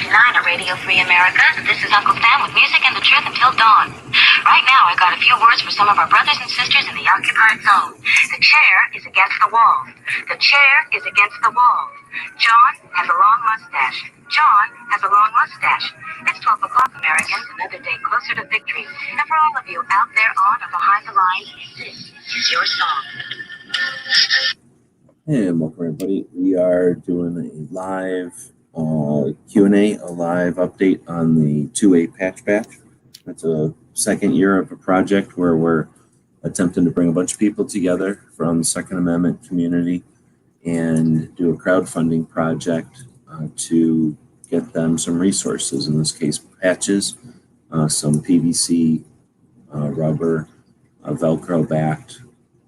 99 of Radio Free America. This is Uncle Sam with music and the truth until dawn. Right now, I got a few words for some of our brothers and sisters in the occupied zone. The chair is against the wall. The chair is against the wall. John has a long mustache. John has a long mustache. It's 12 o'clock, Americans, another day closer to victory. And for all of you out there on or behind the lines, this is your song. Hey, welcome everybody. We are doing a live Q&A, a live update on the 2A Patch Batch. It's a second year of a project where we're attempting to bring a bunch of people together from the Second Amendment community and do a crowdfunding project to get them some resources, in this case patches, some PVC, rubber, Velcro-backed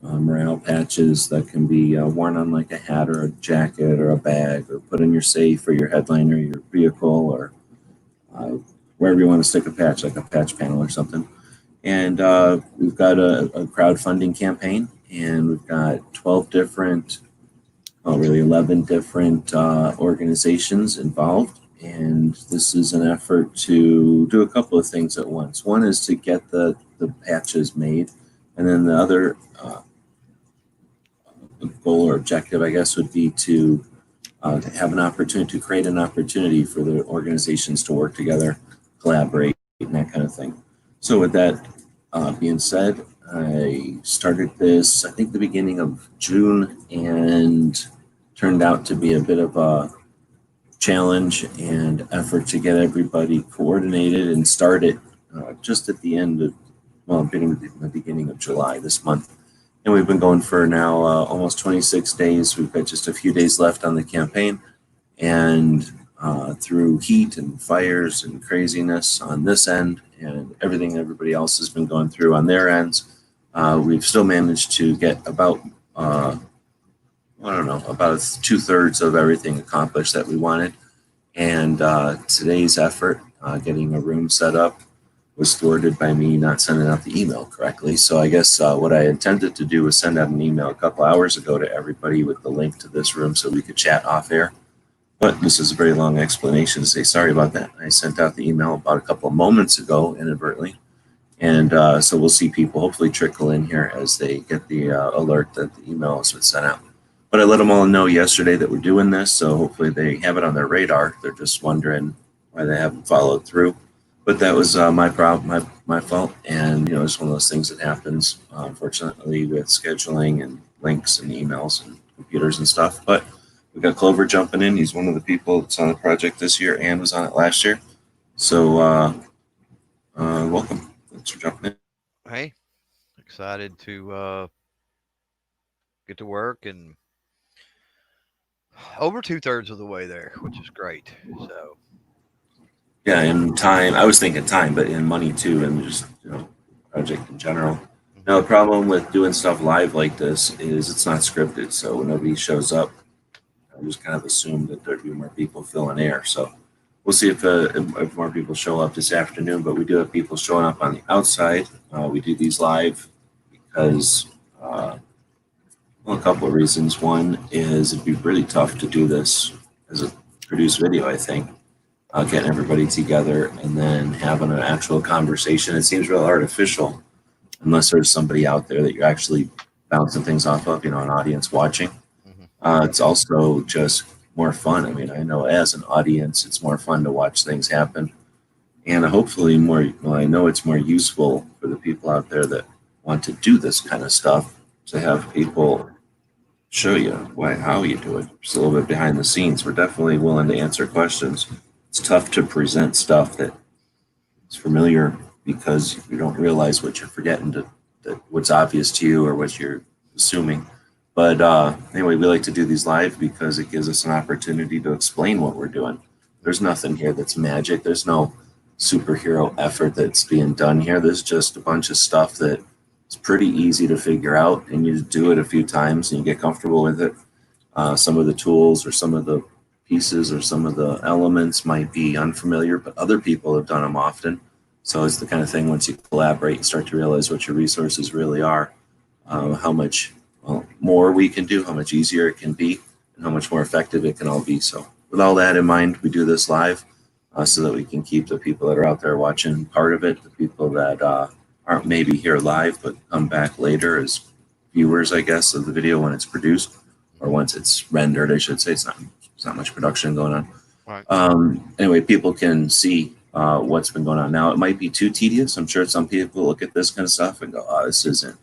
morale patches that can be worn on like a hat or a jacket or a bag, or put in your safe or your headliner, your vehicle, or wherever you want to stick a patch, like a patch panel or something. And we've got a crowdfunding campaign, and we've got 12 different, really 11 different organizations involved. And this is an effort to do a couple of things at once. One is to get the patches made, and then the other goal or objective, I guess, would be to have an opportunity, to create an opportunity for the organizations to work together, collaborate, and that kind of thing. So with that being said, I started this, I think, the beginning of June, and turned out to be a bit of a challenge and effort to get everybody coordinated and started just at the end of, well, the beginning of July this month. And we've been going for now almost 26 days. We've got just a few days left on the campaign. And through heat and fires and craziness on this end and everything everybody else has been going through on their ends, we've still managed to get about, about 2/3 of everything accomplished that we wanted. And today's effort, getting a room set up, was thwarted by me not sending out the email correctly. So I guess what I intended to do was send out an email a couple hours ago to everybody with the link to this room so we could chat off air. But this is a very long explanation to say sorry about that. I sent out the email about a couple of moments ago inadvertently. And so we'll see people hopefully trickle in here as they get the alert that the email has been sent out. But I let them all know yesterday that we're doing this, so hopefully they have it on their radar. They're just wondering why they haven't followed through. But that was my problem, my fault. And, it's one of those things that happens, unfortunately, with scheduling and links and emails and computers and stuff. But we got Clover jumping in. He's one of the people that's on the project this year and was on it last year. So welcome. Thanks for jumping in. Hey, excited to get to work, and over 2/3 of the way there, which is great. So. Yeah, in time, I was thinking time, but in money too, and just, project in general. Now, the problem with doing stuff live like this is it's not scripted. So when nobody shows up, I just kind of assume that there'd be more people filling air. So we'll see if more people show up this afternoon, but we do have people showing up on the outside. We do these live because, a couple of reasons. One is it'd be really tough to do this as a produced video, I think. Getting everybody together and then having an actual conversation. It seems real artificial unless there's somebody out there that you're actually bouncing things off of, an audience watching. It's also just more fun. I mean, I know as an audience, it's more fun to watch things happen. And hopefully I know it's more useful for the people out there that want to do this kind of stuff, to have people show you how you do it. Just a little bit behind the scenes. We're definitely willing to answer questions. It's tough to present stuff that is familiar because you don't realize what you're forgetting, that what's obvious to you or what you're assuming. But anyway, we like to do these live because it gives us an opportunity to explain what we're doing. There's nothing here that's magic. There's no superhero effort that's being done here. There's just a bunch of stuff that is pretty easy to figure out, and you do it a few times and you get comfortable with it. Some of the tools or some of the pieces or some of the elements might be unfamiliar, but other people have done them often. So it's the kind of thing, once you collaborate, you start to realize what your resources really are, how much more we can do, how much easier it can be, and how much more effective it can all be. So with all that in mind, we do this live. so that we can keep the people that are out there watching part of it, the people that aren't maybe here live but come back later as viewers, I guess, of the video when it's produced or once it's rendered, I should say. It's not much production going on. Right. Anyway, people can see what's been going on. Now, it might be too tedious. I'm sure some people look at this kind of stuff and go, "Oh, this isn't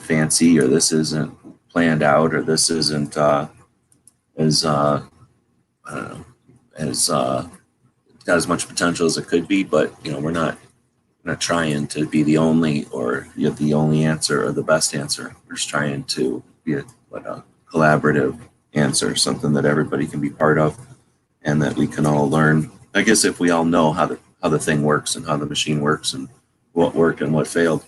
fancy, or this isn't planned out, or this isn't as I don't know, as got as much potential as it could be." But we're not trying to be the only or the only answer or the best answer. We're just trying to be a collaborative answer, something that everybody can be part of, and that we can all learn. I guess if we all know how the thing works and how the machine works and what worked and what failed,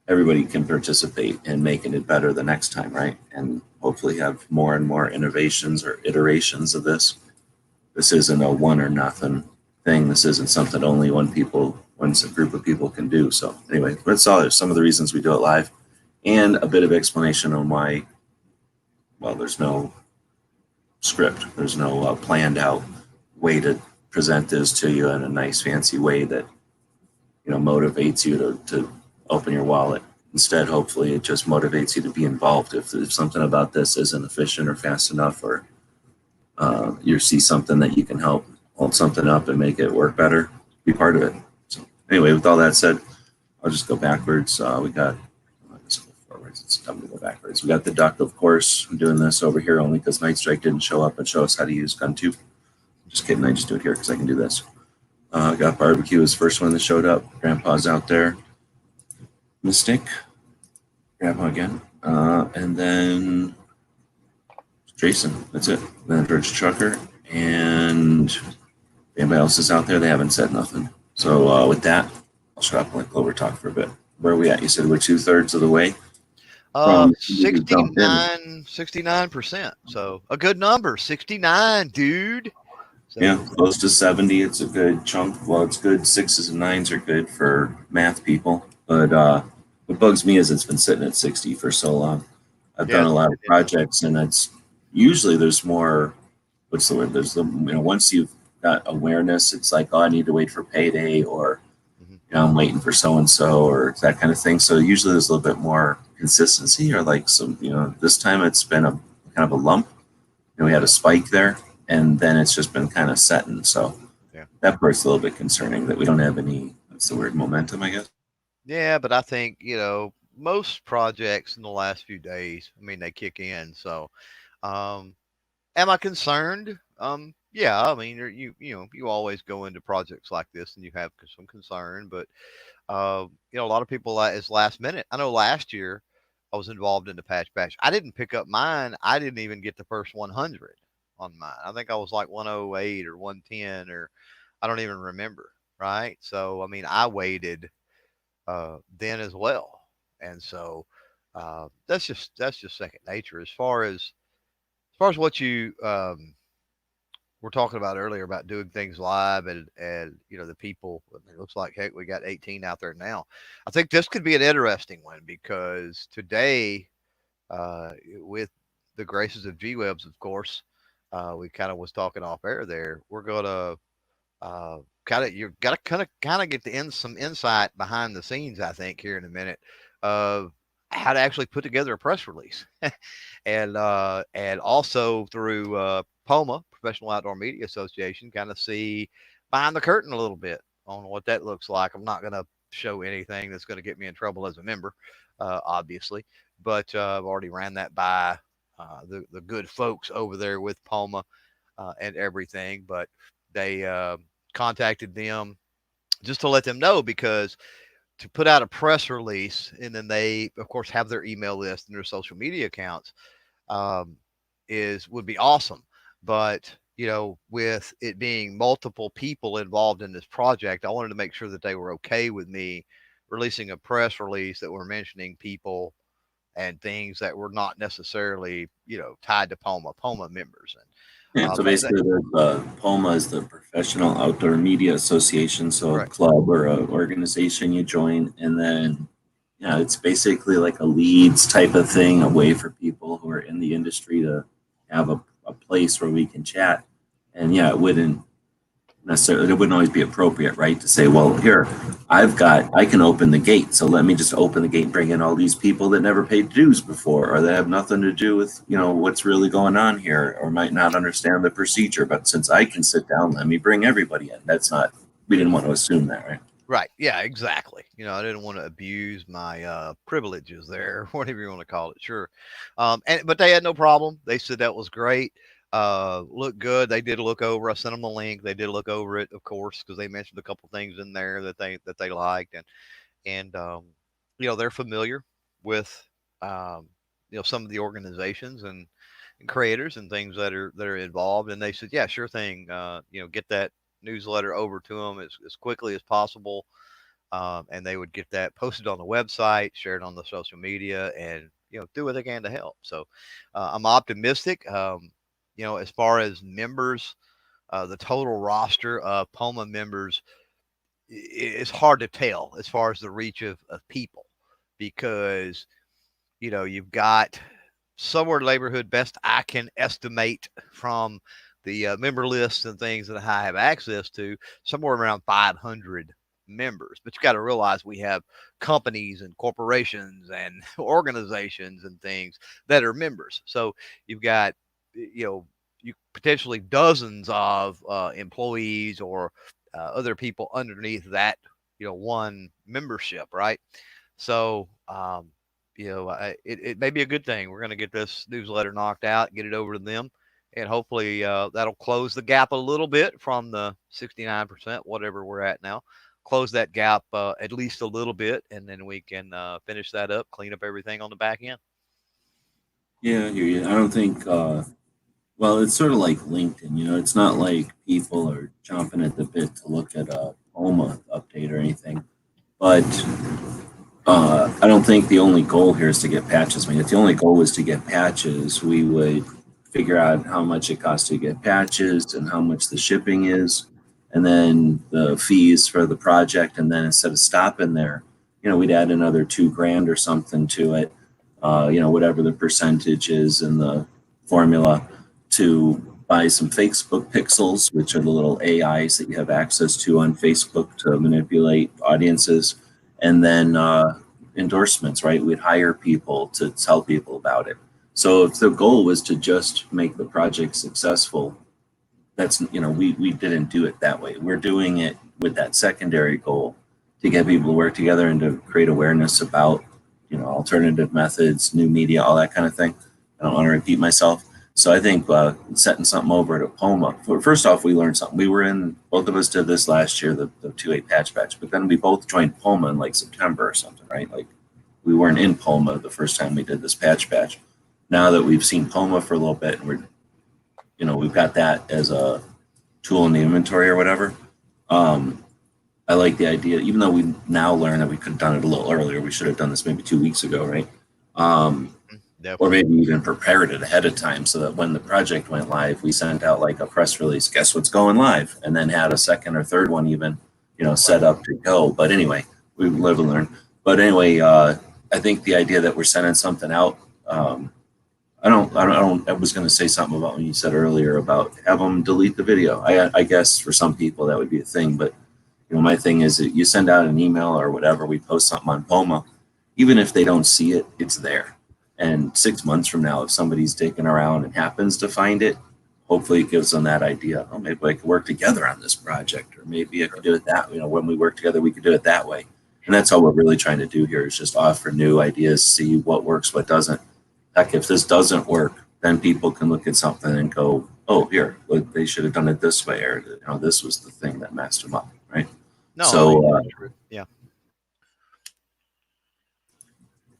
everybody can participate in making it better the next time, right? And hopefully have more and more innovations or iterations of this. This isn't a one or nothing thing. This isn't something only one group of people can do. So anyway, that's all. Some of the reasons we do it live, and a bit of explanation on why. Well, there's no script. There's no planned out way to present this to you in a nice fancy way that motivates you to open your wallet. Instead, hopefully, it just motivates you to be involved. If something about this isn't efficient or fast enough, or you see something that you can help hold something up and make it work better, be part of it. So anyway, with all that said, I'll just go backwards. We got, let's go forwards. It's dumb to go backwards. We got the duck, of course. I'm doing this over here only because Night Strike didn't show up and show us how to use GunTube. Just kidding. I just do it here because I can do this. Got Barbecue was the first one that showed up. Grandpa's out there. Mystic. Grandpa again. And then Jason. That's it. Then George Trucker. And if anybody else is out there, they haven't said nothing. So with that, I'll shut up and let Clover talk for a bit. Where are we at? You said we're 2/3 of the way? 69%. So a good number. 69, dude. So, yeah, close to 70. It's a good chunk. Well, it's good. 6s and 9s are good for math people. But what bugs me is it's been sitting at 60 for so long. I've done a lot of projects, and it's usually there's more. What's the word? There's once you've got awareness, it's like, oh, I need to wait for payday, or I'm waiting for so and so, or that kind of thing. So usually there's a little bit more consistency, or like some, this time it's been a kind of a lump. We had a spike there, and then it's just been kind of setting. So that part's a little bit concerning that we don't have any. What's the word? Momentum, I guess. Yeah, but I think most projects in the last few days, they kick in. So, am I concerned? Yeah, you always go into projects like this and you have some concern, but a lot of people is last minute. I know last year I was involved in the patch batch. I didn't pick up mine. I didn't even get the first 100 on mine. I think I was like 108 or 110, or I don't even remember. Right. So, I waited then as well. And so that's just second nature. As far as what you were talking about earlier about doing things live and the people, it looks like, heck, we got 18 out there now. I think this could be an interesting one because today, with the graces of G-Webs, of course, we kind of was talking off air there. We're gonna you've got to kind of get some insight behind the scenes, I think, here in a minute, of how to actually put together a press release, and also through POMA, Professional Outdoor Media Association, kind of see behind the curtain a little bit on what that looks like. I'm not going to show anything that's going to get me in trouble as a member, obviously, but I've already ran that by the good folks over there with POMA and everything, but they contacted them just to let them know, because to put out a press release, and then they, of course, have their email list and their social media accounts, would be awesome. But, with it being multiple people involved in this project, I wanted to make sure that they were okay with me releasing a press release that were mentioning people and things that were not necessarily, tied to POMA members. And yeah, so basically, POMA is the Professional Outdoor Media Association, so a club or an organization you join, and then it's basically like a leads type of thing, a way for people who are in the industry to have a place where we can chat. And it wouldn't necessarily, it wouldn't always be appropriate, right? To say, well, here, I can open the gate. So let me just open the gate and bring in all these people that never paid dues before, or that have nothing to do with, what's really going on here, or might not understand the procedure. But since I can sit down, let me bring everybody in. We didn't want to assume that, right? Right. Yeah, exactly. I didn't want to abuse my privileges there, whatever you want to call it. Sure. But they had no problem. They said that was great. Looked good. They did look over. I sent them the link. They did look over it, of course, because they mentioned a couple things in there that they liked, and they're familiar with some of the organizations and creators and things that are involved. And they said, yeah, sure thing. Get that newsletter over to them as quickly as possible. And they would get that posted on the website, shared on the social media, and do what they can to help. So I'm optimistic. As far as members, the total roster of POMA members is hard to tell as far as the reach of people, because you've got somewhere in the neighborhood, best I can estimate from the member lists and things that I have access to, somewhere around 500 members. But you got to realize we have companies and corporations and organizations and things that are members. So you've got, you potentially dozens of employees or other people underneath that, one membership, right? So, it may be a good thing. We're going to get this newsletter knocked out, get it over to them, and hopefully that'll close the gap a little bit from the 69%, whatever we're at now. Close that gap at least a little bit, and then we can finish that up, clean up everything on the back end. Yeah, I hear you. I don't think. Well, it's sort of like LinkedIn. It's not like people are chomping at the bit to look at a POMA update or anything. But I don't think the only goal here is to get patches. I mean, if the only goal was to get patches, we would figure out how much it costs to get patches and how much the shipping is, and then the fees for the project. And then instead of stopping there, we'd add another $2,000 or something to it. Whatever the percentage is in the formula, to buy some Facebook pixels, which are the little AIs that you have access to on Facebook to manipulate audiences, and then endorsements, right? We'd hire people to tell people about it. So if the goal was to just make the project successful, that's, we didn't do it that way. We're doing it with that secondary goal to get people to work together and to create awareness about, alternative methods, new media, all that kind of thing. I don't want to repeat myself. So I think setting something over to POMA, first off, we learned something. Both of us did this last year, the 2.8 patch batch, but then we both joined POMA in like September or something, right? Like we weren't in POMA the first time we did this patch batch. Now that we've seen POMA for a little bit, and we've got that as a tool in the inventory or whatever. I like the idea, even though we now learn that we could have done it a little earlier. We should have done this maybe 2 weeks ago, right? Or maybe even prepared it ahead of time so that when the project went live, we sent out like a press release, guess what's going live, and then had a second or third one even, set up to go. But anyway, we live and learn. But anyway, I think the idea that we're sending something out, I was going to say something about when you said earlier about have them delete the video. I guess for some people that would be a thing, but my thing is that you send out an email or whatever, we post something on POMA, even if they don't see it, it's there. And 6 months from now, if somebody's digging around and happens to find it, hopefully it gives them that idea. Oh, maybe I could work together on this project, or maybe I could do it that, when we work together, we could do it that way. And that's all we're really trying to do here is just offer new ideas, see what works, what doesn't. Heck, if this doesn't work, then people can look at something and go, oh, here, look, they should have done it this way, or this was the thing that messed them up, right? No, so yeah.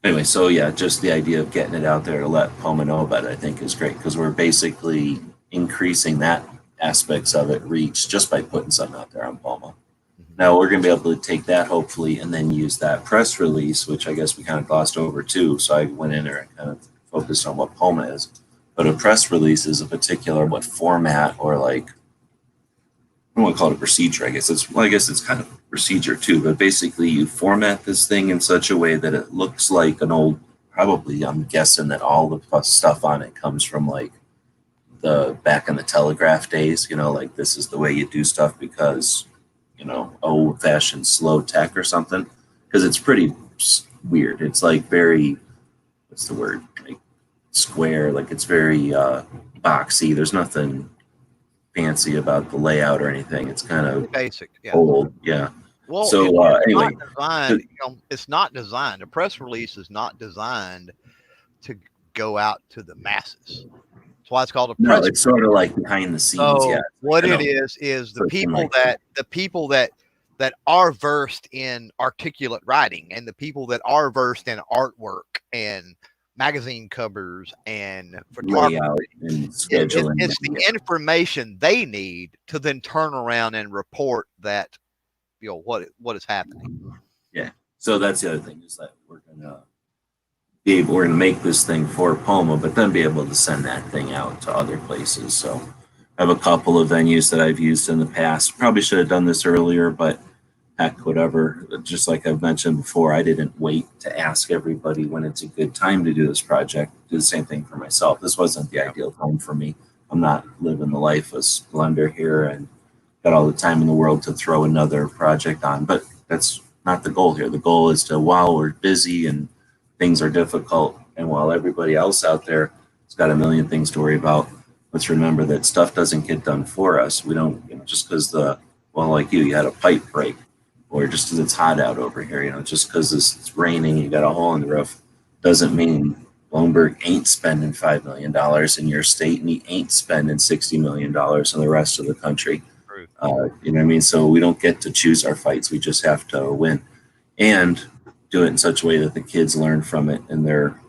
Anyway, so yeah, just the idea of getting it out there to let POMA know about it, I think is great, because we're basically increasing that aspects of it reach just by putting something out there on POMA. Mm-hmm. Now we're going to be able to take that hopefully and then use that press release, which I guess we kind of glossed over too. So I went in there and kind of focused on what POMA is. But a press release is a particular format, or like, I don't want to call it a procedure. I guess it's kind of procedure too, but basically you format this thing in such a way that it looks like an old, probably I'm guessing that all the stuff on it comes from like the back in the telegraph days, you know, like this is the way you do stuff because, you know, old fashioned slow tech or something. Because it's pretty weird. It's like very, what's the word? Like square, like it's very boxy. There's nothing fancy about the layout or anything. It's kind of Basic, yeah. old. Yeah. Well, So it's anyway, not designed. It's not designed. A press release is not designed to go out to the masses. That's why it's called a no, press. it's sort of like behind the scenes. Yeah. So what I it know. is the So it's in, people like, that are versed in articulate writing and the people that are versed in artwork and magazine covers and photography. layout and scheduling. It's the information they need to then turn around and report that what is happening. Yeah. So that's the other thing is that we're gonna make this thing for Poma, but then be able to send that thing out to other places. So I have a couple of venues that I've used in the past. Probably should have done this earlier, but heck, whatever. Just like I've mentioned before, I didn't wait to ask everybody when it's a good time to do this project. Do the same thing for myself. This wasn't the ideal time for me. I'm not living the life of splendor here and got all the time in the world to throw another project on. But that's not the goal here. The goal is to, while we're busy and things are difficult, and while everybody else out there has got a million things to worry about, let's remember that stuff doesn't get done for us. We don't, you know, just because like you had a pipe break, or just because it's hot out over here, you know, just because it's raining, you got a hole in the roof, doesn't mean Bloomberg ain't spending $5 million in your state and he ain't spending $60 million in the rest of the country. True. You know what I mean? So we don't get to choose our fights. We just have to win and do it in such a way that the kids learn from it and they're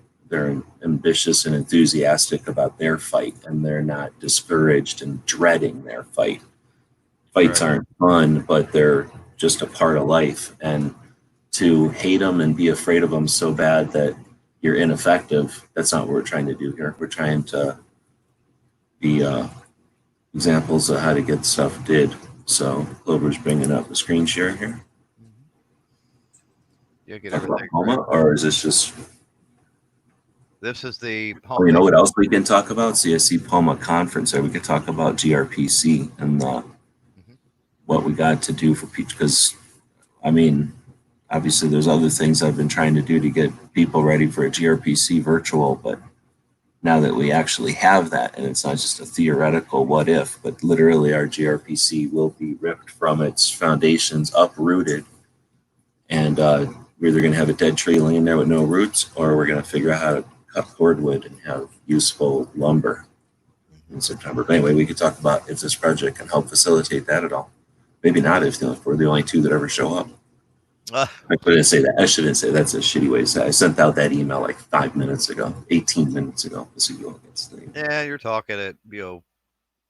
ambitious and enthusiastic about their fight and they're not discouraged and dreading their fight. Fights Right. aren't fun, but they're just a part of life. And to hate them and be afraid of them so bad that you're ineffective, that's not what we're trying to do here. We're trying to be examples of how to get stuff did. So Clover's bringing up the screen share here. You'll get Talk about everything. Poma, or is this just? This is the Oh, you know what else we can talk about? CSC Poma conference. Or we could talk about GRPC and what we got to do for Peach. Because, I mean, obviously there's other things I've been trying to do to get people ready for a GRPC virtual, but now that we actually have that, and it's not just a theoretical what if, but literally our GRPC will be ripped from its foundations, uprooted, and we're either going to have a dead tree laying there with no roots, or we're going to figure out how to cut cordwood and have useful lumber in September. But anyway, we could talk about if this project can help facilitate that at all. Maybe not if we're the only two that ever show up. I couldn't say that. I shouldn't say that's a shitty way to say. I sent out that email like 5 minutes ago, 18 minutes ago. Yeah, you're talking at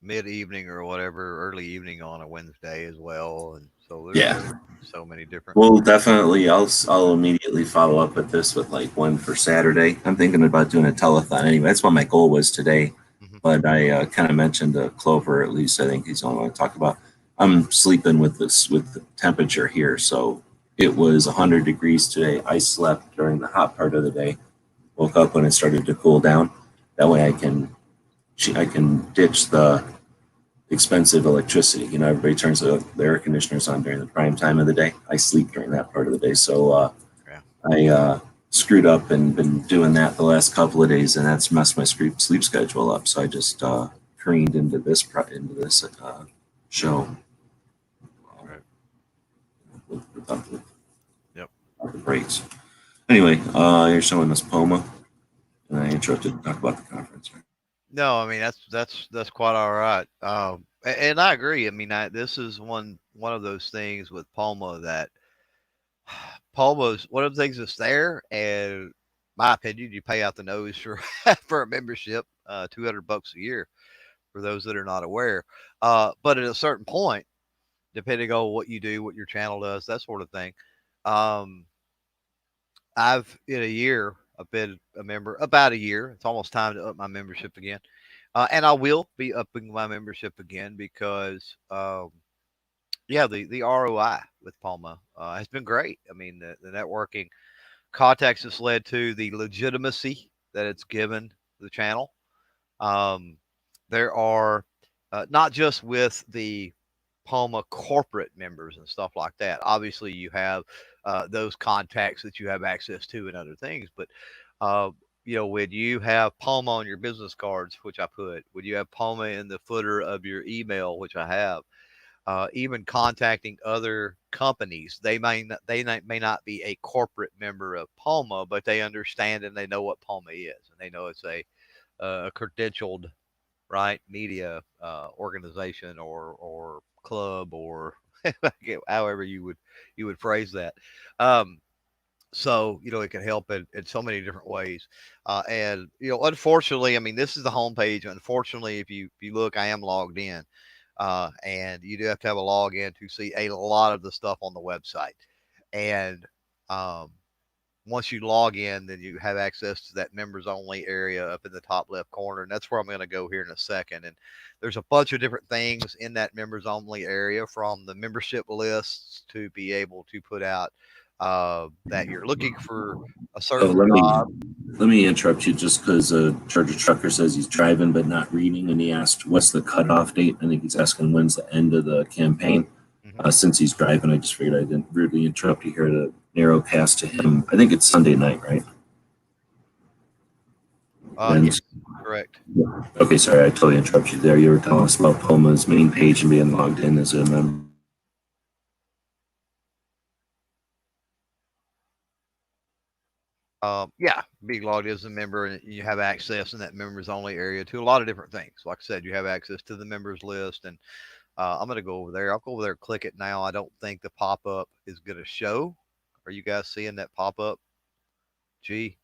mid evening or whatever, early evening on a Wednesday as well, and so there's so many different. Well, definitely, I'll immediately follow up with this with like one for Saturday. I'm thinking about doing a telethon anyway. That's what my goal was today. But I kind of mentioned to Clover, at least I think he's the only one to talk about. I'm sleeping with the temperature here, so it was 100 degrees today. I slept during the hot part of the day. Woke up when it started to cool down. That way I can ditch the expensive electricity. You know, everybody turns the air conditioners on during the prime time of the day. I sleep during that part of the day. So I screwed up and been doing that the last couple of days, and that's messed my sleep schedule up. So I just careened into this show. Without the breaks. Anyway, you're showing us Poma, and I interrupted to talk about the conference. Right? No, I mean that's quite all right. And I agree. I mean, this is one of those things with Poma that Palma's one of the things that's there, and my opinion, you pay out the nose for for a membership, $200 a year for those that are not aware. But at a certain point, depending on what you do, what your channel does, that sort of thing, I've been a member about a year. It's almost time to up my membership again, and I will be upping my membership again because the ROI with Palma has been great. I mean, the networking contacts has led to the legitimacy that it's given the channel. The there are not just with the POMA corporate members and stuff like that. Obviously, you have those contacts that you have access to and other things. But uh, when you have POMA on your business cards, which I put, when you have POMA in the footer of your email, which I have, even contacting other companies, may not be a corporate member of POMA, but they understand and they know what POMA is, and they know it's a credentialed right media organization or club or however you would phrase that. um so it can help in so many different ways. And unfortunately, I mean, this is the homepage. Unfortunately, if you look, I am logged in, and you do have to have a login to see a lot of the stuff on the website. And um once you log in, then you have access to that members only area up in the top left corner. And that's where I'm going to go here in a second. And there's a bunch of different things in that members only area, from the membership lists to be able to put out that you're looking for a So certain job. let me interrupt you just because Charger Trucker says he's driving but not reading, and he asked what's the cutoff date. I think he's asking when's the end of the campaign. Since he's driving, I just figured I didn't rudely interrupt you here to narrowcast to him. I think it's Sunday night, right? Yes, correct. Okay, sorry, I totally interrupted you there. You were telling us about POMA's main page and being logged in as a member. Yeah, being logged as a member, and you have access in that members only area to a lot of different things. Like I said, you have access to the members list, and I'm going to go over there. I'll go over there and click it now. I don't think the pop up is going to show. Are you guys seeing that pop up? Gee.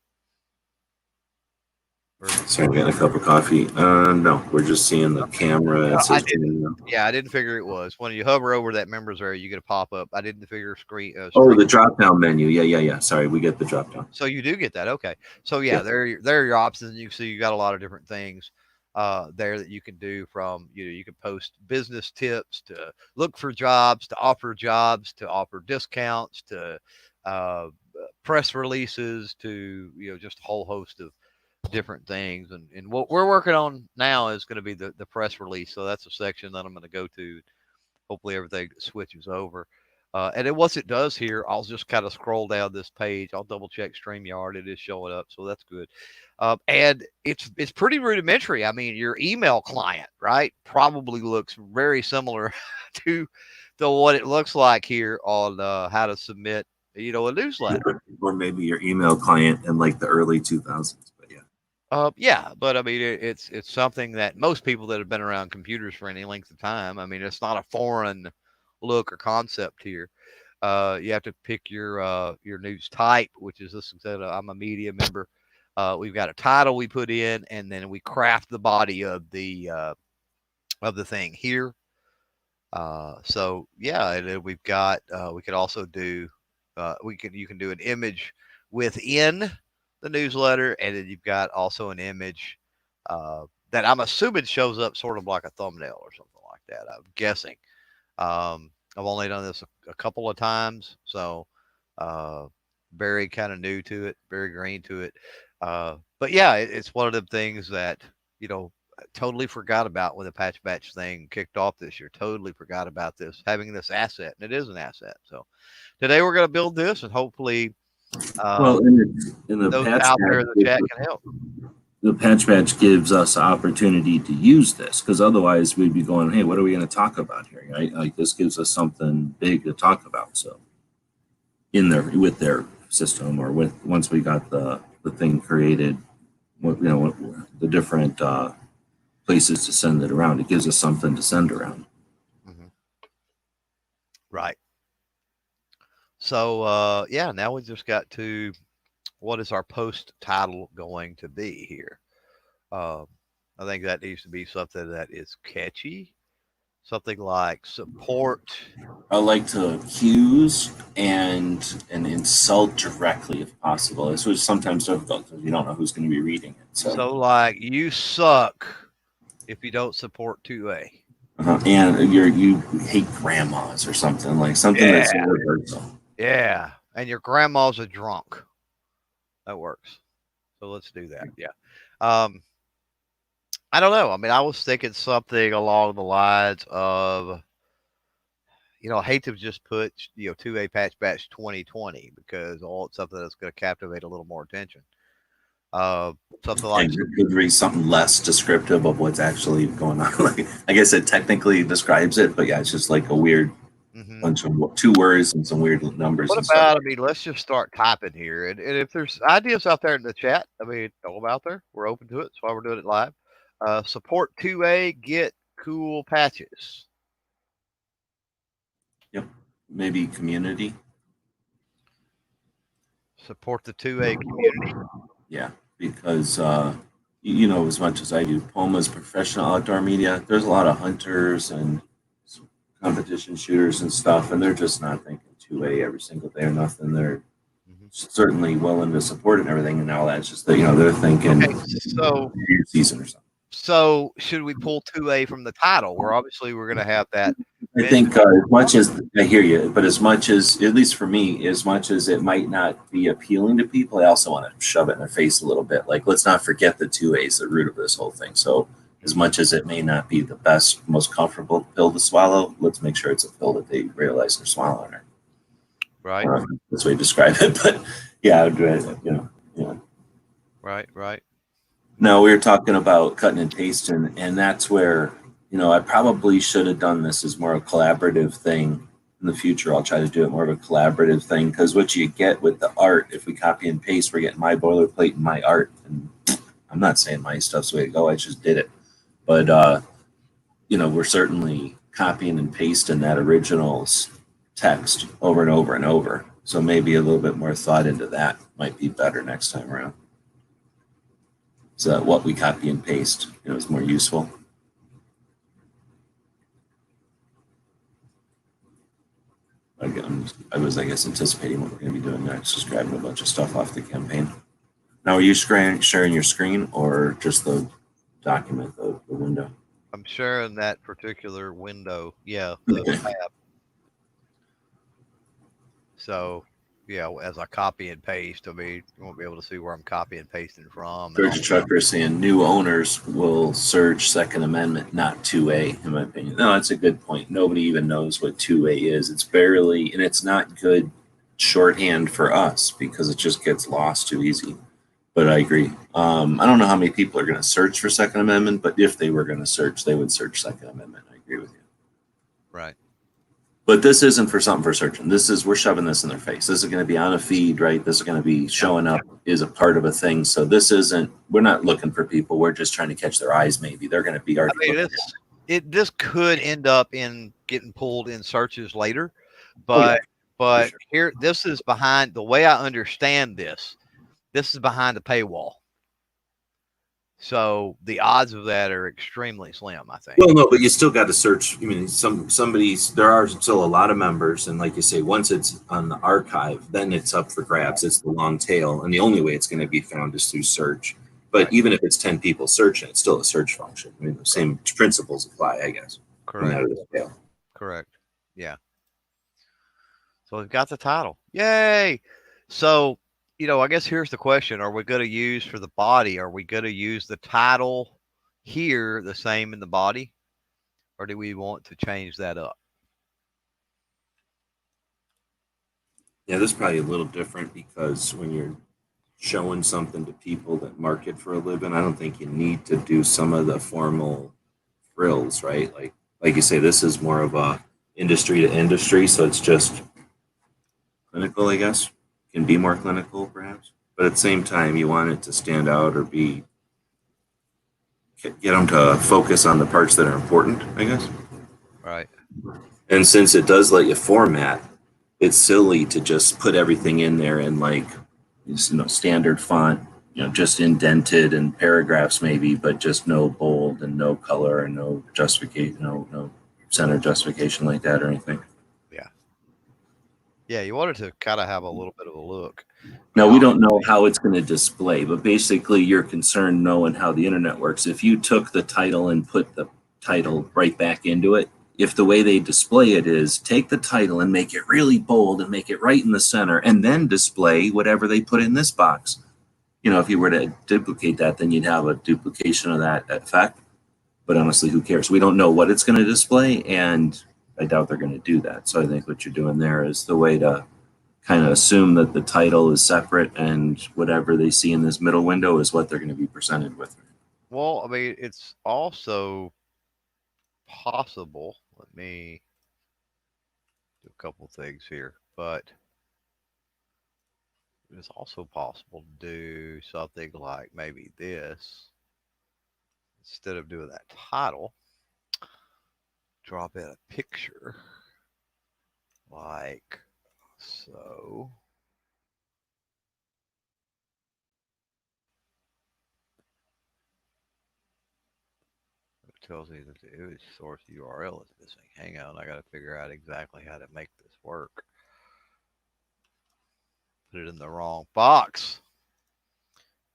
Sorry, I'm getting a cup of coffee. No, we're just seeing the camera. I didn't figure it was. When you hover over that members area, you get a pop up. I didn't figure screen. Oh, the drop down menu. Yeah. Sorry, we get the drop down. So you do get that. Okay. So yeah, there are your options. You can see you got a lot of different things there that you can do. From you can post business tips, to look for jobs, to offer discounts, to press releases, to just a whole host of different things. And what we're working on now is going to be the press release. So that's a section that I'm going to go to. Hopefully everything switches over. And then once it does here, I'll just kind of scroll down this page. I'll double check StreamYard. It is showing up, so that's good. And it's pretty rudimentary. I mean, your email client, right, probably looks very similar to what it looks like here on how to submit, a newsletter. Or maybe your email client in like the early 2000s. Yeah, but I mean, it's something that most people that have been around computers for any length of time, I mean, it's not a foreign look or concept here. You have to pick your news type, which is this. I'm a media member. We've got a title we put in, and then we craft the body of the thing here. So yeah, and then we've got we could also do you can do an image within the newsletter, and then you've got also an image that I'm assuming shows up sort of like a thumbnail or something like that. I'm guessing. I've only done this a couple of times, so very kind of new to it, very green to it. But yeah, it's one of the things that totally forgot about when the Patch Batch thing kicked off this year. Totally forgot about this, having this asset, and it is an asset. So today we're going to build this, and hopefully. Well, in the those patch out there in the batch, chat can help. the patch batch gives us opportunity to use this, because otherwise we'd be going, hey, what are we going to talk about here? Right? Like, this gives us something big to talk about. So with their system, or once we got the thing created, the different places to send it around, it gives us something to send around. Mm-hmm. Right. So yeah, now we just got to, what is our post title going to be here? I think that needs to be something that is catchy, something like support. I like to accuse and insult directly if possible. This was sometimes difficult because you don't know who's going to be reading it. So like, you suck if you don't support 2A. And you hate grandmas or something, that's universal. Yeah, and your grandma's a drunk. That works. So let's do that. Yeah. I don't know. I mean, I was thinking something along the lines of, I hate to just put, 2A patch batch 2020 because all it's something that's going to captivate a little more attention. Uh, Something like, And it could read something less descriptive of what's actually going on. Like I guess it technically describes it, but yeah, it's just like a weird mhm. bunch of two words and some weird numbers What and stuff. about, I mean, let's just start typing here. And if there's ideas out there in the chat, I mean, throw them out there. We're open to it. That's why we're doing it live. Support 2A, get cool patches. Yep. Maybe community. Support the 2A community. Yeah, because as much as I do Poma's professional outdoor media, there's a lot of hunters and competition shooters and stuff, and they're just not thinking 2A every single day or nothing. They're Mhm. certainly willing to support it and everything, and all that's just that they're thinking Okay, so season or something. So should we pull 2A from the title? Where obviously we're going to have that. I think as much as I hear you, but as much as, at least for me, as much as it might not be appealing to people, I also want to shove it in their face a little bit. Like, let's not forget the 2A is the root of this whole thing. So as much as it may not be the best, most comfortable pill to swallow, let's make sure it's a pill that they realize they're swallowing it. Right. That's the way to describe it. But yeah, yeah. Right. No, we were talking about cutting and pasting, and that's where, I probably should have done this as more of a collaborative thing in the future. I'll try to do it more of a collaborative thing, because what you get with the art, if we copy and paste, we're getting my boilerplate and my art. And I'm not saying my stuff's the way to go, I just did it. But, we're certainly copying and pasting that original text over and over and over. So maybe a little bit more thought into that might be better next time around. So that what we copy and paste, is more useful. I was, I guess, anticipating what we're going to be doing next, just grabbing a bunch of stuff off the campaign. Now, are you sharing your screen or just the document, the window? I'm sharing that particular window. Yeah, the tab. So, yeah, as I copy and paste, I mean, you won't be able to see where I'm copy and pasting from. Georgia Trucker saying new owners will search Second Amendment, not 2A, in my opinion. No, that's a good point. Nobody even knows what 2A is. It's barely, and it's not good shorthand for us because it just gets lost too easy. But I agree. I don't know how many people are going to search for Second Amendment, but if they were going to search, they would search Second Amendment. I agree with you. Right. But this isn't for something for searching. We're shoving this in their face. This is going to be on a feed, right? This is going to be showing up is a part of a thing. So we're not looking for people. We're just trying to catch their eyes. Maybe they're going to be already. This could end up in getting pulled in searches later, but sure. Here, this is behind the way I understand this. This is behind the paywall. So the odds of that are extremely slim, I think. Well, no, but you still got to search. I mean, there are still a lot of members. And like you say, once it's on the archive, then it's up for grabs. It's the long tail. And the only way it's going to be found is through search. But right. Even if it's 10 people searching, it's still a search function. I mean, the same principles apply, I guess. Correct. Yeah. So we've got the title. Yay. So, I guess here's the question. Are we going to use for the body? Are we going to use the title here the same in the body? Or do we want to change that up? Yeah, this is probably a little different because when you're showing something to people that market for a living, I don't think you need to do some of the formal frills, right? Like you say, this is more of a industry to industry. So it's just clinical, I guess. Can be more clinical, perhaps, but at the same time, you want it to stand out or get them to focus on the parts that are important, I guess. Right. And since it does let you format, it's silly to just put everything in there in standard font, just indented and paragraphs maybe, but just no bold and no color and no justification, no center justification like that or anything. Yeah, you wanted to kind of have a little bit of a look. No, we don't know how it's going to display, but basically you're concerned knowing how the internet works. If you took the title and put the title right back into it, if the way they display it is take the title and make it really bold and make it right in the center and then display whatever they put in this box, if you were to duplicate that, then you'd have a duplication of that effect. But honestly, who cares? We don't know what it's going to display, and I doubt they're going to do that. So I think what you're doing there is the way to kind of assume that the title is separate and whatever they see in this middle window is what they're going to be presented with. Well, I mean, it's also possible. Let me do a couple things here, but it's also possible to do something like maybe this. Instead of doing that title, drop in a picture like so. It tells me that the image source URL is missing. Hang on, I got to figure out exactly how to make this work. Put it in the wrong box.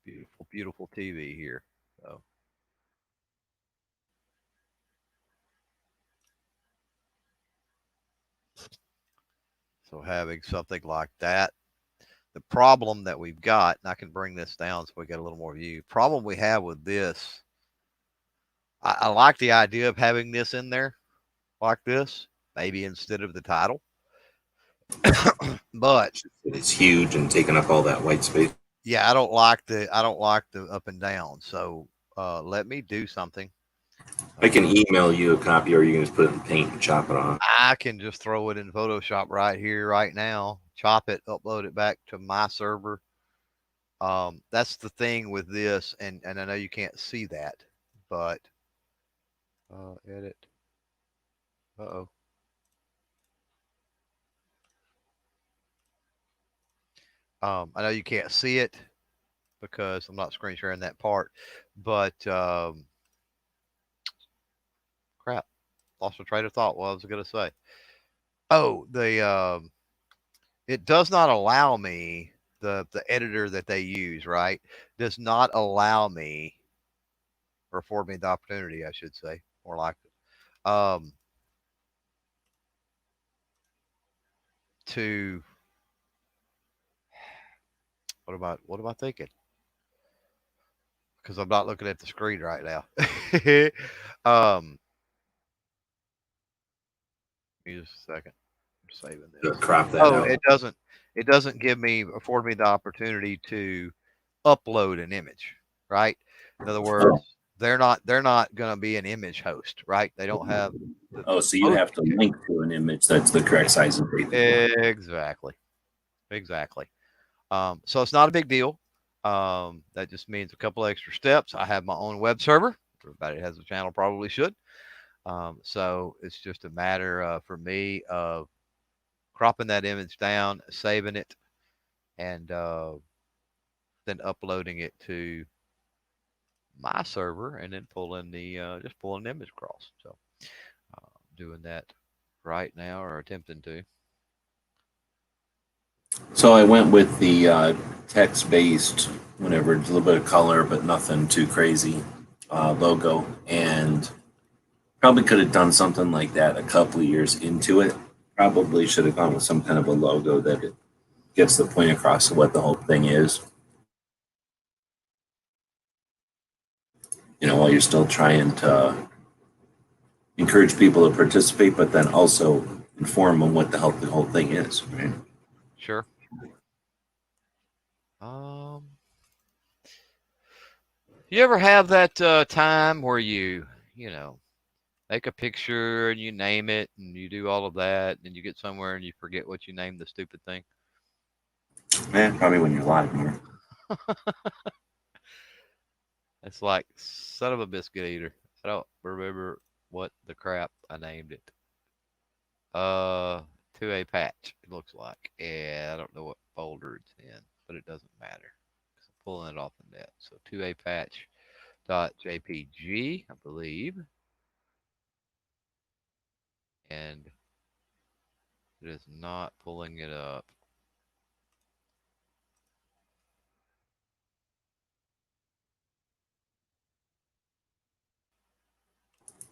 Beautiful, beautiful TV here. So having something like that, the problem that we've got, and I can bring this down so we get a little more view. Problem we have with this, I like the idea of having this in there like this, maybe instead of the title. But it's huge and taking up all that white space. Yeah, I don't like the up and down. So let me do something. I can email you a copy, or you can just put it in Paint and chop it on. I can just throw it in Photoshop right here, right now, chop it, upload it back to my server. That's the thing with this, and I know you can't see that, but edit. Uh-oh. I know you can't see it because I'm not screen sharing that part, but crap, lost my train of thought. What I was going to say. Oh, it does not allow me, the editor that they use, right, does not allow me, or afford me the opportunity, I should say, more like it, to, what am I thinking? Because I'm not looking at the screen right now. Give me just a second. I'm saving this. Crop that out. It doesn't afford me the opportunity to upload an image, right? In other words, they're not going to be an image host, right? They don't have. So you have to link to an image that's the correct size and date. Exactly. So it's not a big deal. That just means a couple extra steps. I have my own web server. Everybody that has a channel probably should. So it's just a matter for me of cropping that image down, saving it, and then uploading it to my server, and then pulling the just pulling the image across. So doing that right now, or attempting to. So I went with the text-based, whatever, a little bit of color, but nothing too crazy logo, and probably could have done something like that a couple of years into it. Probably should have gone with some kind of a logo that it gets the point across of what the whole thing is. While you're still trying to encourage people to participate, but then also inform them what the hell the whole thing is, right? Sure. You ever have that time where you make a picture and you name it and you do all of that, and you get somewhere and you forget what you named the stupid thing? Man, probably when you're live more. It's like, son of a biscuit eater. I don't remember what the crap I named it. 2A patch, it looks like. Yeah, I don't know what folder it's in, but it doesn't matter. I'm pulling it off the net. So 2A patch.jpg, I believe. And it is not pulling it up.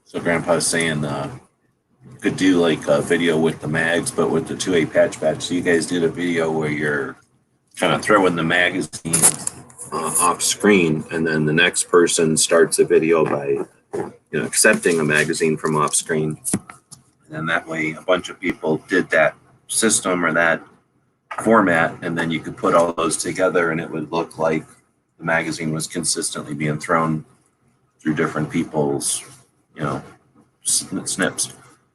So Grandpa's saying could do like a video with the mags, but with the 2A patch. So you guys did a video where you're kind of throwing the magazine off screen, and then the next person starts a video by accepting a magazine from off screen, and that way a bunch of people did that system or that format, and then you could put all those together, and it would look like the magazine was consistently being thrown through different people's snips.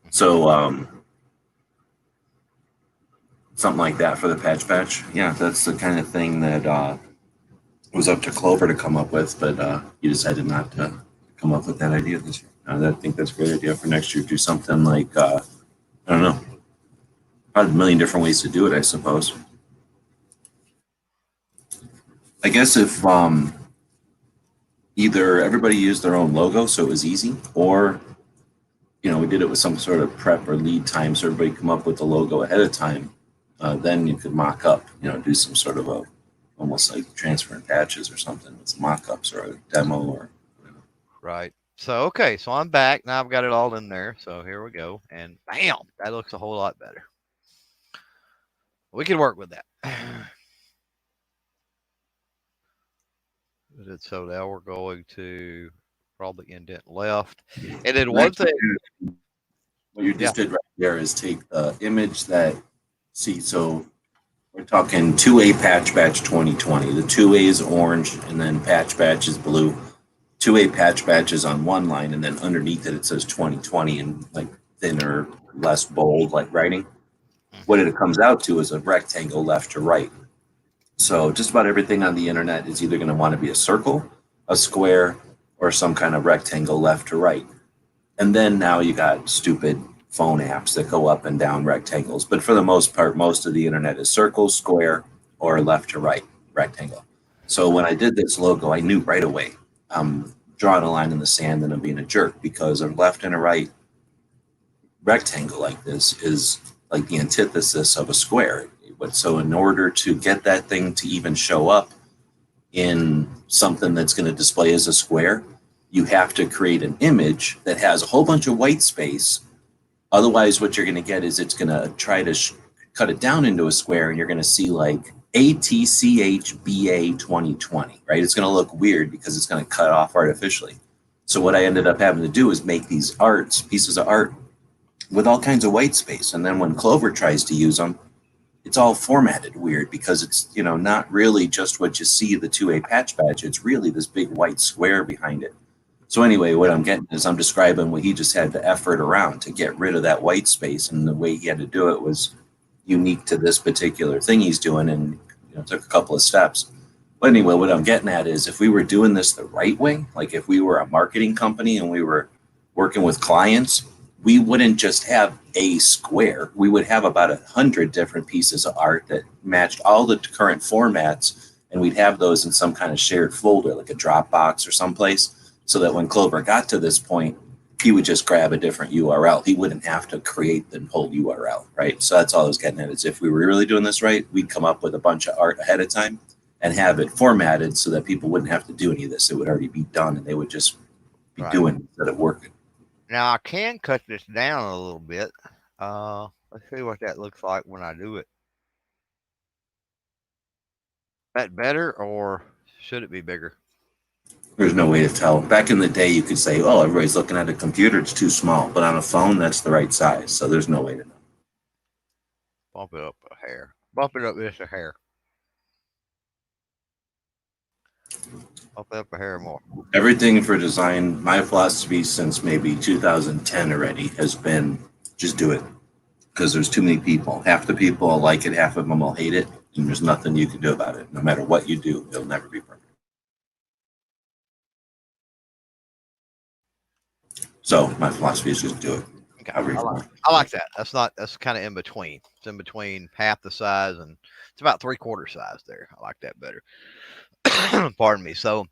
So something like that for the patch. Yeah, that's the kind of thing that was up to Clover to come up with, but he decided not to come up with that idea this year. I think that's a great idea for next year. Do something like I don't know, probably a million different ways to do it, I suppose. I guess if either everybody used their own logo so it was easy, or we did it with some sort of prep or lead time so everybody come up with the logo ahead of time, then you could mock up, do some sort of a almost like transferring patches or something with mock-ups or a demo or Right. So okay, so I'm back now. I've got it all in there. So here we go, and bam, that looks a whole lot better. We can work with that. So now we're going to probably indent left, and then one thing. What you just did right there is take the image so we're talking 2A patch batch 2020. The 2A is orange, and then patch batch is blue. 2A patch batch is on one line, and then underneath it says 2020 in like thinner, less bold like writing. What it comes out to is a rectangle left to right. So just about everything on the internet is either going to want to be a circle, a square, or some kind of rectangle left to right. And then now you got stupid phone apps that go up and down rectangles. But for the most part, most of the internet is circle, square, or left to right rectangle. So when I did this logo, I knew right away I'm drawing a line in the sand and I'm being a jerk, because a left and a right rectangle like this is like the antithesis of a square. But so in order to get that thing to even show up in something that's going to display as a square, you have to create an image that has a whole bunch of white space. Otherwise, what you're going to get is it's going to try to cut it down into a square, and you're going to see like ATCHBA 2020, right? It's going to look weird because it's going to cut off artificially. So what I ended up having to do is make these pieces of art with all kinds of white space. And then when Clover tries to use them, it's all formatted weird because it's, not really just what you see, the 2A patch badge. It's really this big white square behind it. So anyway, what I'm getting is I'm describing what he just had to effort around to get rid of that white space. And the way he had to do it was unique to this particular thing he's doing, and it took a couple of steps. But anyway, what I'm getting at is if we were doing this the right way, like if we were a marketing company and we were working with clients, we wouldn't just have a square. We would have about 100 different pieces of art that matched all the current formats, and we'd have those in some kind of shared folder, like a Dropbox or someplace, so that when Clover got to this point, he would just grab a different URL. He wouldn't have to create the whole URL, right? So that's all I was getting at, is if we were really doing this right, we'd come up with a bunch of art ahead of time and have it formatted so that people wouldn't have to do any of this. It would already be done, and they would just be doing it instead of working. Now I can cut this down a little bit. Let's see what that looks like when I do it. That better, or should it be bigger? There's no way to tell. Back in the day, you could say, oh, everybody's looking at a computer, it's too small. But on a phone, that's the right size. So there's no way to know. Bump it up a hair. Bump it up just a hair. Bump it up a hair more. Everything for design, my philosophy since maybe 2010 already has been just do it. Because there's too many people. Half the people will like it, half of them will hate it. And there's nothing you can do about it. No matter what you do, it'll never be perfect. So my philosophy is just do it. Okay. I like that. That's kind of in between. It's in between half the size, and it's about 3/4 size there. I like that better. Pardon me. So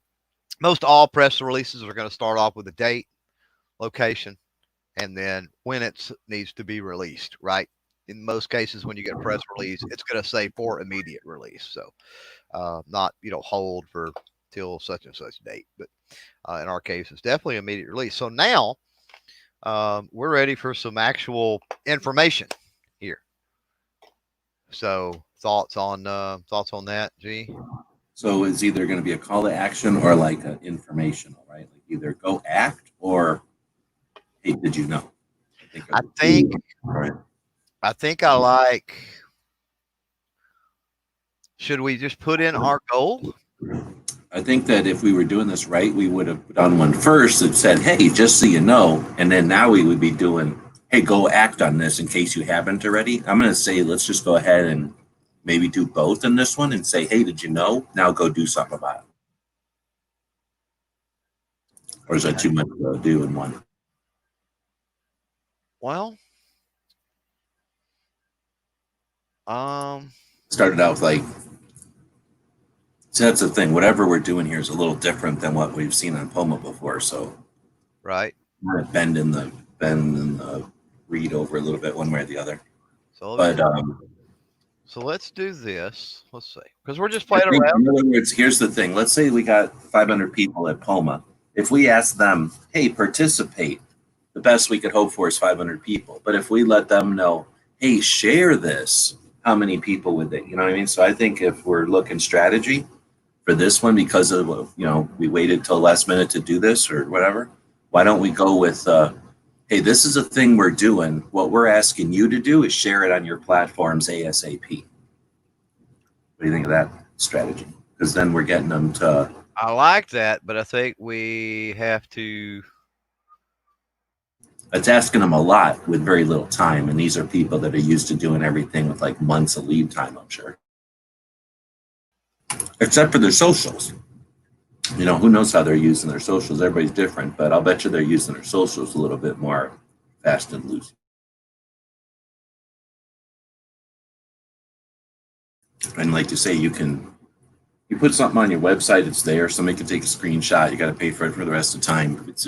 most all press releases are going to start off with a date, location, and then when it needs to be released, right? In most cases, when you get a press release, it's going to say for immediate release. So not, hold for till such and such date. But in our case, it's definitely immediate release. So now we're ready for some actual information here. So thoughts on that, G? So it's either going to be a call to action or like an informational, right? Like either go act or hey, did you know? I think All right. I think I like. Should we just put in our goal? I think that if we were doing this right, we would have done one first that said, hey, just so you know. And then now we would be doing, hey, go act on this in case you haven't already. I'm going to say, let's just go ahead and maybe do both in this one and say, hey, did you know? Now go do something about it. Or is that too much to do in one? Well, Started out with like, so that's the thing. Whatever we're doing here is a little different than what we've seen on Poma before. So right. we're gonna bend in the read over a little bit one way or the other. So But so let's do this. Let's see, because we're just I playing think, around. in other words, here's the thing. Let's say we got 500 people at Poma. If we ask them, hey, participate, the best we could hope for is 500 people. But if we let them know, hey, share this, how many people would they? You know what I mean? So I think if we're looking strategy for this one, because of, we waited till last minute to do this or whatever, why don't we go with, hey, this is a thing we're doing. What we're asking you to do is share it on your platforms ASAP. What do you think of that strategy? Because then we're getting them to. I like that, but I think we have to. It's asking them a lot with very little time, and these are people that are used to doing everything with like months of lead time, I'm sure. Except for their socials. Who knows how they're using their socials? Everybody's different, but I'll bet you they're using their socials a little bit more fast and loose. And like you say, you put something on your website, it's there. Somebody can take a screenshot. You got to pay for it for the rest of the time. It's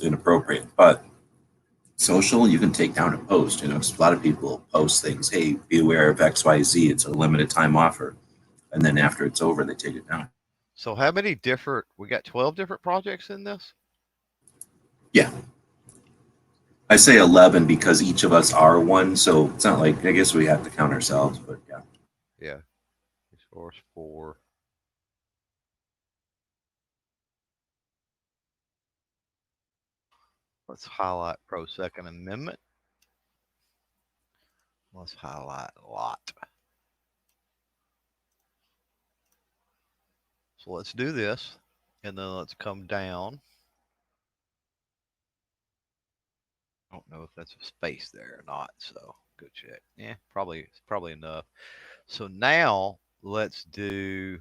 inappropriate. But social, you can take down a post. A lot of people post things. Hey, be aware of XYZ. It's a limited time offer. And then after it's over, they take it down. So how many different? We got 12 different projects in this. Yeah. I say 11 because each of us are one. So it's not like, I guess we have to count ourselves, but yeah. Yeah. Resource 4. Let's highlight Pro Second Amendment. Let's highlight a lot. So let's do this, and then let's come down. I don't know if that's a space there or not, so go check. Yeah, it's probably enough. So now let's do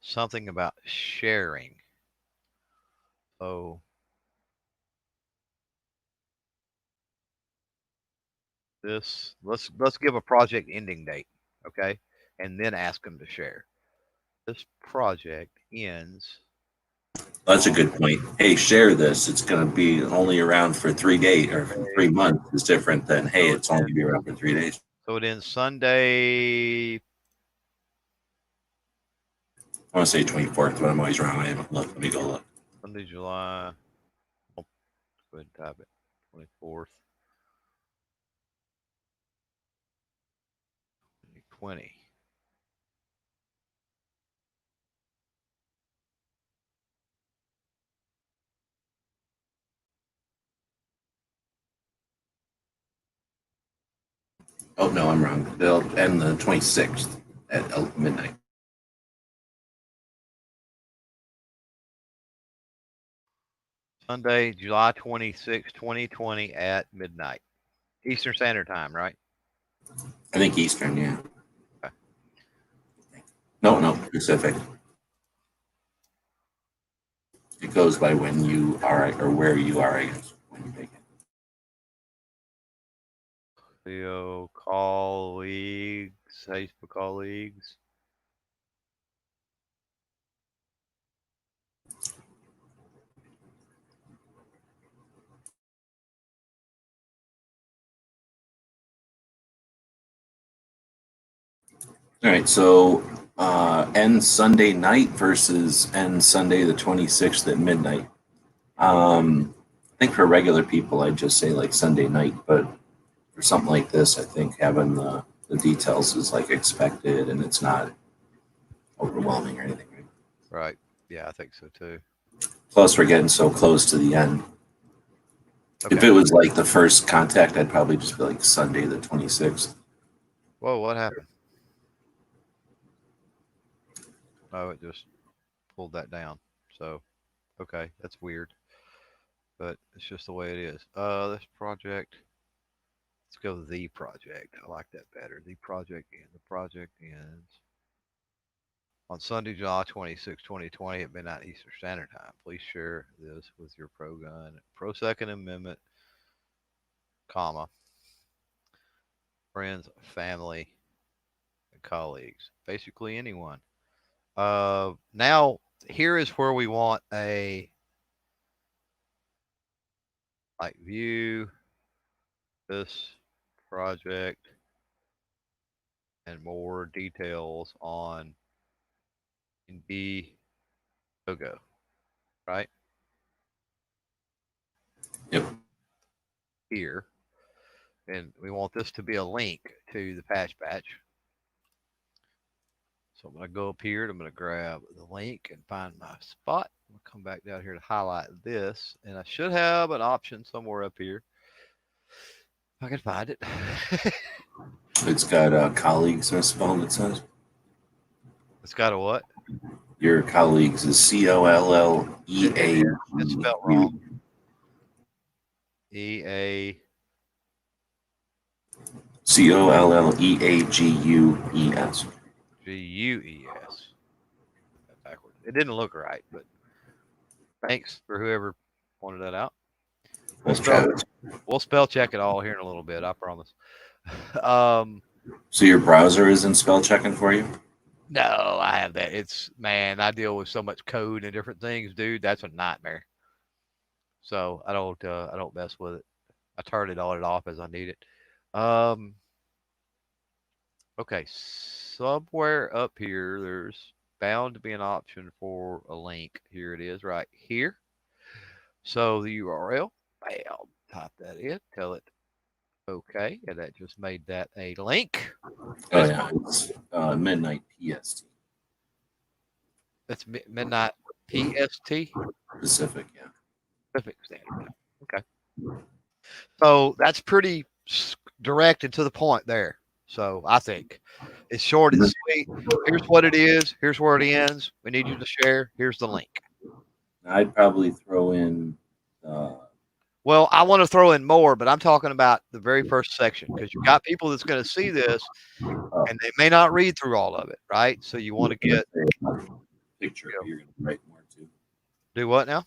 something about sharing. So this let's give a project ending date, okay? And then ask them to share. This project ends. That's a good point. Hey, share this. It's going to be only around for 3 days or 3 months. Is different than, hey, it's only going to be around for 3 days. So it ends Sunday. I want to say 24th, but I'm always wrong. I haven't looked. Let me go look. Sunday, July. Oh, go ahead and type it. 24th. 2020. Oh, no, I'm wrong. They'll end the 26th at midnight. Sunday, July 26, 2020 at midnight. Eastern Standard Time, right? I think Eastern, yeah. Okay. No, Pacific. It goes by when you are or where you are, I guess, when you make it. Video colleagues, Facebook colleagues. All right, so end Sunday night versus end Sunday the 26th at midnight. I think for regular people, I'd just say like Sunday night, but for something like this, I think having the the details is like expected and it's not overwhelming or anything. Right? Right. Yeah, I think so too. Plus, we're getting so close to the end. If Okay. it was like the first contact, I'd probably just be like Sunday the 26th. Whoa, what happened? Oh, it just pulled that down. So, okay, that's weird, but it's just the way it is. This project. Let's go with the project. I like that better. The project ends. The project ends on Sunday, July 26, 2020 at midnight Eastern Standard Time. Please share this with your pro-gun, pro-second amendment, comma, friends, family, and colleagues. Basically anyone. Now here is where we want a like view this project and more details on Indiegogo, right? Yep. Here. And we want this to be a link to the patch batch. So I'm going to go up here and I'm going to grab the link and find my spot. I'm going to come back down here to highlight this. And I should have an option somewhere up here. If I can find it. It's got colleagues misspelled, it says. It's got a what? Your colleagues is COLLEA. It's spelled wrong. EA. COLLEAGUES. GUES. Backwards. It didn't look right, but thanks for whoever pointed that out. We'll spell check it all here in a little bit, I promise. So your browser isn't spell checking for you? No, I have that. It's man, I deal with so much code and different things, dude. That's a nightmare. So I don't mess with it. I turn it on and off as I need it. Okay, somewhere up here, there's bound to be an option for a link. Here it is, right here. So the URL, bam, type that in, tell it okay, and that just made that a link. Oh yeah, it's midnight PST. That's midnight PST. Pacific, yeah. Pacific Standard Time. Okay. So that's pretty direct and to the point there. So I think it's short and sweet. Here's what it is. Here's where it ends. We need you to share. Here's the link. I'd probably throw in. Well, I want to throw in more, but I'm talking about the very first section because you've got people that's going to see this and they may not read through all of it, right? So you want to get picture. You're going to write more too. Do what now?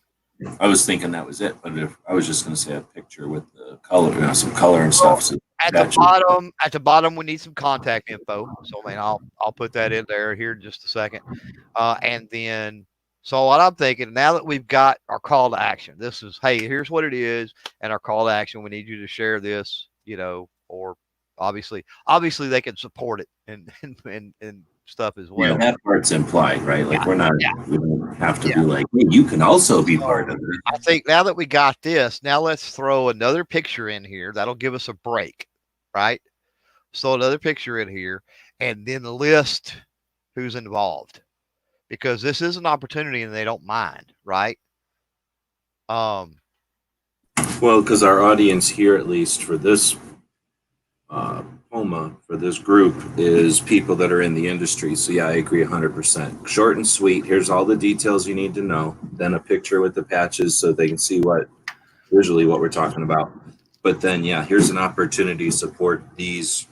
I was thinking that was it, but if I was just going to say a picture with the color, some color and stuff. So at the bottom, we need some contact info. So, I mean, I'll put that in there here in just a second, and then. So what I'm thinking now that we've got our call to action, this is, hey, here's what it is, and our call to action. We need you to share this, or obviously they can support it and stuff as well. Yeah, that part's implied, right? Like we don't have to be like, hey, you can also be part of it. I think now that we got this, now let's throw another picture in here. That'll give us a break, right? So another picture in here, and then list who's involved. Because this is an opportunity and they don't mind, right? Well, because our audience here, at least for this POMA, for this group, is people that are in the industry. So yeah, I agree 100%. Short and sweet. Here's all the details you need to know. Then a picture with the patches so they can see visually what we're talking about. But then, yeah, here's an opportunity to support these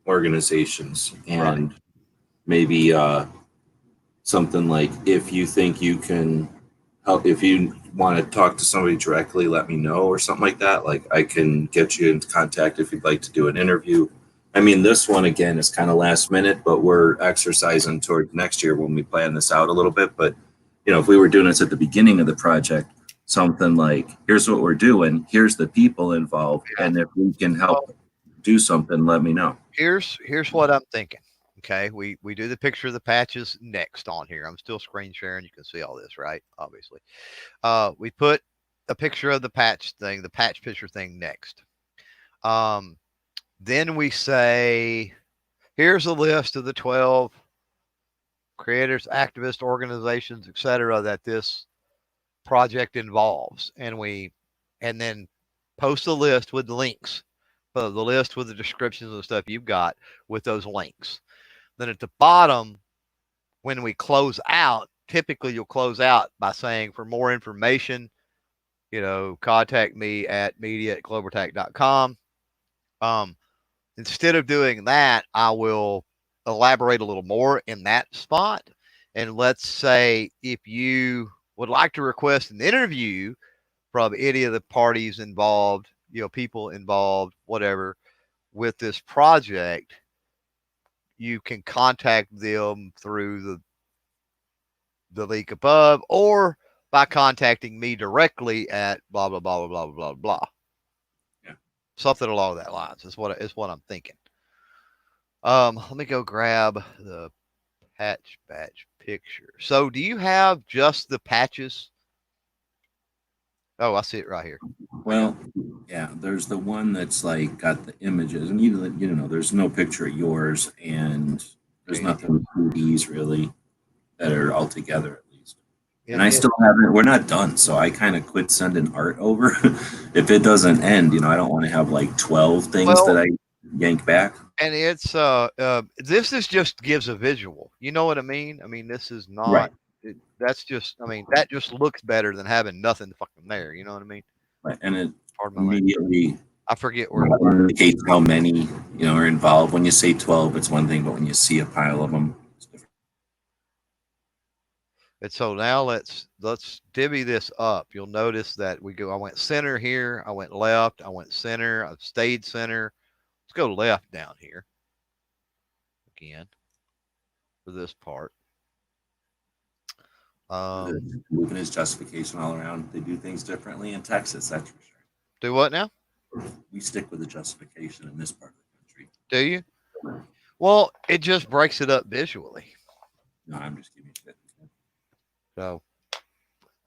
organizations and maybe something like, if you think you can help, if you want to talk to somebody directly, let me know, or something like that. Like I can get you into contact if you'd like to do an interview. I mean, this one again is kind of last minute, but we're exercising toward next year when we plan this out a little bit. But if we were doing this at the beginning of the project, something like, here's what we're doing, here's the people involved, and if we can help do something, let me know. Here's what I'm thinking. Okay, we do the picture of the patches next on here. I'm still screen sharing. You can see all this, right? Obviously. We put a picture of the patch thing, the patch picture thing next. Then we say, Here's a list of the 12 creators, activists, organizations, etc., that this project involves, and then post a list with the links, the list with the descriptions of the stuff you've got with those links. Then at the bottom, when we close out, typically you'll close out by saying, for more information, contact me at media@globaltech.com. Instead of doing that, I will elaborate a little more in that spot. And let's say if you would like to request an interview from any of the parties involved, people involved, whatever, with this project, you can contact them through the link above, or by contacting me directly at blah blah blah blah blah blah blah. Yeah. Something along that lines is what I'm thinking. Let me go grab the patch batch picture. So do you have just the patches? Oh, I see it right here. Well, yeah, there's the one that's like got the images, and you know, there's no picture of yours, and there's nothing with 2Ds really that are all together at least. And I still haven't. We're not done, so I kind of quit sending art over. If it doesn't end, I don't want to have like 12 things that I yank back. And it's this is just gives a visual. You know what I mean? I mean, this is not. Right. That's just. I mean, that just looks better than having nothing fucking there. You know what I mean? Right. And it Pardon immediately I forget where indicates how many are involved. When you say 12, it's one thing, but when you see a pile of them, it's different. And so now let's divvy this up. You'll notice that I went center here, I went left, I went center, I've stayed center. Let's go left down here again for this part. Moving his justification all around. They do things differently in Texas, that's for sure. Do what now? We stick with the justification in this part of the country. Do you? Well, it just breaks it up visually. No, I'm just giving you shit. So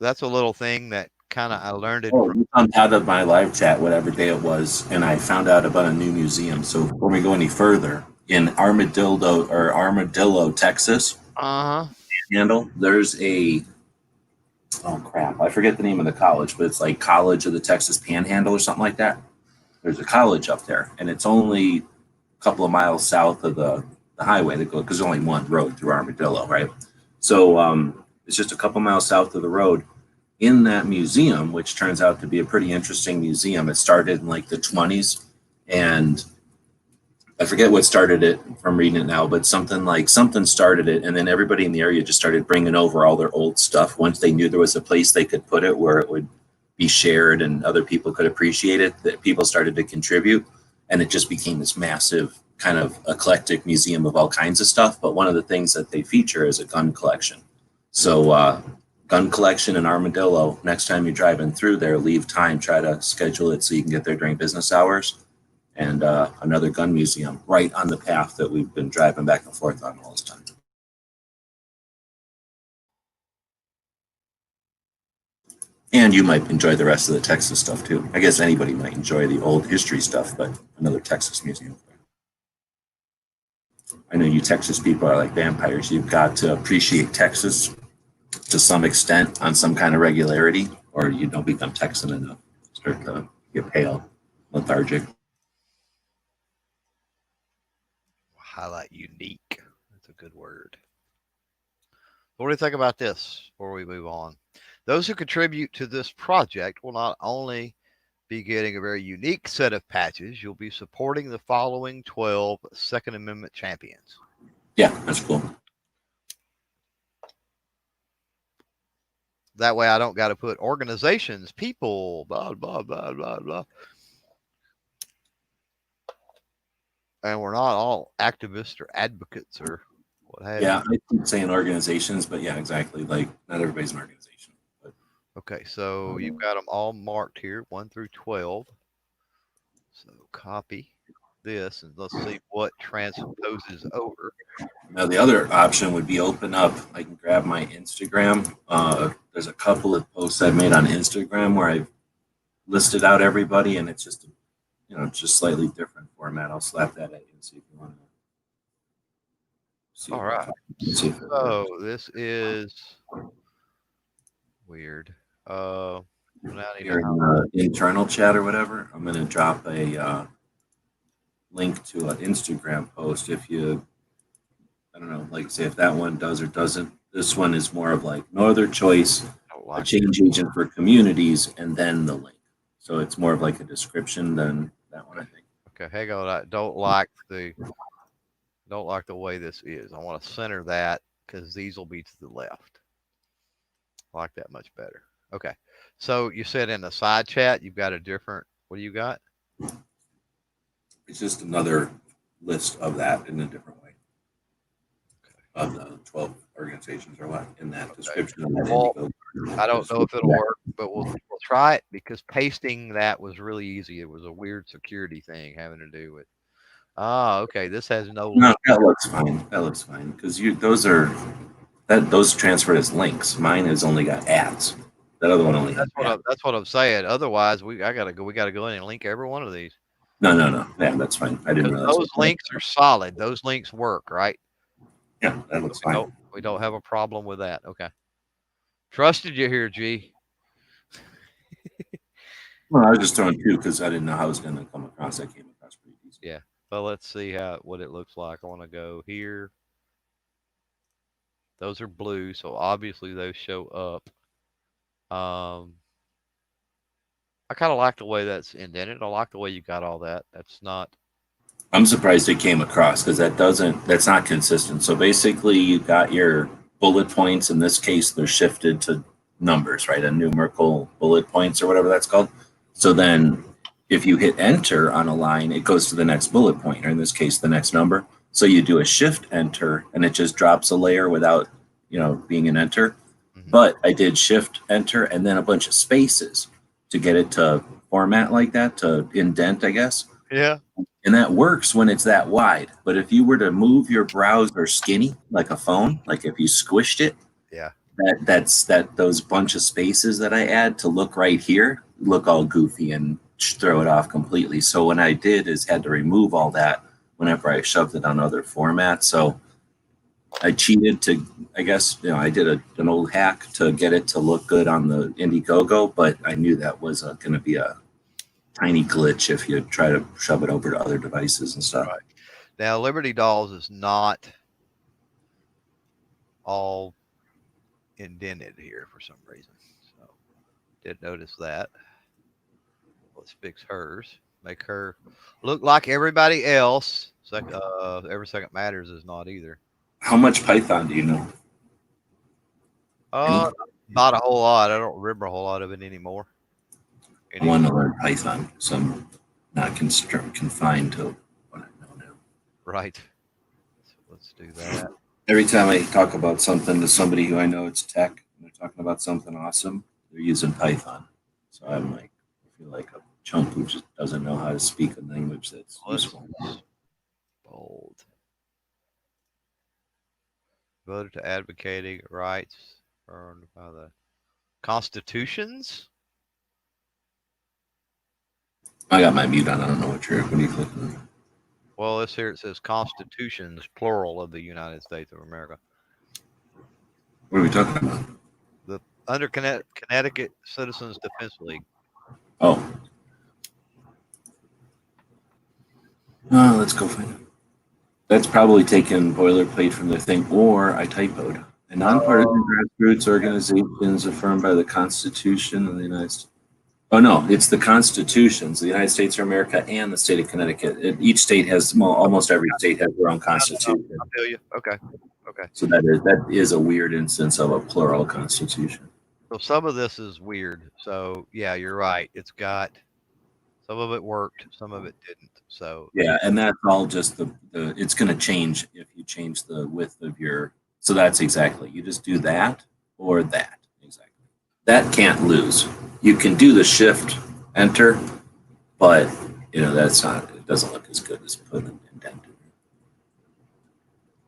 that's a little thing that kind of I learned it. You found out of my live chat, whatever day it was, and I found out about a new museum. So before we go any further, in Armadillo, Texas, handle, there's a I forget the name of the college, but it's like College of the Texas Panhandle or something like that. There's a college up there, and it's only a couple of miles south of the highway that goes, because there's only one road through Armadillo, right? So it's just a couple miles south of the road. In that museum, which turns out to be a pretty interesting museum, it started in like the 20s, and I forget what started it from reading it now, but something started it, and then everybody in the area just started bringing over all their old stuff. Once they knew there was a place they could put it where it would be shared and other people could appreciate it, that people started to contribute, and it just became this massive kind of eclectic museum of all kinds of stuff. But one of the things that they feature is a gun collection. So gun collection in Armadillo, next time you're driving through there, leave time, try to schedule it so you can get there during business hours. And another gun museum right on the path that we've been driving back and forth on all this time. And you might enjoy the rest of the Texas stuff too. I guess anybody might enjoy the old history stuff, but another Texas museum. I know you Texas people are like vampires. You've got to appreciate Texas to some extent on some kind of regularity, or you don't become Texan enough. Start to get pale, lethargic. Highlight unique. That's a good word. What do you think about this before we move on? Those who contribute to this project will not only be getting a very unique set of patches, you'll be supporting the following 12 Second Amendment champions. Yeah, that's cool. That way I don't got to put organizations, people, blah, blah, blah, blah, blah. And we're not all activists or advocates or what have you. Yeah, I keep saying organizations, but yeah, exactly. Like, not everybody's an organization. But. Okay, so you've got them all marked here, 1 through 12. So copy this, and let's see what transposes over. Now, the other option would be open up. I can grab my Instagram. There's a couple of posts I've made on Instagram where I've listed out everybody, and it's just just slightly different format. I'll slap that at you and see if you want to See All if right. let's see. So this is weird. Now I need Here to, in the internal chat or whatever, I'm gonna drop a link to an Instagram post. If you, I don't know, like say if that one does or doesn't. This one is more of like no other choice, don't a like. change agent for communities, and then the link. So it's more of like a description than that one, I think. Okay, hang on. I don't like the way this is. I want to center that because these will be to the left. I like that much better. Okay. So you said in the side chat you've got a different. What do you got? It's just another list of that in a different way of the 12 organizations or what in that description of that Well, Indiegogo. I don't know if it'll work, but we'll try it because pasting that was really easy. It was a weird security thing having to do with. Ah, okay. This has no No, link. that looks fine. That looks fine because those transfer as links. Mine has only got ads. That other one only has ads. That's what I'm saying. Otherwise, we gotta go. We gotta go in and link every one of these. No. Yeah, that's fine. I didn't Because realize. those links are solid. Those links work, right? Yeah, that looks We fine. don't, we don't have a problem with that. Okay. Trusted you here, G. Well, I was just throwing two because I didn't know how I was going to come across. I came across pretty easy. Yeah. Well, let's see what it looks like. I want to go here. Those are blue, so obviously those show up. I kind of like the way that's indented. I like the way you got all that. That's not. I'm surprised it came across because that's not consistent. So basically, you got your bullet points. In this case, they're shifted to numbers, right? A numerical bullet points or whatever that's called. So then if you hit enter on a line, it goes to the next bullet point, or in this case, the next number. So you do a shift enter and it just drops a layer without, being an enter. Mhm. But I did shift enter and then a bunch of spaces to get it to format like that, to indent, I guess. Yeah. And that works when it's that wide. But if you were to move your browser skinny, like a phone, like if you squished it, Yeah. those bunch of spaces that I add to look right here look all goofy and throw it off completely. So what I did is had to remove all that whenever I shoved it on other formats. So I cheated to, I guess, I did an old hack to get it to look good on the Indiegogo, but I knew that was going to be a tiny glitch if you try to shove it over to other devices and stuff. Right. Now, Liberty Dolls is not all indented here for some reason. So, did notice that. Let's fix hers. Make her look like everybody else. Every second matters is not either. How much Python do you know? Not a whole lot. I don't remember a whole lot of it anymore. I want to learn Python, so I'm not confined to what I know now. Right. So let's do that. Every time I talk about something to somebody who I know it's tech, and they're talking about something awesome, they're using Python. So I'm like, I feel like a chump who just doesn't know how to speak a language that's useful. Bold. Voted to advocating rights earned by the constitutions. I got my mute on. I don't know what are you clicking on? Well, this here it says constitutions, plural, of the United States of America. What are we talking about? Under Connecticut Citizens Defense League. Oh, let's go find it. That's probably taken boilerplate from the thing, or I typoed. A nonpartisan grassroots organization is affirmed by the Constitution of the United States. Oh, no, it's the constitutions, the United States of America and the state of Connecticut. Each state has, almost every state has their own constitution. I feel you. Okay. So that is a weird instance of a plural constitution. So some of this is weird. So yeah, you're right. It's got some of it worked, some of it didn't. So yeah, and that's all just the it's going to change if you change the width of your. So that's exactly, you just do that or that. Exactly. That can't lose. You can do the shift enter, but that's not. It doesn't look as good as putting an indent in.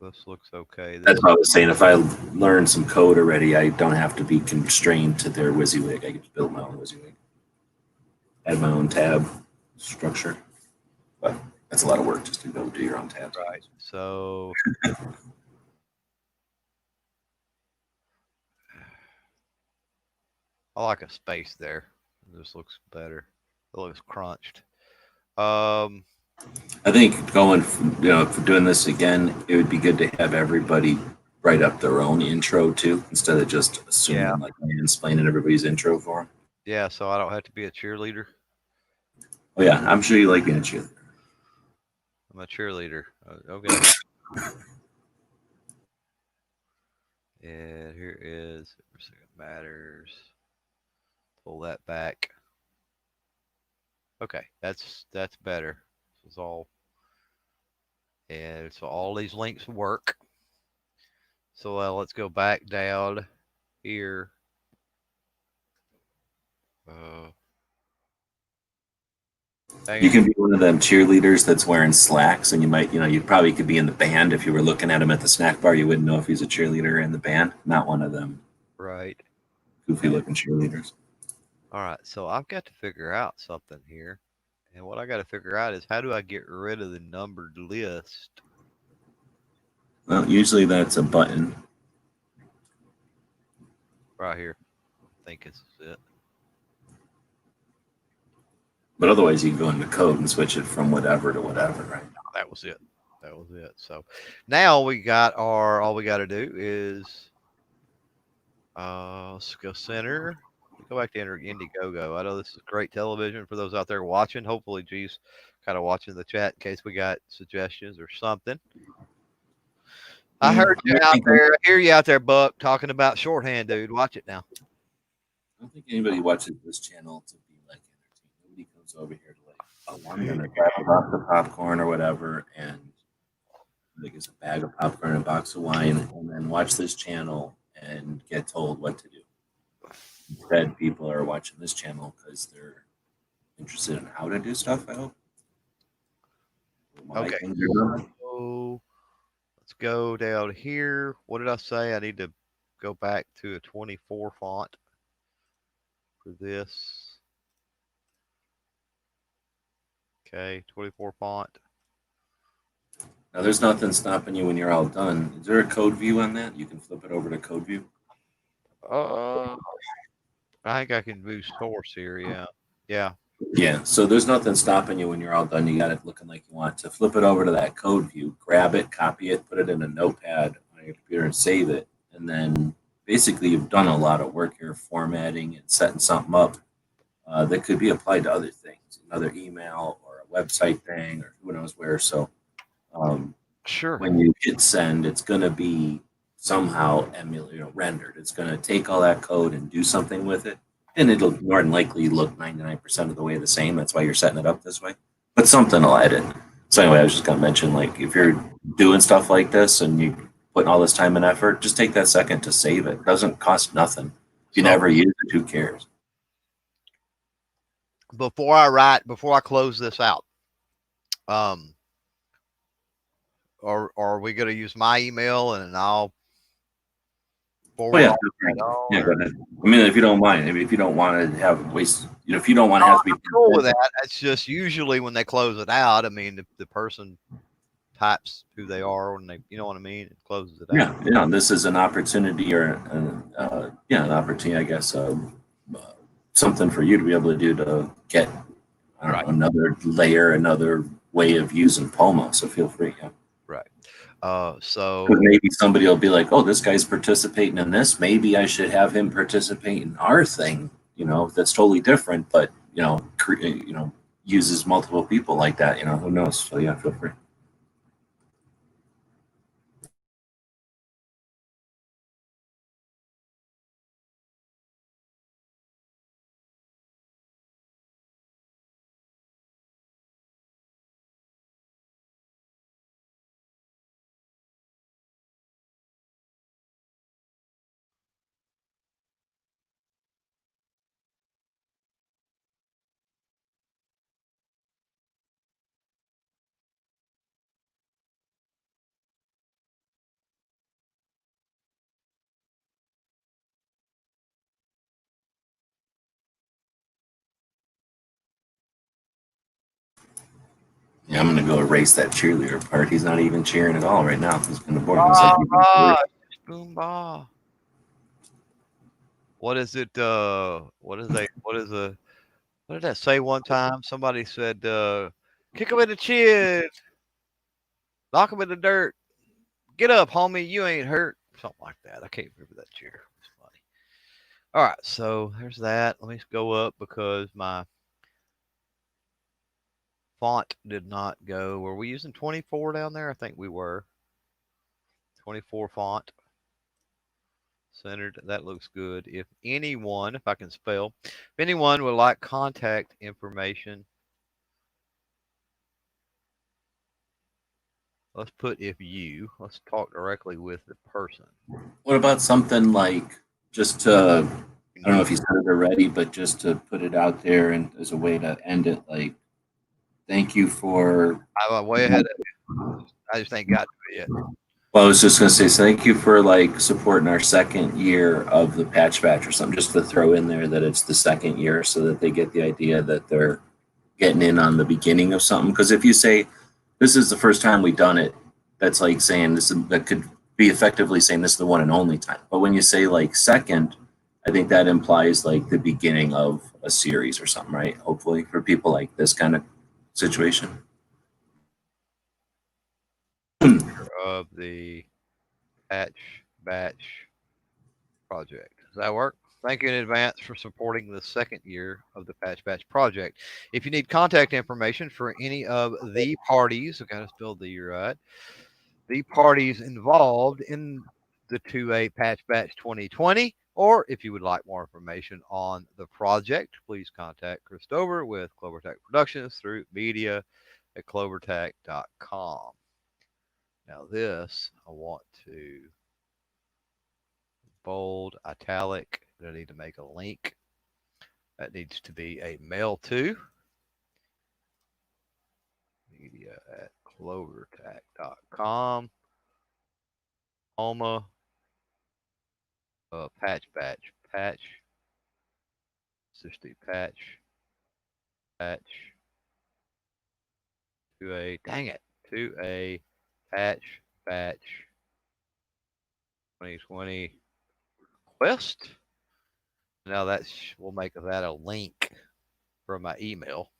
This looks okay. That's what I was saying. If I learn some code already, I don't have to be constrained to their WYSIWYG. I can just build my own WYSIWYG. Add my own tab structure. But that's a lot of work just to go do your own tabs. Right. So I like a space there. This looks better. It looks crunched. Um, I think going, for doing this again, it would be good to have everybody write up their own intro too, instead of just assuming yeah, like mansplaining everybody's intro for them. yeah. So I don't have to be a cheerleader. Oh yeah, I'm sure you like being a cheerleader. I'm a cheerleader. Okay. And here is every second matters. Pull that back. Okay, that's better. This is all, and so all these links work. So let's go back down here. Uh, hang You on. can be one of them cheerleaders that's wearing slacks, and you probably could be in the band. If you were looking at him at the snack bar, you wouldn't know if he's a cheerleader in the band. Not one of them Right. goofy looking cheerleaders. All right. So I've got to figure out something here. And what I got to figure out is how do I get rid of the numbered list? Well, usually that's a button. Right here. I think it's it. But otherwise, you can go into code and switch it from whatever to whatever, right? That was it. That was it. So now we got all we got to do is let's go center. Go back to Indiegogo. I know this is great television for those out there watching. Hopefully, G's kind of watching the chat in case we got suggestions or something. I heard you out there. I hear you out there, Buck, talking about shorthand, dude. Watch it now. I don't think anybody watches this channel to be like entertained. Nobody comes over here to like, oh, I'm gonna grab a box of popcorn or whatever, and like it's a bag of popcorn and a box of wine, and then watch this channel and get told what to do. Instead, people are watching this channel because they're interested in how to do stuff. I hope. Okay. So let's go down here. What did I say? I need to go back to a 24 font for this. Okay, 24 font. Now, there's nothing stopping you when you're all done. Is there a code view on that? You can flip it over to code view. I think I can do source here. Yeah. Yeah. Yeah, so there's nothing stopping you when you're all done. You got it looking like you want to flip it over to that code view, grab it, copy it, put it in a notepad on your computer and save it. And then basically you've done a lot of work here formatting and setting something up that could be applied to other things, another email or a website thing or who knows where. So Sure. when you hit send, it's going to be somehow rendered. It's going to take all that code and do something with it. And it'll more than likely look 99% of the way the same. That's why you're setting it up this way. But something will edit. So anyway, I was just going to mention, like, if you're doing stuff like this and you're putting all this time and effort, just take that second to save it. It doesn't cost nothing. If you never use it, who cares? Before I close this out, are we going to use my email and I'll forward yeah, yeah, go ahead. I mean, if you don't mind, if you don't want to have waste, if you don't want to have to be cool with that. It's just usually when they close it out. I mean, the person types who they are when they, you know what I mean, it closes it out. Yeah. This is an opportunity or an opportunity, I guess, something for you to be able to do to get another layer, another way of using Poma. So feel free. Yeah. Right. So maybe somebody will be like, oh, this guy's participating in this. Maybe I should have him participate in our thing, that's totally different, but, uses multiple people like that, who knows? So yeah, feel free. Yeah, I'm gonna go erase that cheerleader part. He's not even cheering at all right now. He's gonna board. Boomba. What is it? What did that say one time? Somebody said, kick him in the chin, knock him in the dirt, get up, homie, you ain't hurt. Something like that. I can't remember that chair. It's funny. All right, so there's that. Let me go up because my font did not go. Were we using 24 down there? I think we were. 24 font. Centered. That looks good. If anyone, if I can spell, if anyone would like contact information, let's put let's talk directly with the person. What about something like just to, I don't know if you said it already, but just to put it out there and as a way to end it, like, thank you for. I'm way ahead of you. I just ain't got to it yet. Well, I was just gonna say thank you for like supporting our second year of the patch batch or something, just to throw in there that it's the second year so that they get the idea that they're getting in on the beginning of something. Because if you say this is the first time we've done it, that's like saying that could be effectively saying this is the one and only time. But when you say like second, I think that implies like the beginning of a series or something, right? Hopefully for people like this kind of situation. Of the patch batch project. Does that work? Thank you in advance for supporting the second year of the Patch Batch project. If you need contact information for any of the parties, I got to spell the right, the parties involved in the 2A Patch Batch 2020, or if you would like more information on the project, please contact Chris Dover with CloverTac Productions through media@clovertac.com. Now, this I want to bold, italic. I need to make a link. That needs to be a mail to media@clovertac.com. Homa, patch batch, patch, 60 patch, patch, 2A, dang it, 2A, patch, batch, 2020 request. Now we'll make that a link from my email.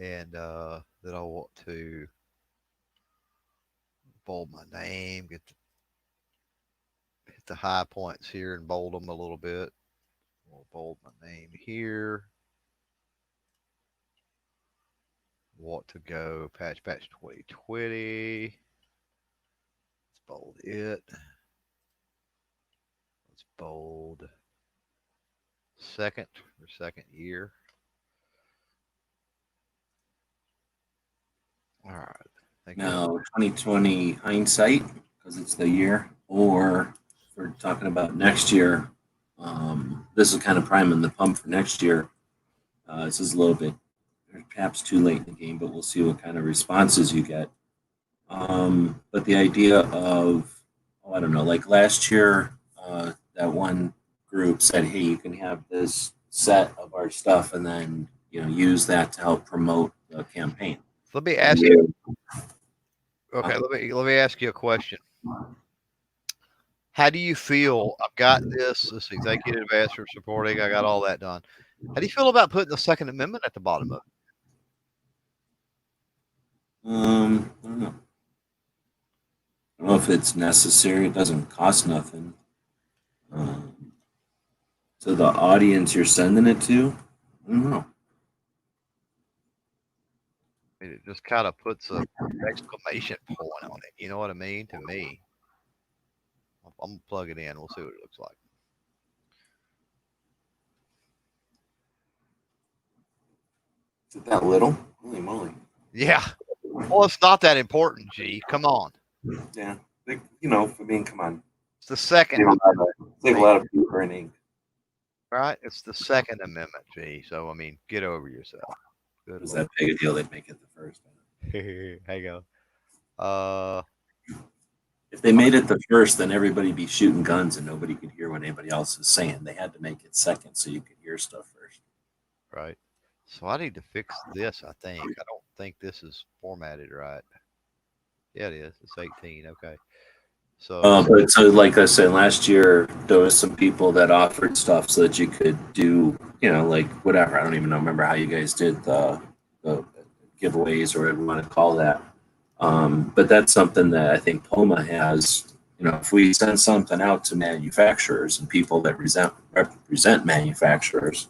And then I want to bold my name, hit the high points here and bold them a little bit. We'll bold my name here. Want to go patch batch 2020. Let's bold it. Let's bold second year. All right. Thank you. Now, 2020 hindsight, because it's the year, or if we're talking about next year, this is kind of priming the pump for next year. This is a little bit perhaps too late in the game, but we'll see what kind of responses you get. But the idea of, I don't know, like last year, that one group said, hey, you can have this set of our stuff and then, use that to help promote the campaign. Let me ask you. Okay, let me ask you a question. How do you feel? I've got this. Let's see. Thank you in advance for supporting. I got all that done. How do you feel about putting the Second Amendment at the bottom of it? I don't know. I don't know if it's necessary. It doesn't cost nothing. To the audience you're sending it to, I don't know. I mean, it just kind of puts an exclamation point on it. You know what I mean? To me, I'm gonna plug it in. We'll see what it looks like. Is it that little? Holy moly! Yeah. Well, it's not that important. G, come on. Yeah, I mean, come on. It's the Second. Save a lot of paper and ink. Right? It's the Second Amendment, G. So I mean, get over yourself. Good. Was that big a deal? They'd make it the first. Hang on. If they made it the first, then everybody'd be shooting guns and nobody could hear what anybody else is saying. They had to make it second so you could hear stuff first. Right. So I need to fix this, I think. I don't think this is formatted right. Yeah, it is. It's 18. Okay. So But so, like I said, last year there was some people that offered stuff so that you could do, like whatever. I don't even remember how you guys did the giveaways or whatever you want to call that. But that's something that I think Poma has. If we send something out to manufacturers and people that represent manufacturers,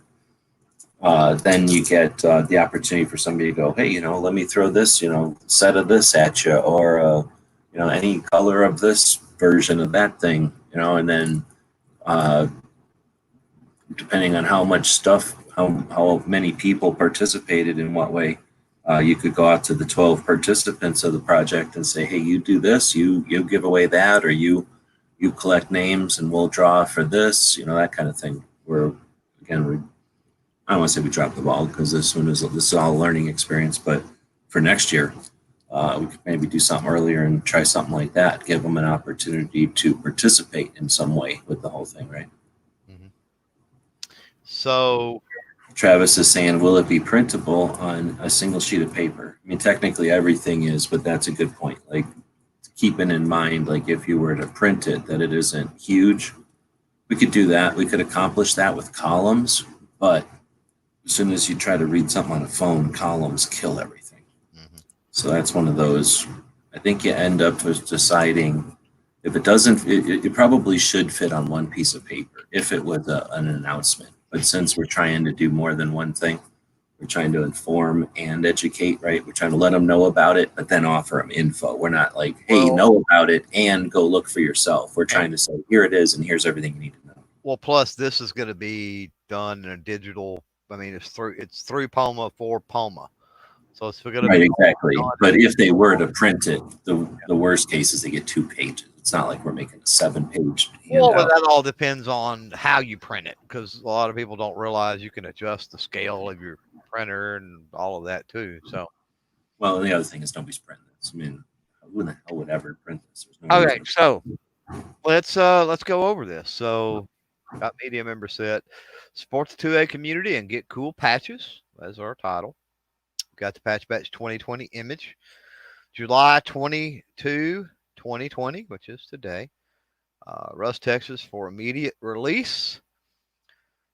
then you get the opportunity for somebody to go, hey, let me throw this, set of this at you, or any color of this version of that thing, and then uh, depending on how much stuff, how many people participated in what way, you could go out to the 12 participants of the project and say, hey, you do this, you give away that, or you collect names and we'll draw for this, that kind of thing. Where again, I don't want to say we dropped the ball because this is all a learning experience, but for next year, we could maybe do something earlier and try something like that, give them an opportunity to participate in some way with the whole thing, right? mhm. So Travis is saying, will it be printable on a single sheet of paper? I mean, technically everything is, but that's a good point. Like keeping in mind, like if you were to print it, that it isn't huge. We could do that. We could accomplish that with columns, but as soon as you try to read something on a phone, columns kill everything. mhm. So that's one of those. I think you end up with deciding if it doesn't, it probably should fit on one piece of paper if it was an announcement. But since we're trying to do more than one thing, we're trying to inform and educate, right? We're trying to let them know about it, but then offer them info. We're not like, hey, Well- know about it and go look for yourself. We're trying to say, here it is, and here's everything you need to know. Well, plus this is going to be done in a digital. I mean, it's through Poma for Poma, so it's going to Right, be exactly. But if they were to print it, the worst case is they get 2 pages. It's not like we're making a 7-page Well, handout. that all depends on how you print it, because a lot of people don't realize you can adjust the scale of your printer and all of that too. So, Well, and the other thing is nobody's printing this. I mean, who in the hell would ever print this? There's no okay, reason. so let's go over this. So, got media member set, support the 2A community and get cool patches. That's our title. Got the Patch Batch 2020 image, July 22, 2020, which is today. Rust, Texas for immediate release.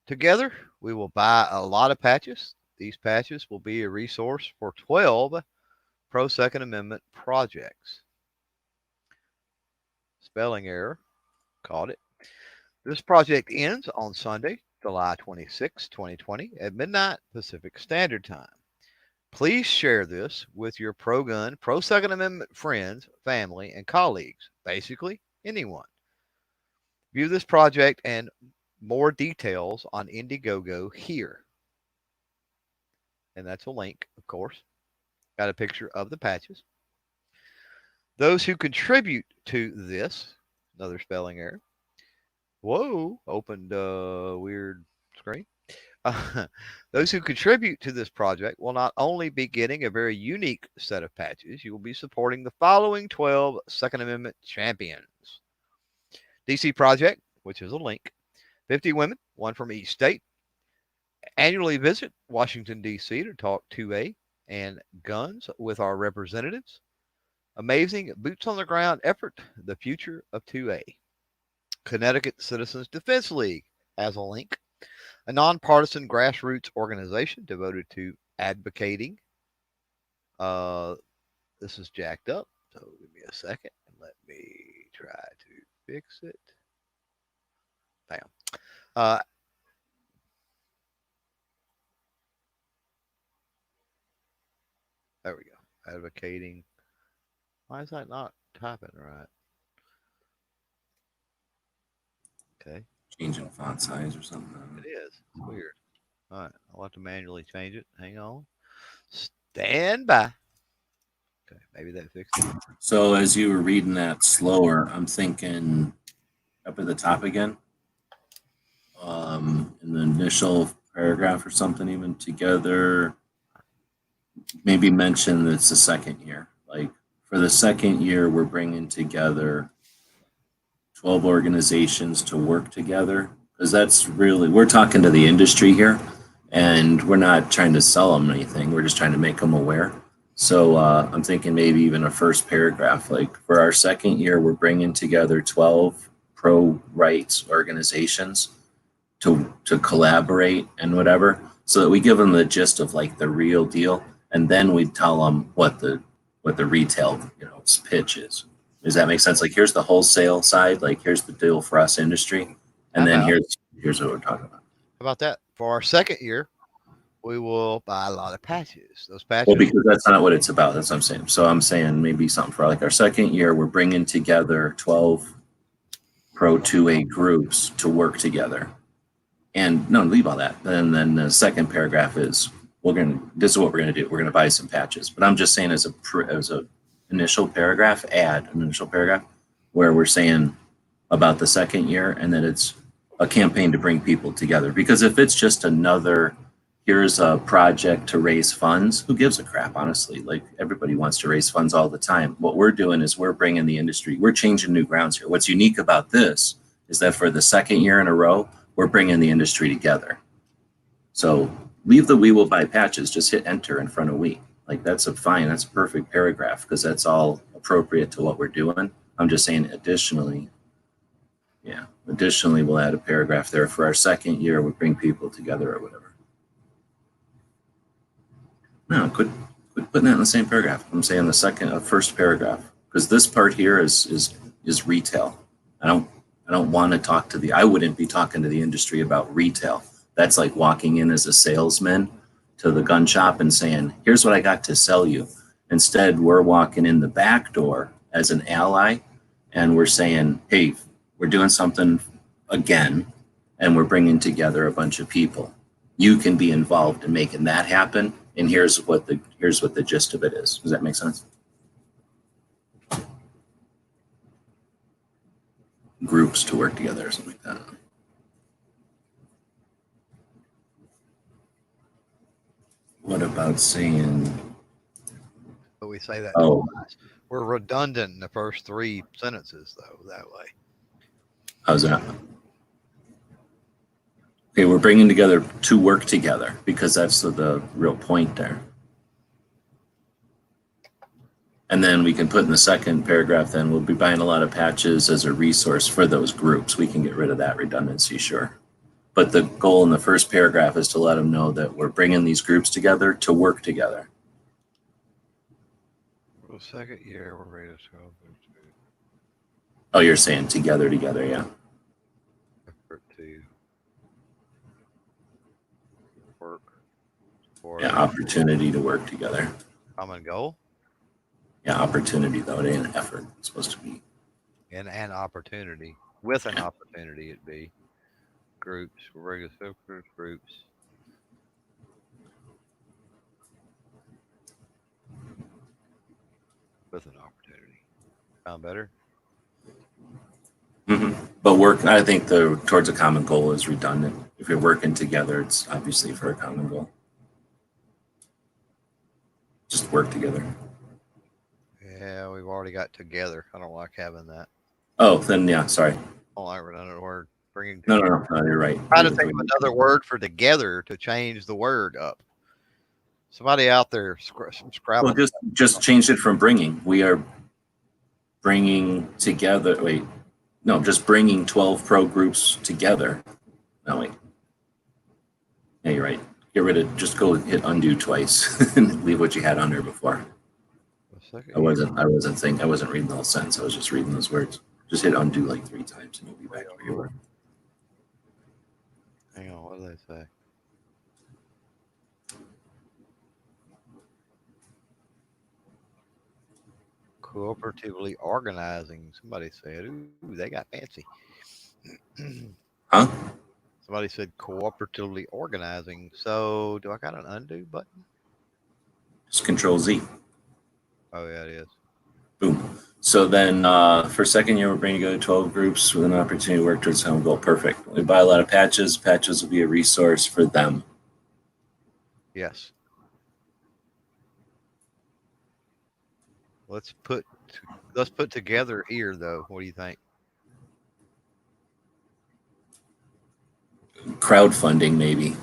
Together, we will buy a lot of patches. These patches will be a resource for 12 pro Second Amendment projects. Spelling error. Caught it. This project ends on Sunday, July 26, 2020 at midnight Pacific Standard Time. Please share this with your pro-gun, pro-Second Amendment friends, family, and colleagues. Basically, anyone. View this project and more details on Indiegogo here. And that's a link, of course. Got a picture of the patches. Those who contribute to this, another spelling error. Whoa, opened a weird screen. Those who contribute to this project will not only be getting a very unique set of patches, you will be supporting the following 12 Second Amendment champions. DC Project, which is a link, 50 women, one from each state, annually visit Washington, D.C. to talk 2A and guns with our representatives. Amazing boots on the ground effort, the future of 2A. Connecticut Citizens Defense League has a link, a nonpartisan grassroots organization devoted to advocating. This is jacked up, so give me a second and let me try to fix it. Bam. There we go. Advocating. Why is that not typing right? Okay. Changing font size or something. It is. It's weird. All right. I'll have to manually change it. Hang on. Stand by. Okay. Maybe that fixed it. So as you were reading that slower, I'm thinking up at the top again, in the initial paragraph or something, even together, maybe mention that it's the second year. Like for the second year, we're bringing together 12 organizations to work together, because that's really, we're talking to the industry here and we're not trying to sell them anything. We're just trying to make them aware. So I'm thinking maybe even a first paragraph, like for our second year, we're bringing together 12 pro rights organizations to collaborate and whatever, so that we give them the gist of like the real deal, and then we tell them what the retail pitch is. Does that make sense? Like here's the wholesale side, like here's the deal for us industry, How and then about here's what we're talking about. how about that? For our second year, we will buy a lot of patches. Those Well, patches. because that's not what it's about. That's what I'm saying. So I'm saying maybe something for like our second year, we're bringing together 12 Pro 2A groups to work together. And no, leave all that. And then the second paragraph is this is what we're gonna do. We're gonna buy some patches. But I'm just saying as a initial paragraph, add an initial paragraph where we're saying about the second year, and that it's a campaign to bring people together. Because if it's just another here's a project to raise funds, who gives a crap, honestly? Like everybody wants to raise funds all the time. What we're doing is we're bringing the industry, we're changing new grounds here. What's unique about this is that for the second year in a row, we're bringing the industry together. So leave the we will buy patches, just hit enter in front of we. Like that's a perfect paragraph because that's all appropriate to what we're doing. I'm just saying additionally, we'll add a paragraph there for our second year, we bring people together or whatever. No, quit putting that in the same paragraph. I'm saying the first paragraph, because this part here is retail. I don't want to talk to I wouldn't be talking to the industry about retail. That's like walking in as a salesman to the gun shop and saying, here's what I got to sell you. Instead, we're walking in the back door as an ally and we're saying, hey, we're doing something again and we're bringing together a bunch of people. You can be involved in making that happen. And here's what the gist of it is. Does that make sense? Groups to work together or something like that. What about saying? But we say that Oh, twice. We're redundant in the first three sentences, though, that way. how's that? Okay, we're bringing together to work together because that's the real point there. And then we can put in the second paragraph, then we'll be buying a lot of patches as a resource for those groups. We can get rid of that redundancy, sure. But the goal in the first paragraph is to let them know that we're bringing these groups together to work together. For the second year, we're ready to go. Oh, you're saying together, yeah. Effort to work for Yeah, opportunity to work together. common goal Yeah, opportunity though, it ain't an effort. It's supposed to be. and an opportunity. With an opportunity, it'd be groups, regular groups. With an opportunity. Sound better? Mm-hmm. But I think towards a common goal is redundant. If you're working together, it's obviously for a common goal. Just work together. Yeah, we've already got together. I don't like having that. Oh, then yeah, sorry. I don't like redundant word. Bringing No, together. you're right. Trying to think of another word for together to change the word up. Somebody out there, some Scrabble. Well, just change it from bringing. We are bringing together. Wait, no, just bringing 12 pro groups together. No, wait. Yeah, you're right. Get rid of. Just go hit undo twice and leave what you had under before. I wasn't reading the whole sentence. I was just reading those words. Just hit undo like 3 times and you'll be back where you were. Hang on, what do they say? Cooperatively organizing. Somebody said, ooh, they got fancy. Huh? Somebody said cooperatively organizing. So do I got an undo button? Just Control Z. Oh, yeah, it is. Boom. So then for second year, we're bringing together 12 groups with an opportunity to work towards common goal. Perfect. We buy a lot of patches. Patches will be a resource for them. Yes. Let's put together here, though. What do you think? Crowdfunding, maybe.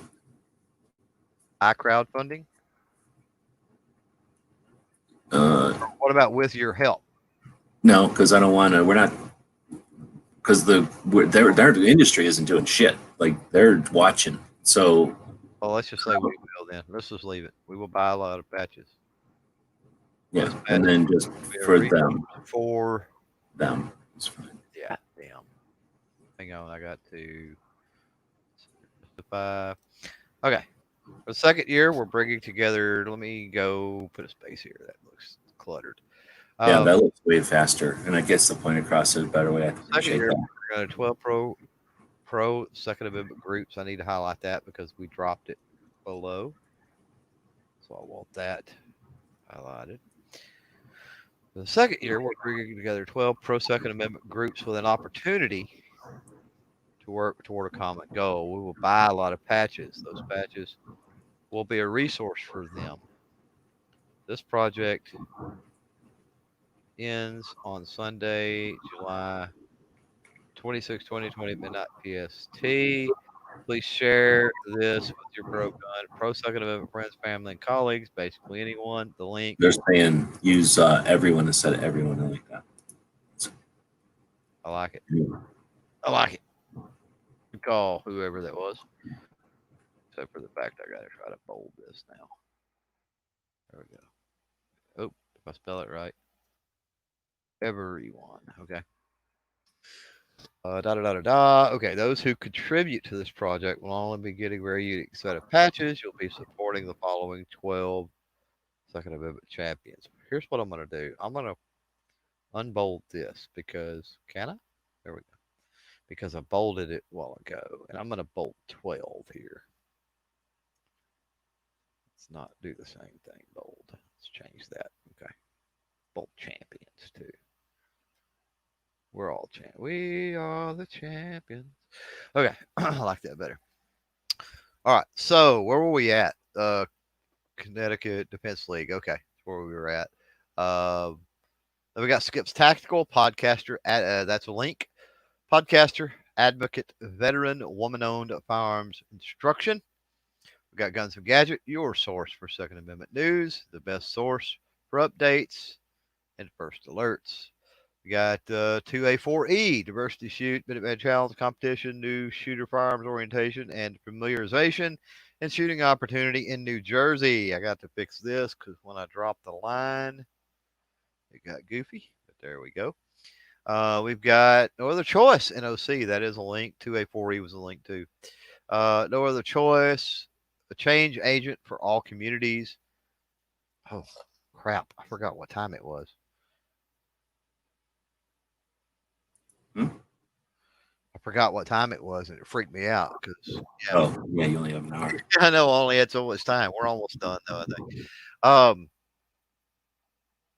Crowdfunding? What about with your help? No, because I don't want to. We're not because their industry isn't doing shit. Like they're watching. So Well, let's just say we will then. Let's just leave it. We will buy a lot of patches. yeah, Those and patches then just will be a for resource them, for it's fine. yeah, damn. Hang on, I got to justify. Okay, for the second year, we're bringing together. Let me go put a space here. That looks cluttered. Yeah, that looks way faster, and it gets the point across in a better way. I Second appreciate year, that. we're going to 12 pro Second Amendment groups. I need to highlight that because we dropped it below. So I want that highlighted. For the second year, we're bringing together 12 pro Second Amendment groups with an opportunity to work toward a common goal. We will buy a lot of patches. Those patches will be a resource for them. This project ends on Sunday, July 26, 2020, midnight PST. Please share this with your pro Second Amendment friends, family, and colleagues. Basically, anyone. The link. They're saying use everyone instead of everyone. I like that. I like it. Yeah. I like it. Good call, whoever that was. Except for the fact I got to try to bold this now. There we go. Oh, if I spell it right. Everyone. Okay. Okay, those who contribute to this project will only be getting a very unique set of patches. You'll be supporting the following 12 Second Amendment champions. Here's what I'm going to do. I'm going to unbold this because, can I? There we go. Because I bolded it a while ago. And I'm going to bold 12 here. Let's not do the same thing, bold. Let's change that. Okay. Bold champions, too. We're all champions. We are the champions. Okay. I like that better. All right. So where were we at? Connecticut Defense League. Okay. That's where we were at. Then we got Skip's Tactical Podcaster. That's a link. Podcaster, advocate, veteran, woman-owned firearms instruction. We got Guns and Gadget, your source for Second Amendment news, the best source for updates and first alerts. We got 2A4E, Diversity Shoot, Minuteman Challenge Competition, new shooter firearms orientation and familiarization, and shooting opportunity in New Jersey. I got to fix this because when I dropped the line, it got goofy, but there we go. We've got No Other Choice in OC. That is a link. 2A4E was a link too. No Other Choice, a change agent for all communities. Oh, crap. I forgot what time it was. I forgot what time it was, and it freaked me out because you only have an hour. I know I only had so much time. We're almost done though, I think.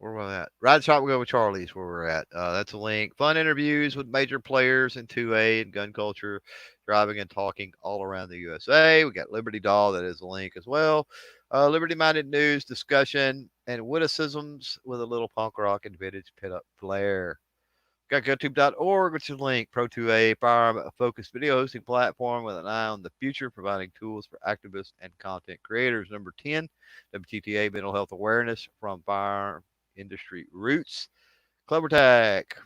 Where we're at? Ride Shop We Go with Charlie's where we're at. That's a link. Fun interviews with major players in 2A and gun culture, driving and talking all around the USA. We got Liberty Doll. That is a link as well. Liberty minded news, discussion, and witticisms with a little punk rock and vintage pit up flair. Got GoTube.org, which is a link. Pro2A firearm focused video hosting platform with an eye on the future, providing tools for activists and content creators. Number 10, WTTA mental health awareness from firearm industry roots. Clever Tech,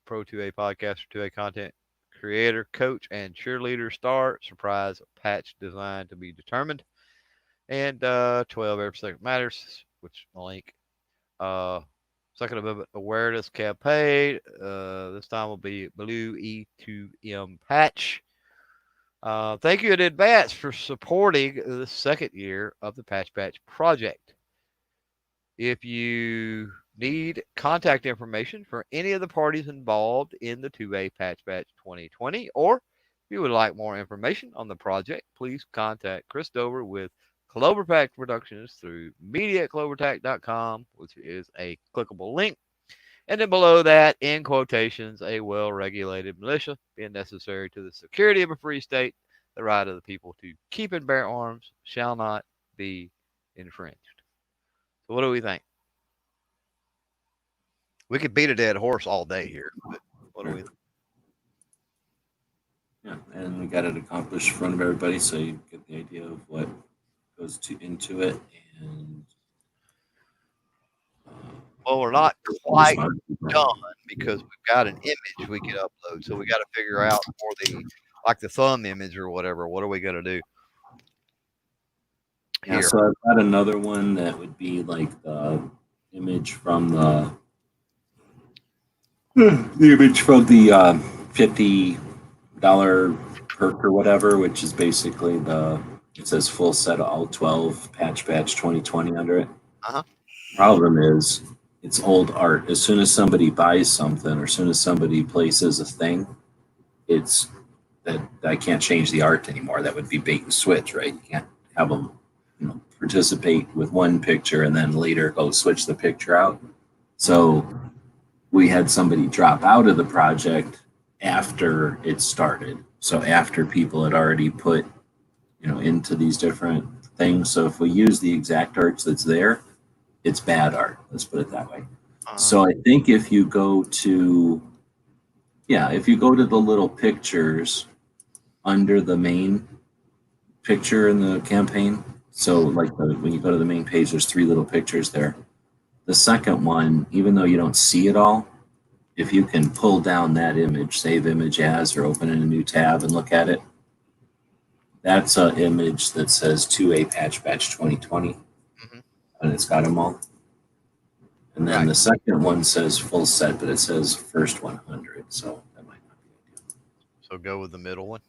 Pro2A podcaster, 2A content creator, coach, and cheerleader star. Surprise patch designed to be determined. And 12 Every Second Matters, which a link. Second Amendment awareness campaign. This time will be Blue E2M patch. Thank you in advance for supporting the second year of the Patch project. If you need contact information for any of the parties involved in the 2A Patch 2020, or if you would like more information on the project, please contact Chris Dover with Cloverpack Productions through media@clovertac.com, which is a clickable link. And then below that, in quotations, a well-regulated militia being necessary to the security of a free state, the right of the people to keep and bear arms shall not be infringed. So what do we think? We could beat a dead horse all day here, but what do we think? Yeah, and we got it accomplished in front of everybody, so you get the idea of what goes into it. And Well, we're not for quite smart people. done because we've got an image we can upload. So we got to figure out for the thumb image or whatever. What are we going to do Yeah, here? so I've got another one that would be like the image from the image from the $50 perk or whatever, which is basically it says full set of all 12 patch batch 2020 under it. Uh-huh. Problem is, it's old art. As soon as somebody buys something or as soon as somebody places a thing, it's that I can't change the art anymore. That would be bait and switch, right? You can't have them, participate with one picture and then later go switch the picture out. So we had somebody drop out of the project after it started. So after people had already put, into these different things. So if we use the exact arts that's there, it's bad art. Let's put it that way. So I think if you go to the little pictures under the main picture in the campaign, so like when you go to the main page, there's 3 little pictures there. The second one, even though you don't see it all, if you can pull down that image, save image as, or open in a new tab and look at it, that's an image that says 2A patch batch 2020, and it's got them all. And then the second one says full set, but it says first 100, so that might not be ideal. So go with the middle one.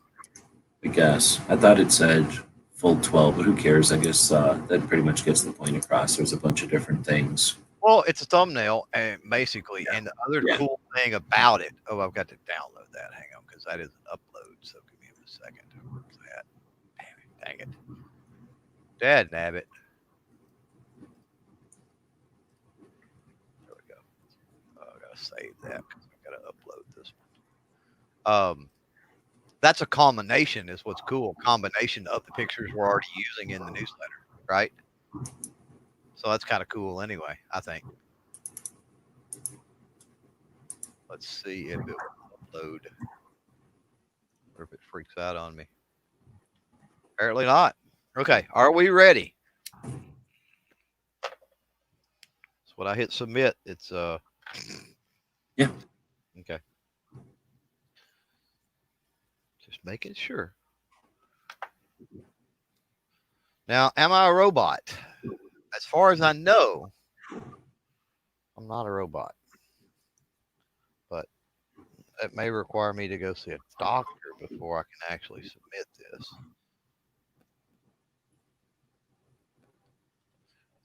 I guess I thought it said full 12, but who cares? I guess that pretty much gets the point across. There's a bunch of different things. Well, it's a thumbnail, and basically, and the other cool thing about it. Oh, I've got to download that. Hang on, because that is an upload. So give me a second. Where's that? Dang it! Dad nabbit. There we go. Oh, I gotta save that because I gotta upload this one. That's a combination. Is what's cool. Combination of the pictures we're already using in the newsletter, right? So that's kind of cool anyway, I think. Let's see if it will upload or if it freaks out on me. Apparently not. Okay, are we ready? So when I hit submit, it's Yeah. Okay. Just making sure. Now, am I a robot? As far as I know, I'm not a robot. But it may require me to go see a doctor before I can actually submit this.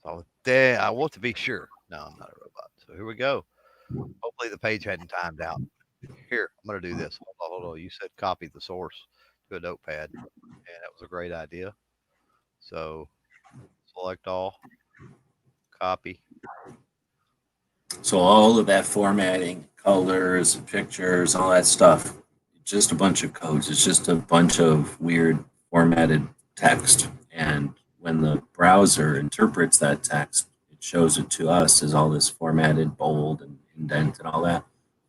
So there, I want to be sure. No, I'm not a robot. So here we go. Hopefully the page hadn't timed out. Here, I'm going to do this. Hold on. You said copy the source to a notepad. And that was a great idea. So select all, copy. So all of that formatting, colors, pictures, all that stuff, just a bunch of codes. It's just a bunch of weird formatted text. And when the browser interprets that text, it shows it to us as all this formatted, bold, and indent and all that.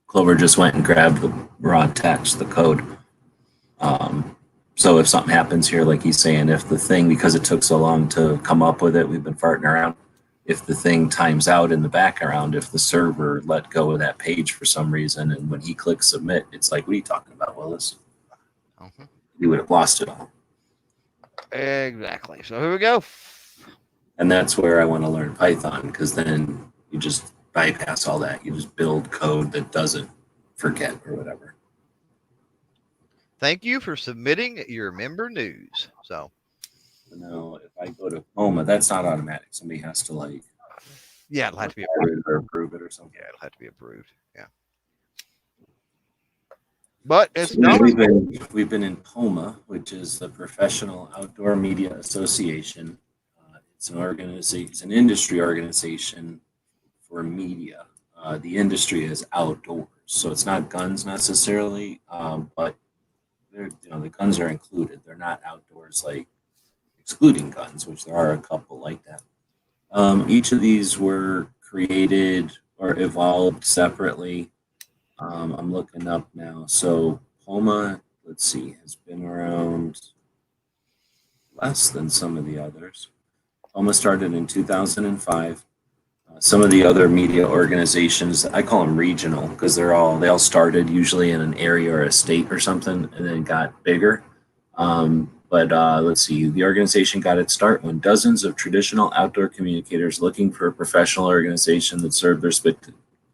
Clover just went and grabbed the raw text, the code. So if something happens here, like he's saying, if the thing, because it took so long to come up with it, we've been farting around. If the thing times out in the background, if the server let go of that page for some reason, and when he clicks submit, it's like, what are you talking about, Willis? You would have lost it all. Exactly. So here we go. And that's where I want to learn Python, because then you just bypass all that. You just build code that doesn't forget or whatever. Thank you for submitting your member news. So now, if I go to POMA, that's not automatic. Somebody has to it'll have to be approved or approve it or something. Yeah, it'll have to be approved. Yeah. But it's So done. we've been in POMA, which is the Professional Outdoor Media Association. It's an organization, it's an industry organization for media. The industry is outdoors, so it's not guns necessarily, but the guns are included. They're not outdoors like excluding guns, which there are a couple like that. Each of these were created or evolved separately. I'm looking up now. So POMA, let's see, has been around less than some of the others. POMA started in 2005. Some of the other media organizations, I call them regional because they all started usually in an area or a state or something, and then got bigger. But let's see, the organization got its start when dozens of traditional outdoor communicators looking for a professional organization that served their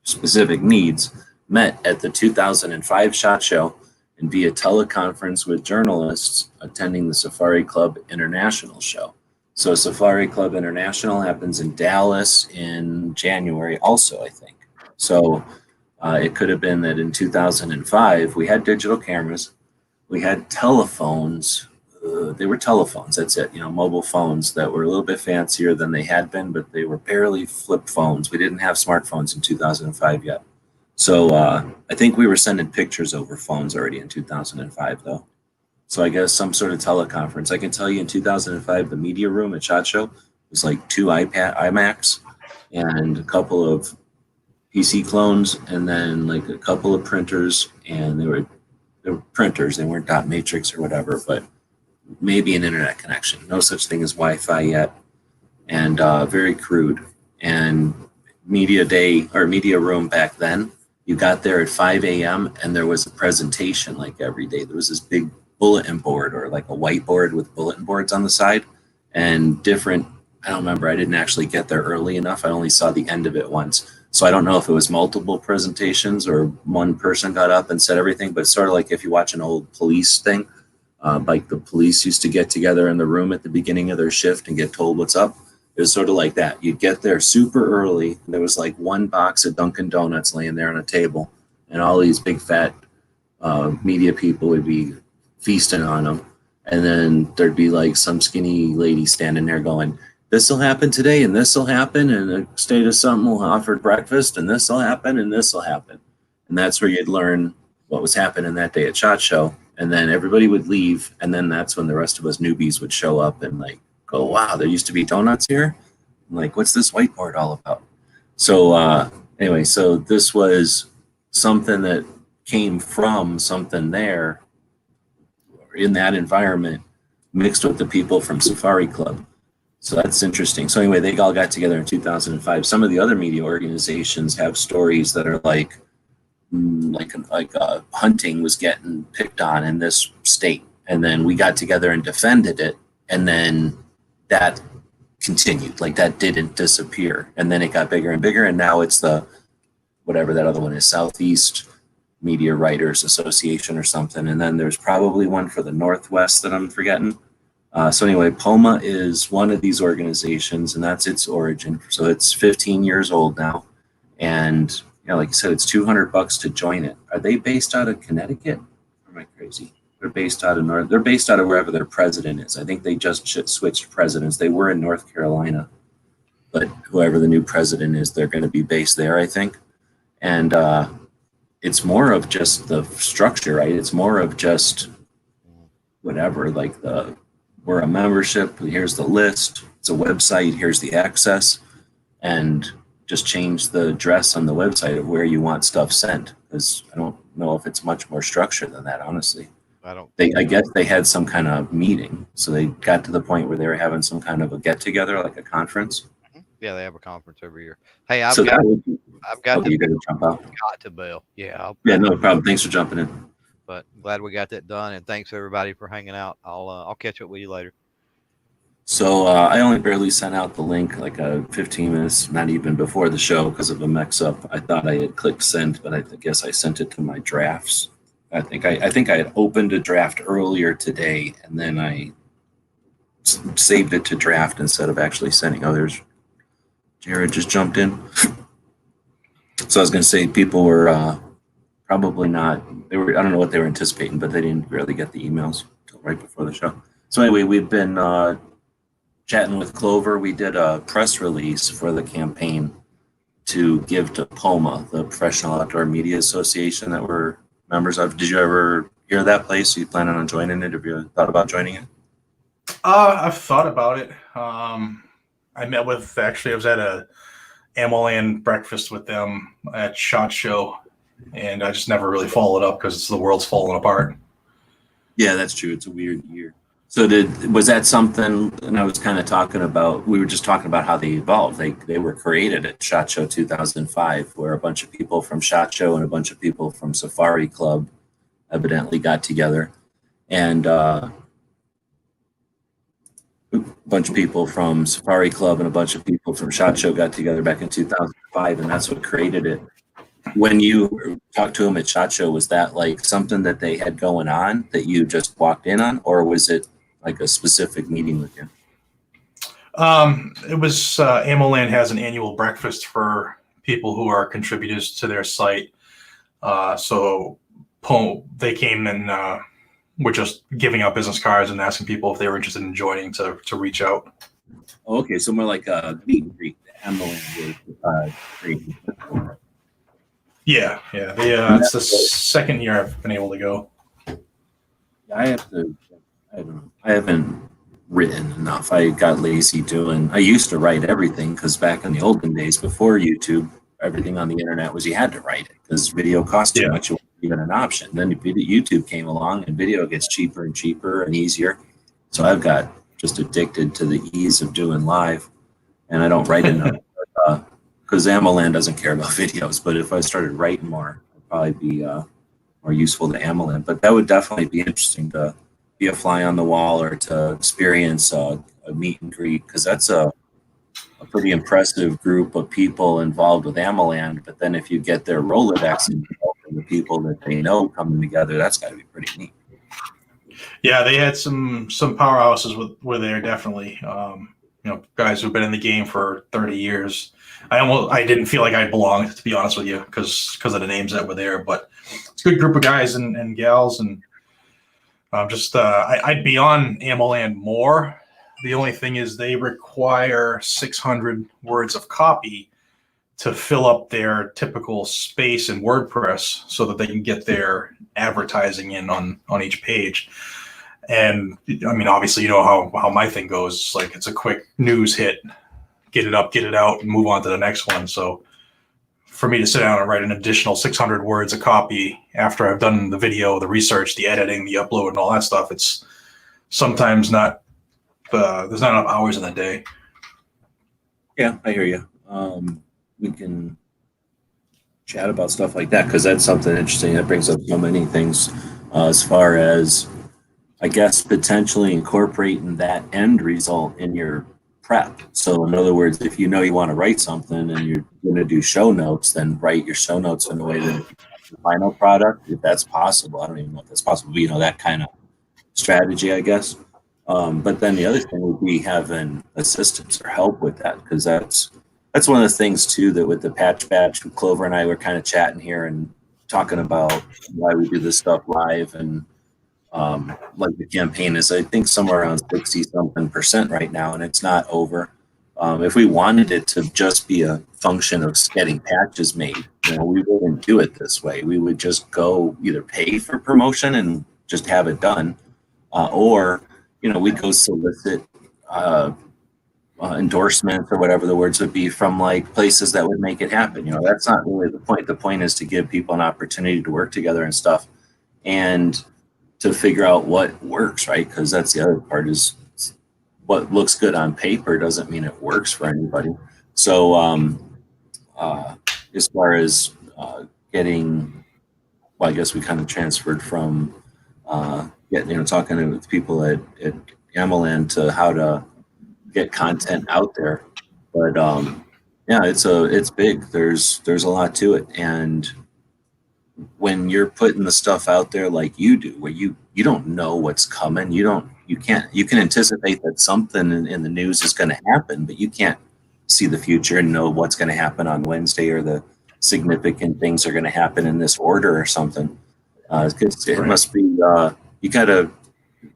specific needs met at the 2005 SHOT Show and via teleconference with journalists attending the Safari Club International Show. So Safari Club International happens in Dallas in January also, I think. So it could have been that in 2005, we had digital cameras, we had telephones. They were telephones, that's it, mobile phones that were a little bit fancier than they had been, but they were barely flip phones. We didn't have smartphones in 2005 yet. So I think we were sending pictures over phones already in 2005, though. So I guess some sort of teleconference. I can tell you in 2005, the media room at SHOT Show was like 2 iMacs and a couple of PC clones, and then like a couple of printers. And they were printers. They weren't dot matrix or whatever, but maybe an internet connection. No such thing as Wi-Fi yet, and very crude. And media day or media room back then, you got there at 5 a.m. and there was a presentation like every day. There was this big bulletin board or like a whiteboard with bulletin boards on the side and different. I don't remember. I didn't actually get there early enough. I only saw the end of it once. So I don't know if it was multiple presentations or one person got up and said everything, but sort of like if you watch an old police thing, like the police used to get together in the room at the beginning of their shift and get told what's up. It was sort of like that. You'd get there super early. There was like one box of Dunkin' Donuts laying there on a table, and all these big fat media people would be feasting on them. And then there'd be like some skinny lady standing there going, this will happen today, and this will happen, and the state of something will offer breakfast, and this will happen, and this will happen. And that's where you'd learn what was happening that day at SHOT Show. And then everybody would leave, and then that's when the rest of us newbies would show up and like go, wow, there used to be donuts here? I'm like, what's this whiteboard all about? So anyway, so this was something that came from something there in that environment mixed with the people from Safari Club. So that's interesting. So anyway, they all got together in 2005. Some of the other media organizations have stories that are like hunting was getting picked on in this state, and then we got together and defended it, and then that continued. Like that didn't disappear, and then it got bigger and bigger, and now it's the whatever that other one is, Southeast Media Writers Association or something, and then there's probably one for the Northwest that I'm forgetting. So anyway, POMA is one of these organizations, and that's its origin. So it's 15 years old now, and like you said, it's $200 to join it. Are they based out of Connecticut? Or am I crazy? They're based out of They're based out of wherever their president is. I think they just switched presidents. They were in North Carolina, but whoever the new president is, they're going to be based there, I think. And it's more of just the structure, right? It's more of just whatever, like we're a membership. Here's the list. It's a website. Here's the access, and just change the address on the website of where you want stuff sent, because I don't know if it's much more structured than that, honestly. I guess they had some kind of meeting, so they got to the point where they were having some kind of a get together, like a conference. Yeah, they have a conference every year. Hey, I've So got okay, you got to jump out. got to Bill. Yeah, Yeah, no problem. Thanks for jumping in. but glad we got that done, and thanks everybody for hanging out. I'll catch up with you later. So I only barely sent out the link like 15 minutes, not even before the show, because of a mix-up. I thought I had clicked send, but I guess I sent it to my drafts. I think I had opened a draft earlier today, and then I saved it to draft instead of actually sending. Oh, there's Jared just jumped in. So I was going to say people were probably not. I don't know what they were anticipating, but they didn't really get the emails until right before the show. So anyway, we've been chatting with Clover. We did a press release for the campaign to give to POMA, the Professional Outdoor Media Association that we're members of. Did you ever hear that place? Are you planning on joining it? Have you thought about joining it? I've thought about it. I met with, actually, I was at a AmmoLand breakfast with them at SHOT Show, and I just never really followed up because the world's falling apart. Yeah, that's true. It's a weird year. So was that something? And I was kind of talking about. We were just talking about how they evolved. They were created at SHOT Show 2005, where a bunch of people from SHOT Show and a bunch of people from Safari Club evidently got together, and a bunch of people from Safari Club and a bunch of people from SHOT Show got together back in 2005, and that's what created it. When you talked to them at SHOT Show, was that like something that they had going on that you just walked in on, or was it like a specific meeting with you? It was AmmoLand has an annual breakfast for people who are contributors to their site. So they came and were just giving out business cards and asking people if they were interested in joining to reach out. Okay, so more like a meet and greet. AmmoLand was creating. Yeah. It's the second year I've been able to go. I haven't written enough. I got lazy I used to write everything because back in the olden days before YouTube, everything on the internet was you had to write it because video cost too much. It wasn't even an option. Then YouTube came along and video gets cheaper and cheaper and easier. So I've got just addicted to the ease of doing live, and I don't write enough because AmmoLand doesn't care about videos. But if I started writing more, it'd probably be more useful to AmmoLand. But that would definitely be interesting to be a fly on the wall or to experience a meet and greet, because that's a pretty impressive group of people involved with AmmoLand. But then if you get their Rolodex and the people that they know coming together, that's got to be pretty neat. Yeah, they had some powerhouses were there, definitely. Guys who've been in the game for 30 years. I didn't feel like I belonged, to be honest with you, because of the names that were there. But it's a good group of guys and gals, and I'd be on AmmoLand more. The only thing is they require 600 words of copy to fill up their typical space in WordPress so that they can get their advertising in on each page. And I mean, obviously, you know how my thing goes. It's like it's a quick news hit, get it up, get it out, and move on to the next one. So for me to sit down and write an additional 600 words of copy after I've done the video, the research, the editing, the upload, and all that stuff, it's sometimes not. There's not enough hours in the day. Yeah, I hear you. We can chat about stuff like that because that's something interesting. That brings up so many things as far as, I guess, potentially incorporating that end result in your prep. So in other words, if you know you want to write something and you're going to do show notes, then write your show notes in a way that the final product, if that's possible. I don't even know if that's possible, but that kind of strategy, I guess. But then the other thing would be having assistance or help with that, because that's one of the things too that with the Patch Batch, Clover and I were kind of chatting here and talking about why we do this stuff live, and like the campaign is, I think, somewhere around 60-something% right now, and it's not over. If we wanted it to just be a function of getting patches made, we wouldn't do it this way. We would just go either pay for promotion and just have it done, or we'd go solicit endorsements or whatever the words would be from like places that would make it happen. That's not really the point. The point is to give people an opportunity to work together and stuff, and to figure out what works, right? Because that's the other part, is what looks good on paper doesn't mean it works for anybody. So as far as getting, well, I guess we kind of transferred from talking with people at AmmoLand to how to get content out there. But it's big. There's a lot to it. And when you're putting the stuff out there like you do, where you don't know what's coming, you can anticipate that something in the news is going to happen, but you can't see the future and know what's going to happen on Wednesday, or the significant things are going to happen in this order or something. It must be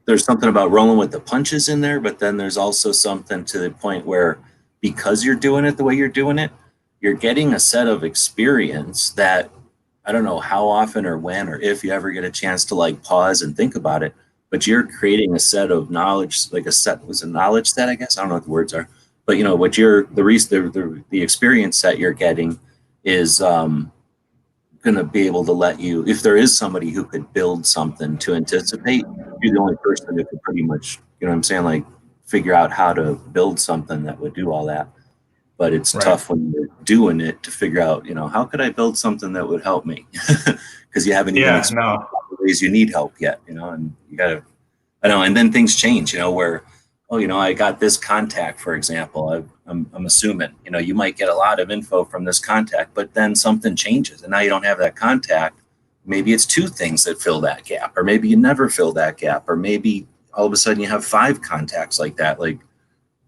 there's something about rolling with the punches in there, but then there's also something to the point where, because you're doing it the way you're doing it, you're getting a set of experience that I don't know how often or when or if you ever get a chance to like pause and think about it, but you're creating a set of knowledge, like a knowledge set, I guess. I don't know what the words are, but what the experience that you're getting is going to be able to let you, if there is somebody who could build something to anticipate, you're the only person who could pretty much you know what I'm saying? Like figure out how to build something that would do all that. But it's Right. tough when you're doing it to figure out, you know, how could I build something that would help me? Because you haven't even Yeah, explored no. the ways you need help yet, you know, and you gotta, I know, and then things change, you know, where, oh, you know, I got this contact, for example. I'm assuming, you know, you might get a lot of info from this contact, but then something changes and now you don't have that contact. Maybe it's two things that fill that gap, or maybe you never fill that gap, or maybe all of a sudden you have five contacts like that. Like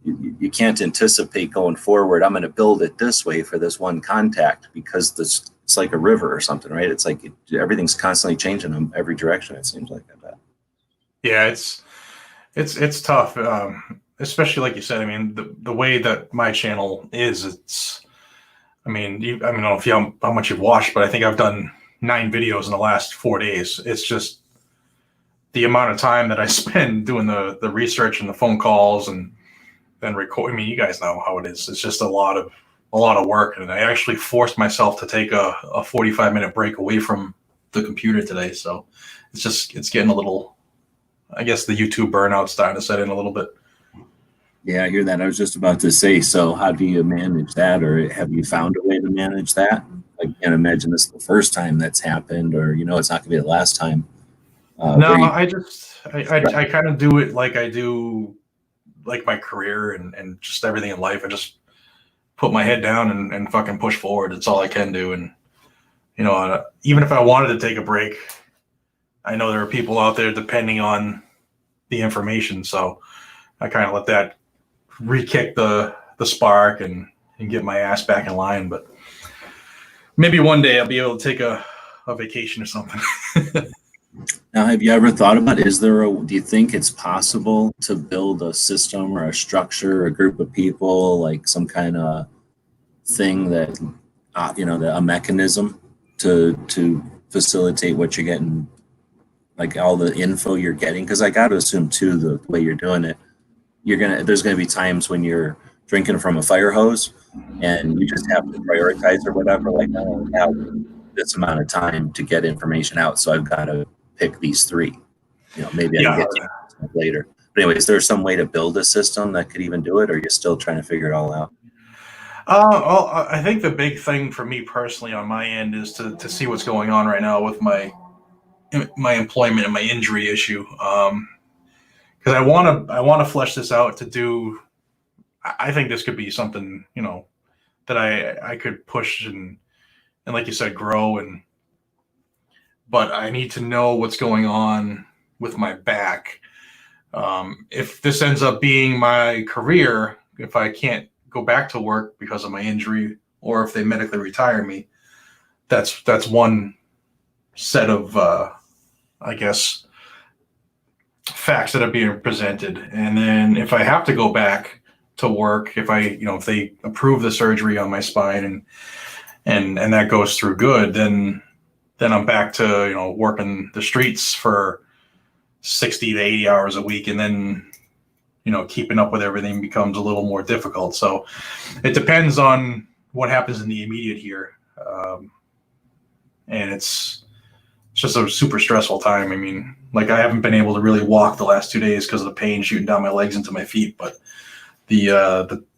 you can't anticipate going forward. I'm going to build it this way for this one contact because this it's like a river or something, right? It's like everything's constantly changing in every direction. It seems like that. Yeah, it's tough, especially like you said. I mean, the way that my channel is, it's. I mean, I don't know if you how much you've watched, but I think I've done 9 videos in the last 4 days. It's just the amount of time that I spend doing the research and the phone calls and then record. I mean, you guys know how it is. It's just a lot of work, and I actually forced myself to take a 45-minute break away from the computer today. So it's getting a little. I guess the YouTube burnout's starting to set in a little bit. Yeah, I hear that. I was just about to say, so how do you manage that, or have you found a way to manage that? I can't imagine this is the first time that's happened, or you know, it's not going to be the last time. No, where you- I kind of do it like I do like my career and just everything in life. I just put my head down and fucking push forward. It's all I can do. And, you know, even if I wanted to take a break, I know there are people out there depending on the information. So I kind of let that re-kick the spark and get my ass back in line. But maybe one day I'll be able to take a vacation or something. Now, have you ever thought about, do you think it's possible to build a system or a structure, a group of people, like some kind of thing that, you know, a mechanism to facilitate what you're getting, like all the info you're getting? Because I got to assume too, the way you're doing it, there's gonna be times when you're drinking from a fire hose and you just have to prioritize or whatever. Like I only have this amount of time to get information out, so I've got to pick these 3. You know, maybe I can Yeah. get to it later. But anyway, is there some way to build a system that could even do it, or you're still trying to figure it all out? Well, I think the big thing for me personally on my end is to see what's going on right now with my employment and my injury issue. Because I want to flesh this out to do. I think this could be something, you know, that I could push and like you said, grow but I need to know what's going on with my back. If this ends up being my career, if I can't go back to work because of my injury, or if they medically retire me, that's one set of, I guess, facts that are being presented. And then if I have to go back to work, if they approve the surgery on my spine and that goes through good, then I'm back to, you know, working the streets for 60 to 80 hours a week. And then, you know, keeping up with everything becomes a little more difficult. So it depends on what happens in the immediate here. And it's just a super stressful time. I mean, like I haven't been able to really walk the last 2 days because of the pain shooting down my legs into my feet. But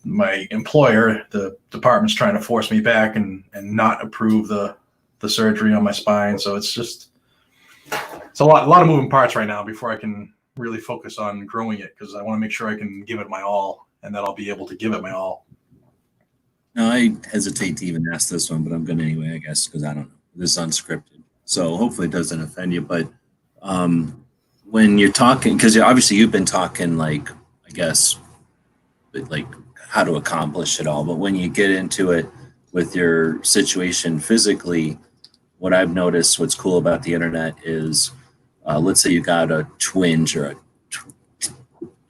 my employer, the department's trying to force me back and not approve the surgery on my spine. So it's a lot of moving parts right now before I can really focus on growing it, because I want to make sure I can give it my all and that I'll be able to give it my all. No, I hesitate to even ask this one, but I'm going to anyway, I guess, because I don't know. This is unscripted. So hopefully it doesn't offend you. But when you're talking, because obviously you've been talking, like, I guess, like how to accomplish it all. But when you get into it with your situation physically, what I've noticed, what's cool about the internet is, let's say you got a twinge or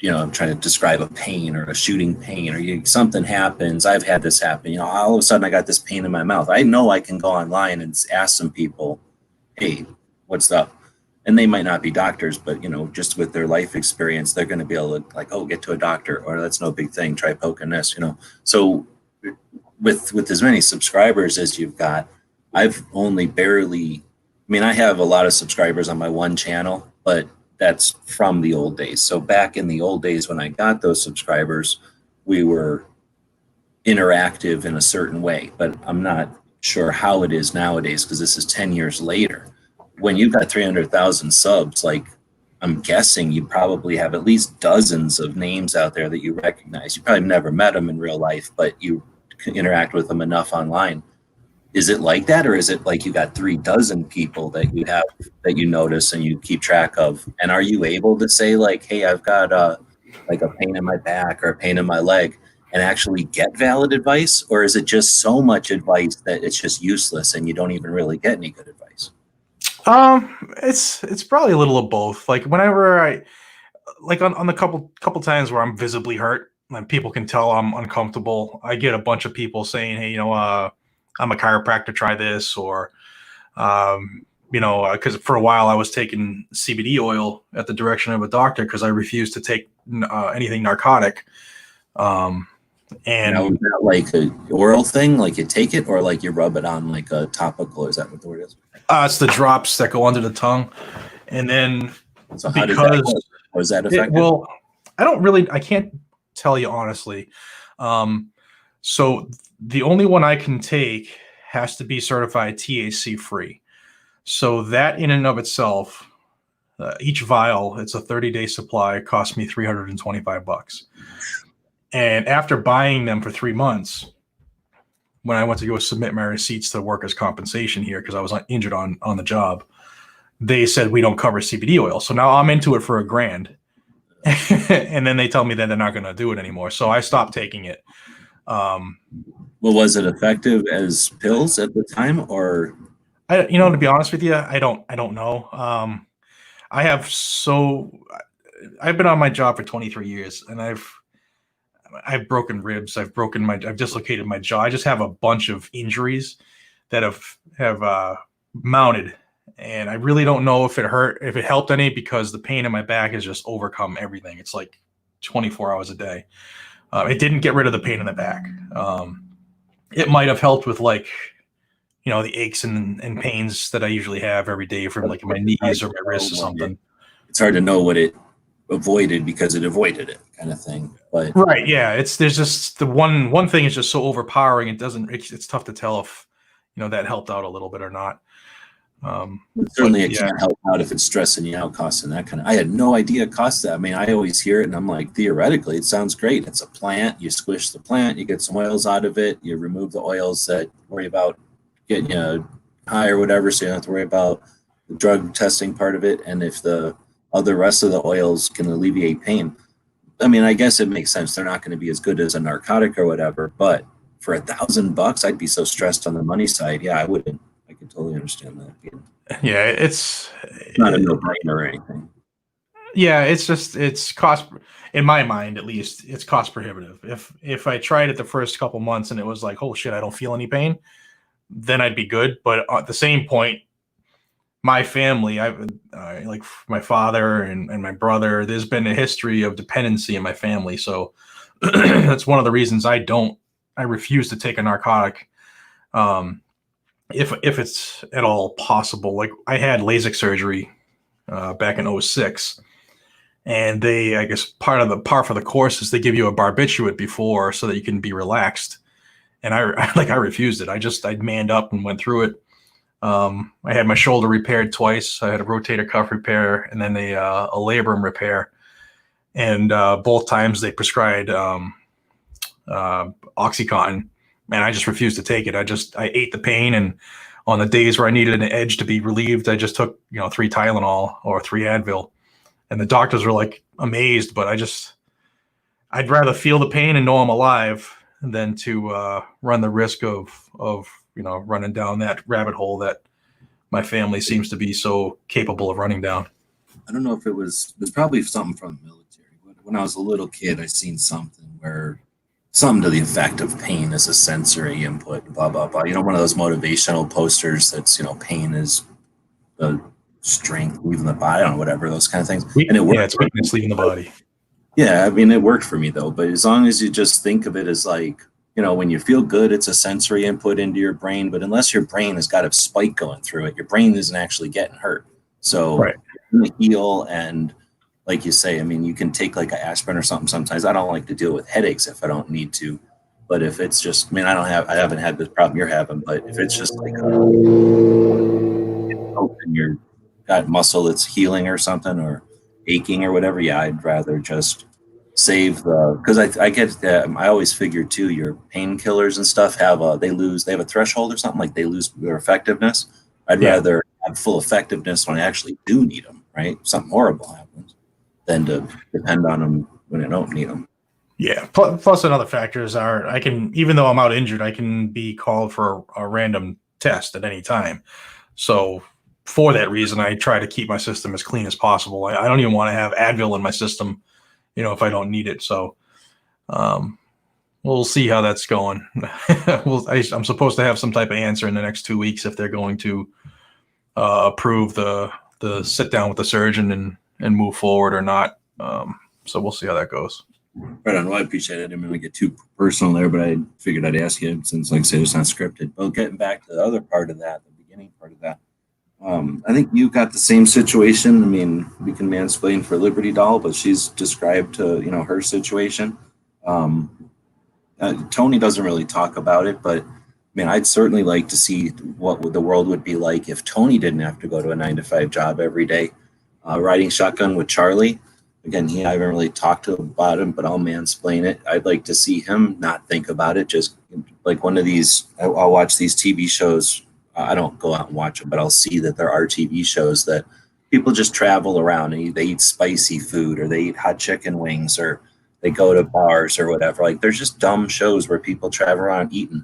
I'm trying to describe a pain or a shooting pain, or something happens. I've had this happen. You know, all of a sudden I got this pain in my mouth. I know I can go online and ask some people, hey, what's up? And they might not be doctors, but, you know, just with their life experience, they're going to be able to, like, oh, get to a doctor, or that's no big thing. Try poking this, you know. So with as many subscribers as you've got, I've only barely, I mean, I have a lot of subscribers on my one channel, but that's from the old days. So back in the old days when I got those subscribers, we were interactive in a certain way, but I'm not sure how it is nowadays because this is 10 years later. When you've got 300,000 subs, like I'm guessing you probably have at least dozens of names out there that you recognize. You probably never met them in real life, but you can interact with them enough online. Is it like that, or is it like you got 36 people that you have that you notice and you keep track of? And are you able to say like, hey, I've got like a pain in my back or a pain in my leg, and actually get valid advice? Or is it just so much advice that it's just useless and you don't even really get any good advice? It's probably a little of both. Like whenever I, like on the couple times where I'm visibly hurt, and people can tell I'm uncomfortable, I get a bunch of people saying, hey, I'm a chiropractor, try this, or, because for a while I was taking CBD oil at the direction of a doctor because I refused to take anything narcotic. And now, is that like an oral thing, like you take it, or like you rub it on like a topical? Is that what the word is? it's the drops that go under the tongue. And then So how does that work? Was that effective? I can't tell you honestly. So the only one I can take has to be certified THC free. So that in and of itself, each vial, it's a 30-day supply, cost me $325. And after buying them for 3 months, when I went to go submit my receipts to workers' compensation here, because I was injured on the job, they said, we don't cover CBD oil. So now I'm into it for $1,000. And then they tell me that they're not going to do it anymore. So I stopped taking it. Well, was it effective as pills at the time, or? To be honest with you, I don't know. I've been on my job for 23 years, and I've broken ribs. I've dislocated my jaw. I just have a bunch of injuries that have mounted, and I really don't know if it helped any, because the pain in my back has just overcome everything. It's like 24 hours a day. It didn't get rid of the pain in the back. It might have helped with the aches and pains that I usually have every day from like my knees or my wrists or something. It's hard to know what it avoided because it avoided it, kind of thing. But right, yeah, there's just the one thing is just so overpowering. It's tough to tell if that helped out a little bit or not. Certainly it can't help out if it's stressing you out, costing that kind of. I had no idea it cost that. I mean, I always hear it and I'm like, theoretically, it sounds great. It's a plant. You squish the plant, you get some oils out of it. You remove the oils that worry about getting you high or whatever, so you don't have to worry about the drug testing part of it. And if the other rest of the oils can alleviate pain, I mean, I guess it makes sense. They're not going to be as good as a narcotic or whatever, but for $1,000, I'd be so stressed on the money side. Yeah, I wouldn't. I can totally understand that. Yeah, it's not a no-brainer or anything. Yeah, it's cost, in my mind at least, it's cost prohibitive. If I tried it the first couple months and it was like, oh shit, I don't feel any pain, then I'd be good. But at the same point, my family, like my father and my brother, there's been a history of dependency in my family. So that's one of the reasons I refuse to take a narcotic. If it's at all possible. Like I had LASIK surgery back in 2006, and I guess par for the course is they give you a barbiturate before so that you can be relaxed. And I refused it. I manned up and went through it. I had my shoulder repaired twice. I had a rotator cuff repair and then a labrum repair. And both times they prescribed OxyContin. And I just refused to take it. I ate the pain, and on the days where I needed an edge to be relieved, I just took 3 Tylenol or 3 Advil, and the doctors were like amazed. But I'd rather feel the pain and know I'm alive than to run the risk of running down that rabbit hole that my family seems to be so capable of running down. I don't know if there's probably something from the military. When I was a little kid, I seen something where. Something to the effect of pain is a sensory input, blah, blah, blah. One of those motivational posters that's, pain is the strength leaving the body, I don't know, whatever, those kind of things. And it worked. Yeah, it's weakness leaving the body. Yeah, I mean, it worked for me, though. But as long as you just think of it as like, when you feel good, it's a sensory input into your brain. But unless your brain has got a spike going through it, your brain isn't actually getting hurt. So Right. in the heel, and like you say, I mean, you can take like an aspirin or something sometimes. I don't like to deal with headaches if I don't need to. But if it's just, I mean, I haven't had this problem you're having, but if it's just like and you're got muscle that's healing or something or aching or whatever, yeah, I'd rather just save the, because I get that. I always figure too, your painkillers and stuff they have a threshold or something, like they lose their effectiveness. I'd Yeah. rather have full effectiveness when I actually do need them, right? Something horrible happens, than to depend on them when I don't need them. Yeah. Plus, another factors are I can, even though I'm out injured, I can be called for a random test at any time. So for that reason, I try to keep my system as clean as possible. I don't even want to have Advil in my system, if I don't need it. So we'll see how that's going. I'm supposed to have some type of answer in the next 2 weeks if they're going to approve the sit down with the surgeon and move forward or not. So we'll see how that goes. Right on. Well, I appreciate it. I didn't want to get too personal there, but I figured I'd ask you since, like I said, it's not scripted. But getting back to the other part of that, the beginning part of that, I think you got the same situation. I mean, we can mansplain for Liberty Doll, but she's described to, her situation. Tony doesn't really talk about it, but I mean, I'd certainly like to see what the world would be like if Tony didn't have to go to a 9-to-5 job every day. Riding shotgun with Charlie. Again, I haven't really talked to him about him, but I'll mansplain it. I'd like to see him not think about it. Just like one of these, I'll watch these TV shows. I don't go out and watch them, but I'll see that there are TV shows that people just travel around and they eat spicy food, or they eat hot chicken wings, or they go to bars or whatever. Like, there's just dumb shows where people travel around eating.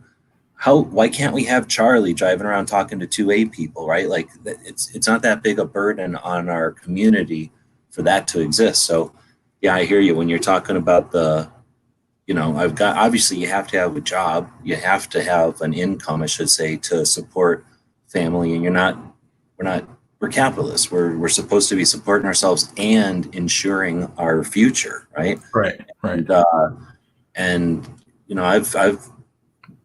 Why can't we have Charlie driving around talking to 2A people, right? Like, it's not that big a burden on our community for that to exist. So yeah, I hear you when you're talking about obviously you have to have a job, you have to have an income, I should say, to support family. And we're capitalists. We're supposed to be supporting ourselves and ensuring our future, right? Right. And I've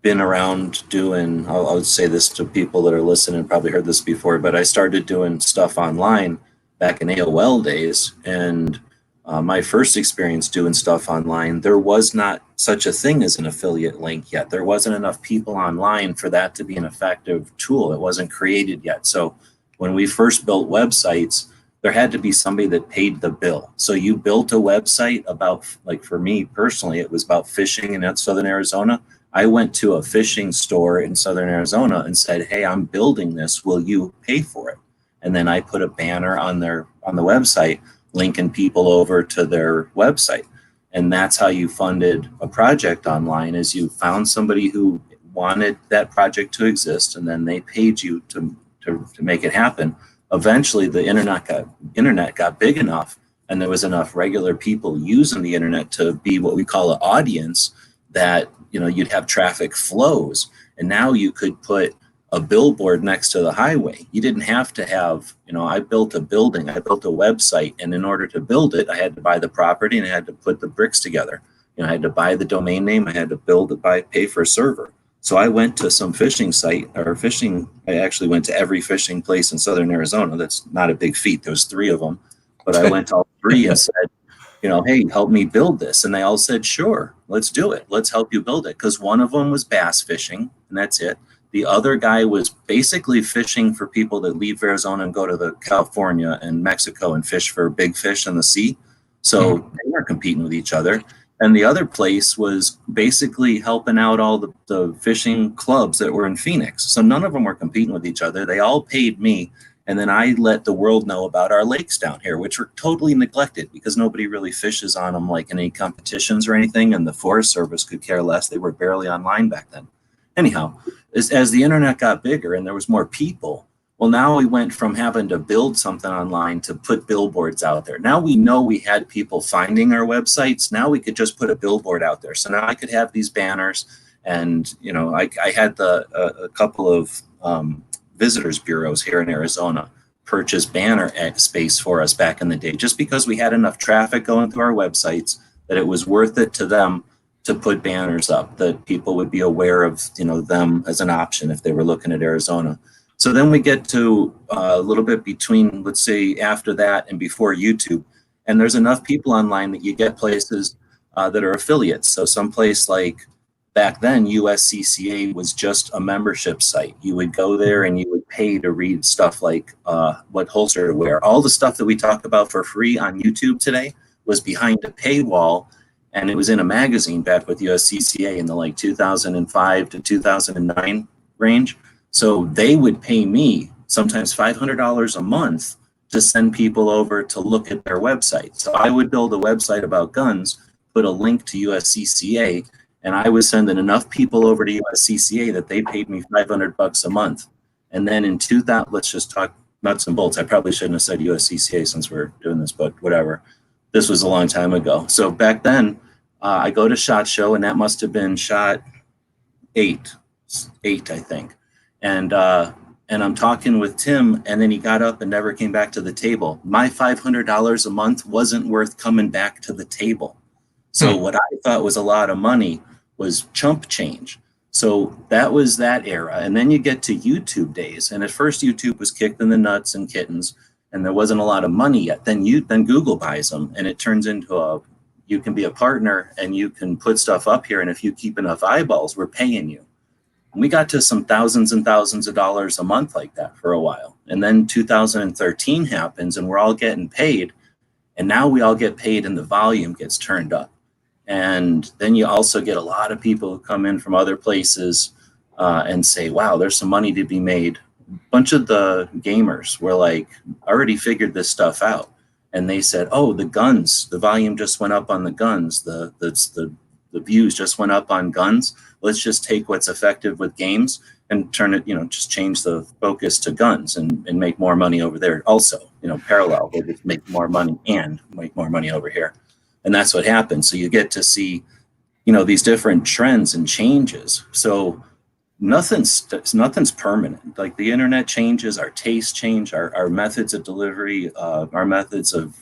been around doing, I'll say this to people that are listening, probably heard this before, but I started doing stuff online back in AOL days. And my first experience doing stuff online, there was not such a thing as an affiliate link yet. There wasn't enough people online for that to be an effective tool. It wasn't created yet. So when we first built websites, there had to be somebody that paid the bill. So you built a website about, like for me personally, it was about fishing in Southern Arizona. I went to a fishing store in Southern Arizona and said, hey, I'm building this. Will you pay for it? And then I put a banner on the website linking people over to their website. And that's how you funded a project online, is you found somebody who wanted that project to exist, and then they paid you to make it happen. Eventually the internet got big enough, and there was enough regular people using the internet to be what we call an audience, that you'd have traffic flows. And now you could put a billboard next to the highway. You didn't have to have, I built a building, I built a website, and in order to build it, I had to buy the property and I had to put the bricks together. I had to buy the domain name, I had to pay for a server. So I went to some fishing site I actually went to every fishing place in Southern Arizona. That's not a big feat. There was 3 of them, but I went to all 3 and said, hey, help me build this. And they all said, sure, let's do it. Let's help you build it. Because one of them was bass fishing, and that's it. The other guy was basically fishing for people that leave Arizona and go to California and Mexico and fish for big fish in the sea. So they weren't competing with each other. And the other place was basically helping out all the fishing clubs that were in Phoenix. So none of them were competing with each other. They all paid me. And then I let the world know about our lakes down here, which were totally neglected because nobody really fishes on them like in any competitions or anything. And the Forest Service could care less. They were barely online back then. Anyhow, as the internet got bigger and there was more people, well, now we went from having to build something online to put billboards out there. Now we know we had people finding our websites. Now we could just put a billboard out there. So now I could have these banners, and I had a couple of visitors bureaus here in Arizona purchase banner space for us back in the day, just because we had enough traffic going through our websites that it was worth it to them to put banners up, that people would be aware of them as an option if they were looking at Arizona. So then we get to a little bit between, let's say, after that and before YouTube, and there's enough people online that you get places that are affiliates. So someplace like back then, USCCA was just a membership site. You would go there and you would pay to read stuff like what holster to wear. All the stuff that we talk about for free on YouTube today was behind a paywall, and it was in a magazine back with USCCA in the like 2005 to 2009 range. So they would pay me sometimes $500 a month to send people over to look at their website. So I would build a website about guns, put a link to USCCA, and I was sending enough people over to USCCA that they paid me $500 a month. And then in 2000, let's just talk nuts and bolts. I probably shouldn't have said USCCA since we're doing this, but whatever. This was a long time ago. So back then, I go to SHOT Show, and that must have been SHOT 8, I think. And I'm talking with Tim, and then he got up and never came back to the table. My $500 a month wasn't worth coming back to the table. So what I thought was a lot of money was chump change. So that was that era. And then you get to YouTube days. And at first YouTube was kicked in the nuts and kittens, and there wasn't a lot of money yet. Then Google buys them, and it turns into you can be a partner and you can put stuff up here. And if you keep enough eyeballs, we're paying you. And we got to some thousands and thousands of dollars a month like that for a while. And then 2013 happens, and we're all getting paid. And now we all get paid and the volume gets turned up. And then you also get a lot of people who come in from other places and say, wow, there's some money to be made. A bunch of the gamers were like, already figured this stuff out. And they said, oh, the guns, the volume just went up on the guns. The views just went up on guns. Let's just take what's effective with games and turn it, just change the focus to guns and make more money over there. Also, parallel, they just make more money and make more money over here. And that's what happens. So you get to see, these different trends and changes. So nothing's permanent. Like the internet changes, our tastes change, our methods of delivery, our methods of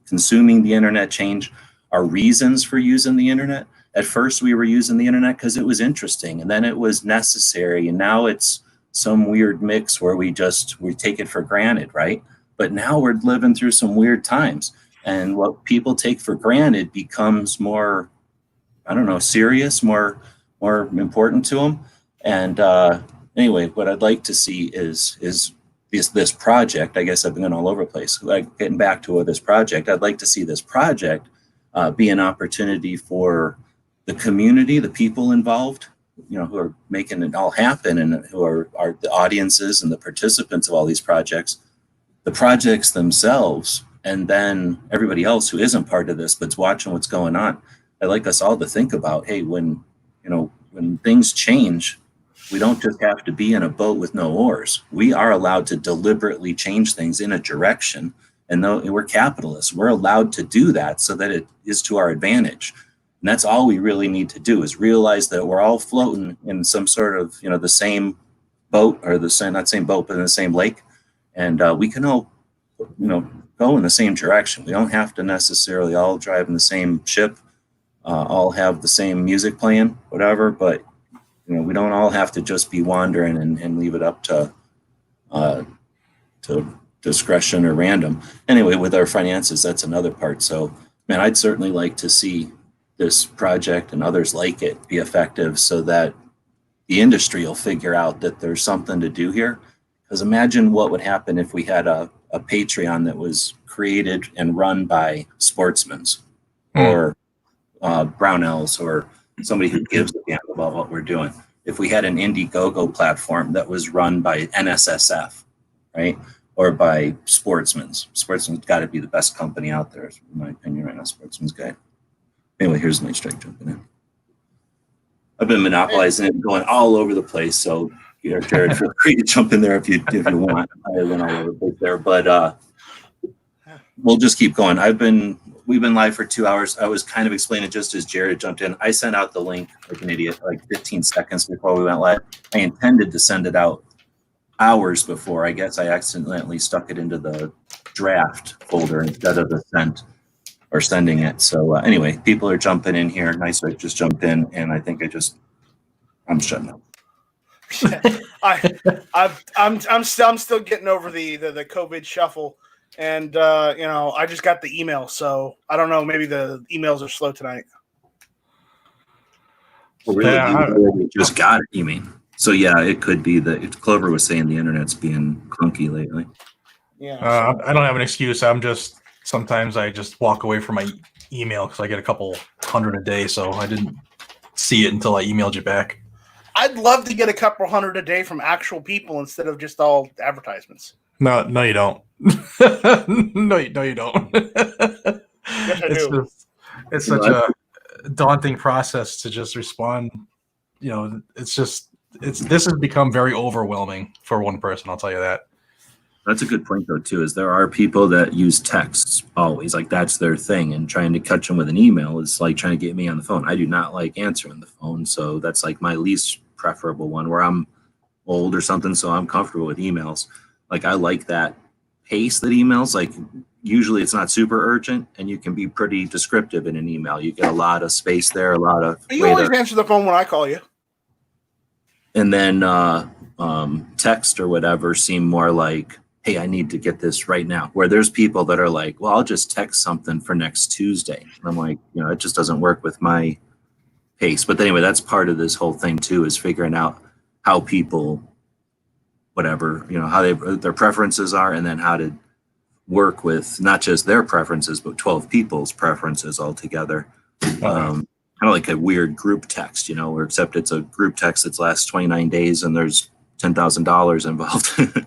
consuming the internet change, our reasons for using the internet. At first we were using the internet because it was interesting, and then it was necessary, and now it's some weird mix where we take it for granted, right? But now we're living through some weird times, and what people take for granted becomes more, serious, more important to them. And anyway, what I'd like to see is this project. I guess I've been all over the place. Like getting back to this project, I'd like to see this project be an opportunity for the community, the people involved, who are making it all happen, and who are the audiences and the participants of all these projects, the projects themselves, and then everybody else who isn't part of this but's watching what's going on. I'd like us all to think about, hey, when things change, we don't just have to be in a boat with no oars. We are allowed to deliberately change things in a direction. And though we're capitalists, we're allowed to do that so that it is to our advantage. And that's all we really need to do, is realize that we're all floating in some sort of, the same boat, or not same boat, but in the same lake. And we can all, go in the same direction. We don't have to necessarily all drive in the same ship, all have the same music playing, whatever. But, we don't all have to just be wandering and leave it up to discretion or random. Anyway, with our finances, that's another part. So, man, I'd certainly like to see this project and others like it be effective, so that the industry will figure out that there's something to do here. Because imagine what would happen if we had a Patreon that was created and run by sportsmen or Brownells, or somebody who gives a damn about what we're doing. If we had an Indiegogo platform that was run by NSSF, right? Or by Sportsman's. Sportsman's got to be the best company out there, in my opinion, right now. Sportsman's Guide. Anyway, here's Night Strike jumping in. I've been monopolizing it and going all over the place. So, Jared, feel free to jump in there if you want. I went all over the place there, but we'll just keep going. We've been live for 2 hours. I was kind of explaining just as Jared jumped in. I sent out the link like an idiot, like 15 seconds before we went live. I intended to send it out hours before. I guess I accidentally stuck it into the draft folder instead of the sending it. So anyway, people are jumping in here. Nice, I just jumped in, and I think I'm shutting up. I'm still getting over the COVID shuffle, and I just got the email, so I don't know. Maybe the emails are slow tonight. Well, really, Yeah, you just got it, you mean? So yeah, it could be that Clover was saying the internet's being clunky lately. Yeah. I don't have an excuse. Sometimes I just walk away from my email because I get a couple hundred a day, so I didn't see it until I emailed you back. I'd love to get a couple hundred a day from actual people instead of just all advertisements. No, you don't. no, you don't. Yes, I do. It's such a daunting process to just respond. This has become very overwhelming for one person. I'll tell you that. That's a good point, though, too, is there are people that use texts always, like that's their thing, and trying to catch them with an email is like trying to get me on the phone. I do not like answering the phone, so that's like my least preferable one, where I'm old or something, so I'm comfortable with emails. Like I like that pace that emails, like usually it's not super urgent, and you can be pretty descriptive in an email. You get a lot of space there, a lot of You always answer the phone when I call you. And then text or whatever seem more like, hey, I need to get this right now. Where there's people that are like, well, I'll just text something for next Tuesday. And I'm like, it just doesn't work with my pace. But anyway, that's part of this whole thing too, is figuring out how people, whatever, how their preferences are, and then how to work with not just their preferences, but 12 people's preferences all together. Kind of like a weird group text, or except it's a group text that lasts 29 days and there's $10,000 involved.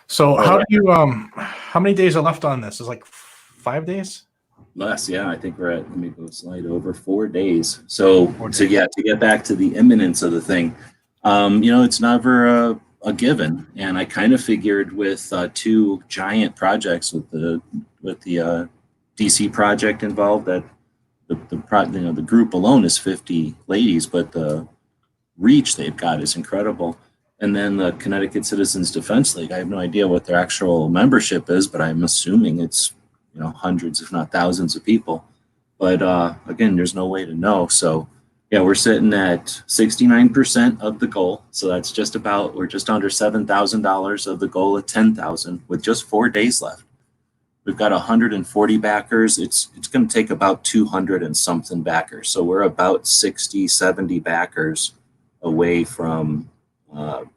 So how many days are left on this? Is like 5 days? Less, yeah. I think we're at, let me go slide over 4 days. So yeah, to get back to the imminence of the thing, it's never a given. And I kind of figured with two giant projects with the DC project involved, that the group alone is 50 ladies, but the reach they've got is incredible. And then the Connecticut Citizens Defense League, I have no idea what their actual membership is, but I'm assuming it's hundreds, if not thousands of people. But again, there's no way to know. So yeah, we're sitting at 69% of the goal. So that's we're just under $7,000 of the goal of 10,000 with just 4 days left. We've got 140 backers. It's going to take about 200 and something backers. So we're about 60, 70 backers away from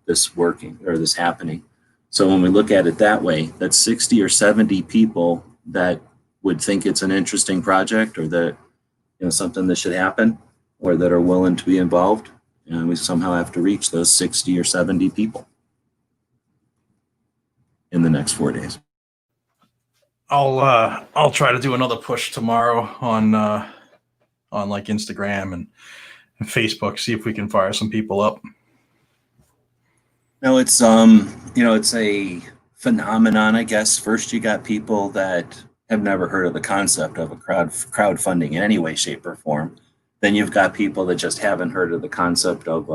this happening. So when we look at it that way, that's 60 or 70 people that would think it's an interesting project, or that something that should happen, or that are willing to be involved, and we somehow have to reach those 60 or 70 people in the next 4 days. I'll try to do another push tomorrow on like Instagram and Facebook, see if we can fire some people up. No, it's it's a phenomenon, I guess. First, you got people that have never heard of the concept of a crowdfunding in any way, shape, or form. Then you've got people that just haven't heard of the concept of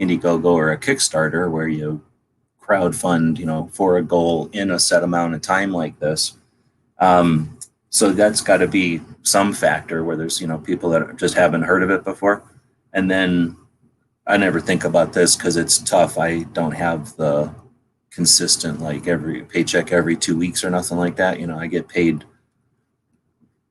Indiegogo or a Kickstarter, where you crowdfund, for a goal in a set amount of time like this. So that's got to be some factor where there's people that just haven't heard of it before. And then I never think about this because it's tough. I don't have the consistent, like every paycheck every 2 weeks or nothing like that. I get paid,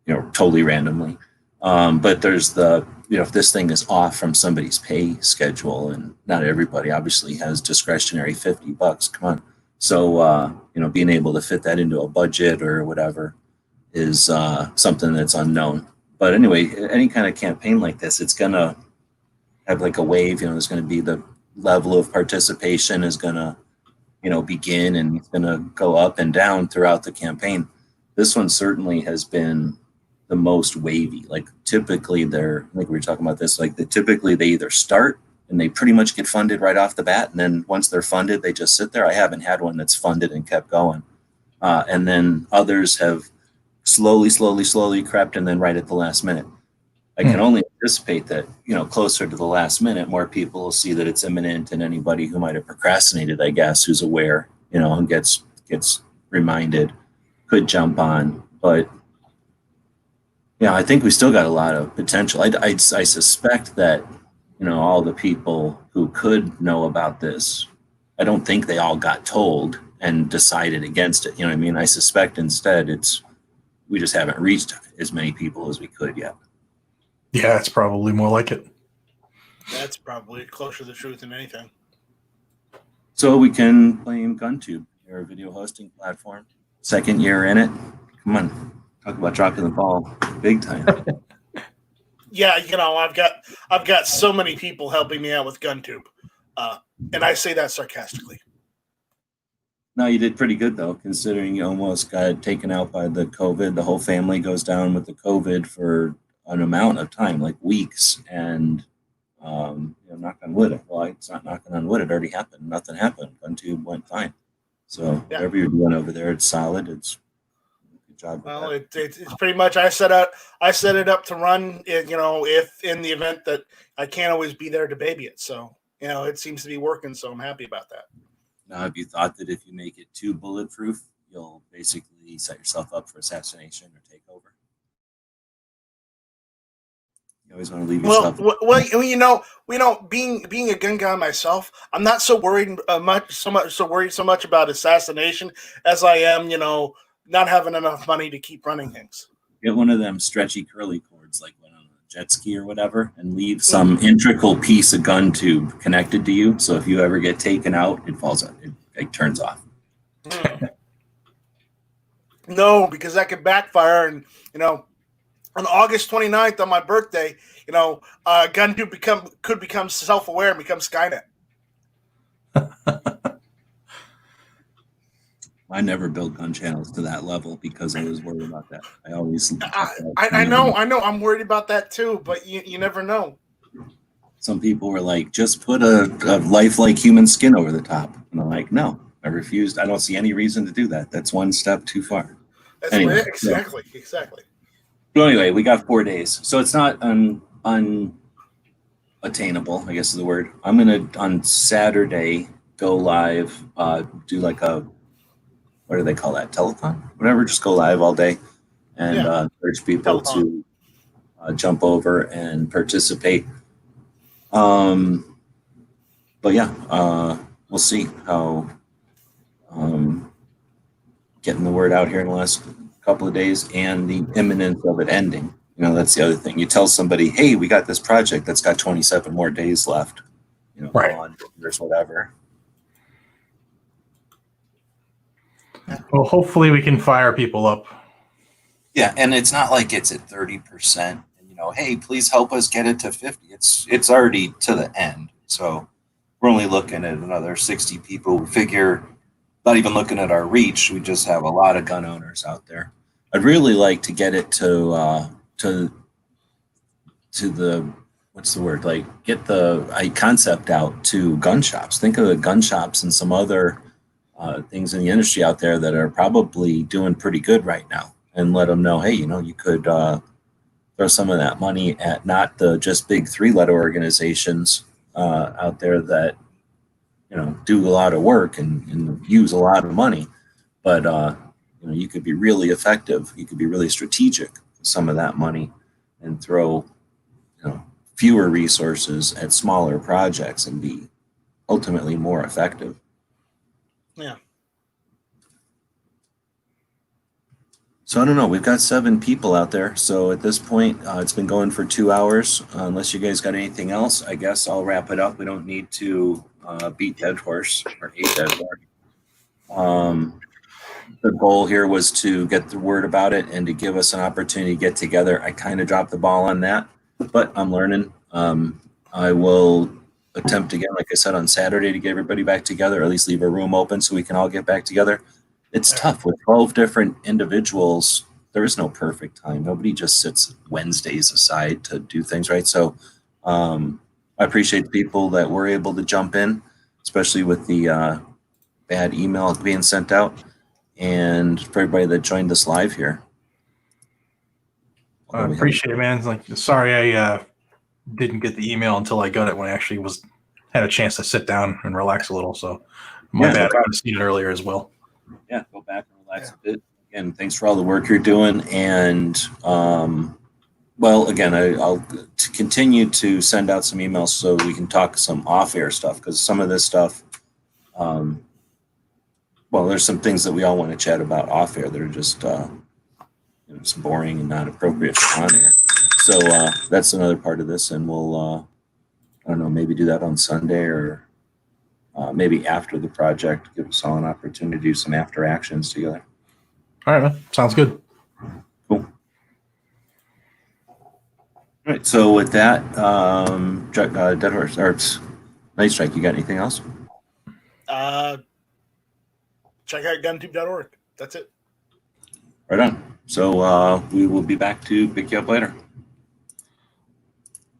totally randomly. But there's if this thing is off from somebody's pay schedule, and not everybody obviously has discretionary $50. Come on. So, being able to fit that into a budget or whatever is something that's unknown. But anyway, any kind of campaign like this, it's going to have like a wave. There's going to be the level of participation is going to, begin, and it's going to go up and down throughout the campaign. This one certainly has been the most wavy. Like typically we were talking about this, typically they either start and they pretty much get funded right off the bat. And then once they're funded, they just sit there. I haven't had one that's funded and kept going. And then others have slowly crept, and then right at the last minute. I can only anticipate that, closer to the last minute, more people will see that it's imminent, and anybody who might have procrastinated, I guess, who's aware, and gets reminded, could jump on. But Yeah, I think we still got a lot of potential. I suspect that, all the people who could know about this, I don't think they all got told and decided against it. You know what I mean? I suspect instead we just haven't reached as many people as we could yet. Yeah, it's probably more like it. That's probably closer to the truth than anything. So we can blame GunTube, your video hosting platform. Second year in it. Come on, talk about dropping the ball big time. Yeah, I've got so many people helping me out with GunTube, and I say that sarcastically. No, you did pretty good though, considering you almost got taken out by the COVID. The whole family goes down with the COVID for an amount of time, like weeks, and knock on wood. Well, it's not knocking on wood. It already happened. Nothing happened. GunTube went fine. So whatever you're doing over there, it's solid. It's good job. Well, it's pretty much I set it up to run. If in the event that I can't always be there to baby it, so it seems to be working. So I'm happy about that. Now, have you thought that if you make it too bulletproof, you'll basically set yourself up for assassination or takeover? You always want to leave yourself. Being a gun guy myself, I'm not so worried so much about assassination as I am, not having enough money to keep running things. Get one of them stretchy curly cords, like when on a jet ski or whatever, and leave some integral piece of gun tube connected to you. So if you ever get taken out, it falls out. It turns off. No, because that could backfire, and on August 29th, on my birthday, GunTube could become self-aware and become Skynet. I never built gun channels to that level because I was worried about that. I always. I know. I'm worried about that too, but you never know. Some people were like, just put a lifelike human skin over the top. And I'm like, no, I refused. I don't see any reason to do that. That's one step too far. That's Anyway, exactly. So anyway, we got 4 days. So it's not unattainable, I guess is the word. I'm going to, on Saturday, go live, do like what do they call that? Telethon? Whatever, just go live all day and urge people to jump over and participate. But yeah, we'll see how getting the word out here in the last couple of days and the imminence of it ending. That's the other thing. You tell somebody, hey, we got this project that's got 27 more days left, right. on or whatever. Well, hopefully we can fire people up. Yeah, and it's not like it's at 30%. Hey, please help us get it to 50. It's already to the end. So we're only looking at another 60 people. We figure, not even looking at our reach, we just have a lot of gun owners out there. I'd really like to get it to the, what's the word? Like get the concept out to gun shops. Think of the gun shops and some other things in the industry out there that are probably doing pretty good right now, and let them know, hey, you could throw some of that money at not the just big 3-letter organizations out there that do a lot of work and use a lot of money, but you could be really effective. You could be really strategic with some of that money and throw fewer resources at smaller projects and be ultimately more effective. Yeah. So I don't know. We've got 7 people out there. So at this point, it's been going for 2 hours. Unless you guys got anything else, I guess I'll wrap it up. We don't need to beat dead horse or a dead horse. The goal here was to get the word about it and to give us an opportunity to get together. I kind of dropped the ball on that, but I'm learning. I will attempt again, like I said, on Saturday to get everybody back together, or at least leave a room open so we can all get back together. It's tough with 12 different individuals. There is no perfect time. Nobody just sits Wednesdays aside to do things, right? So I appreciate the people that were able to jump in, especially with the bad email being sent out, and for everybody that joined us live here. I appreciate it, man. Sorry I didn't get the email until I got it when I actually had a chance to sit down and relax a little. So my bad. I could have seen it earlier as well. Yeah, go back and relax a bit. Again, thanks for all the work you're doing, and Well, again, I'll continue to send out some emails so we can talk some off-air stuff, because some of this stuff, well, there's some things that we all want to chat about off-air that are just it's boring and not appropriate for on air. So that's another part of this, and we'll I don't know, maybe do that on Sunday, or maybe after the project, give us all an opportunity to do some after actions together. All right, man. Sounds good. Cool. All right. So with that, Dead Horse or Night Strike, you got anything else? Check out guntube.org. That's it. Right on. So we will be back to pick you up later.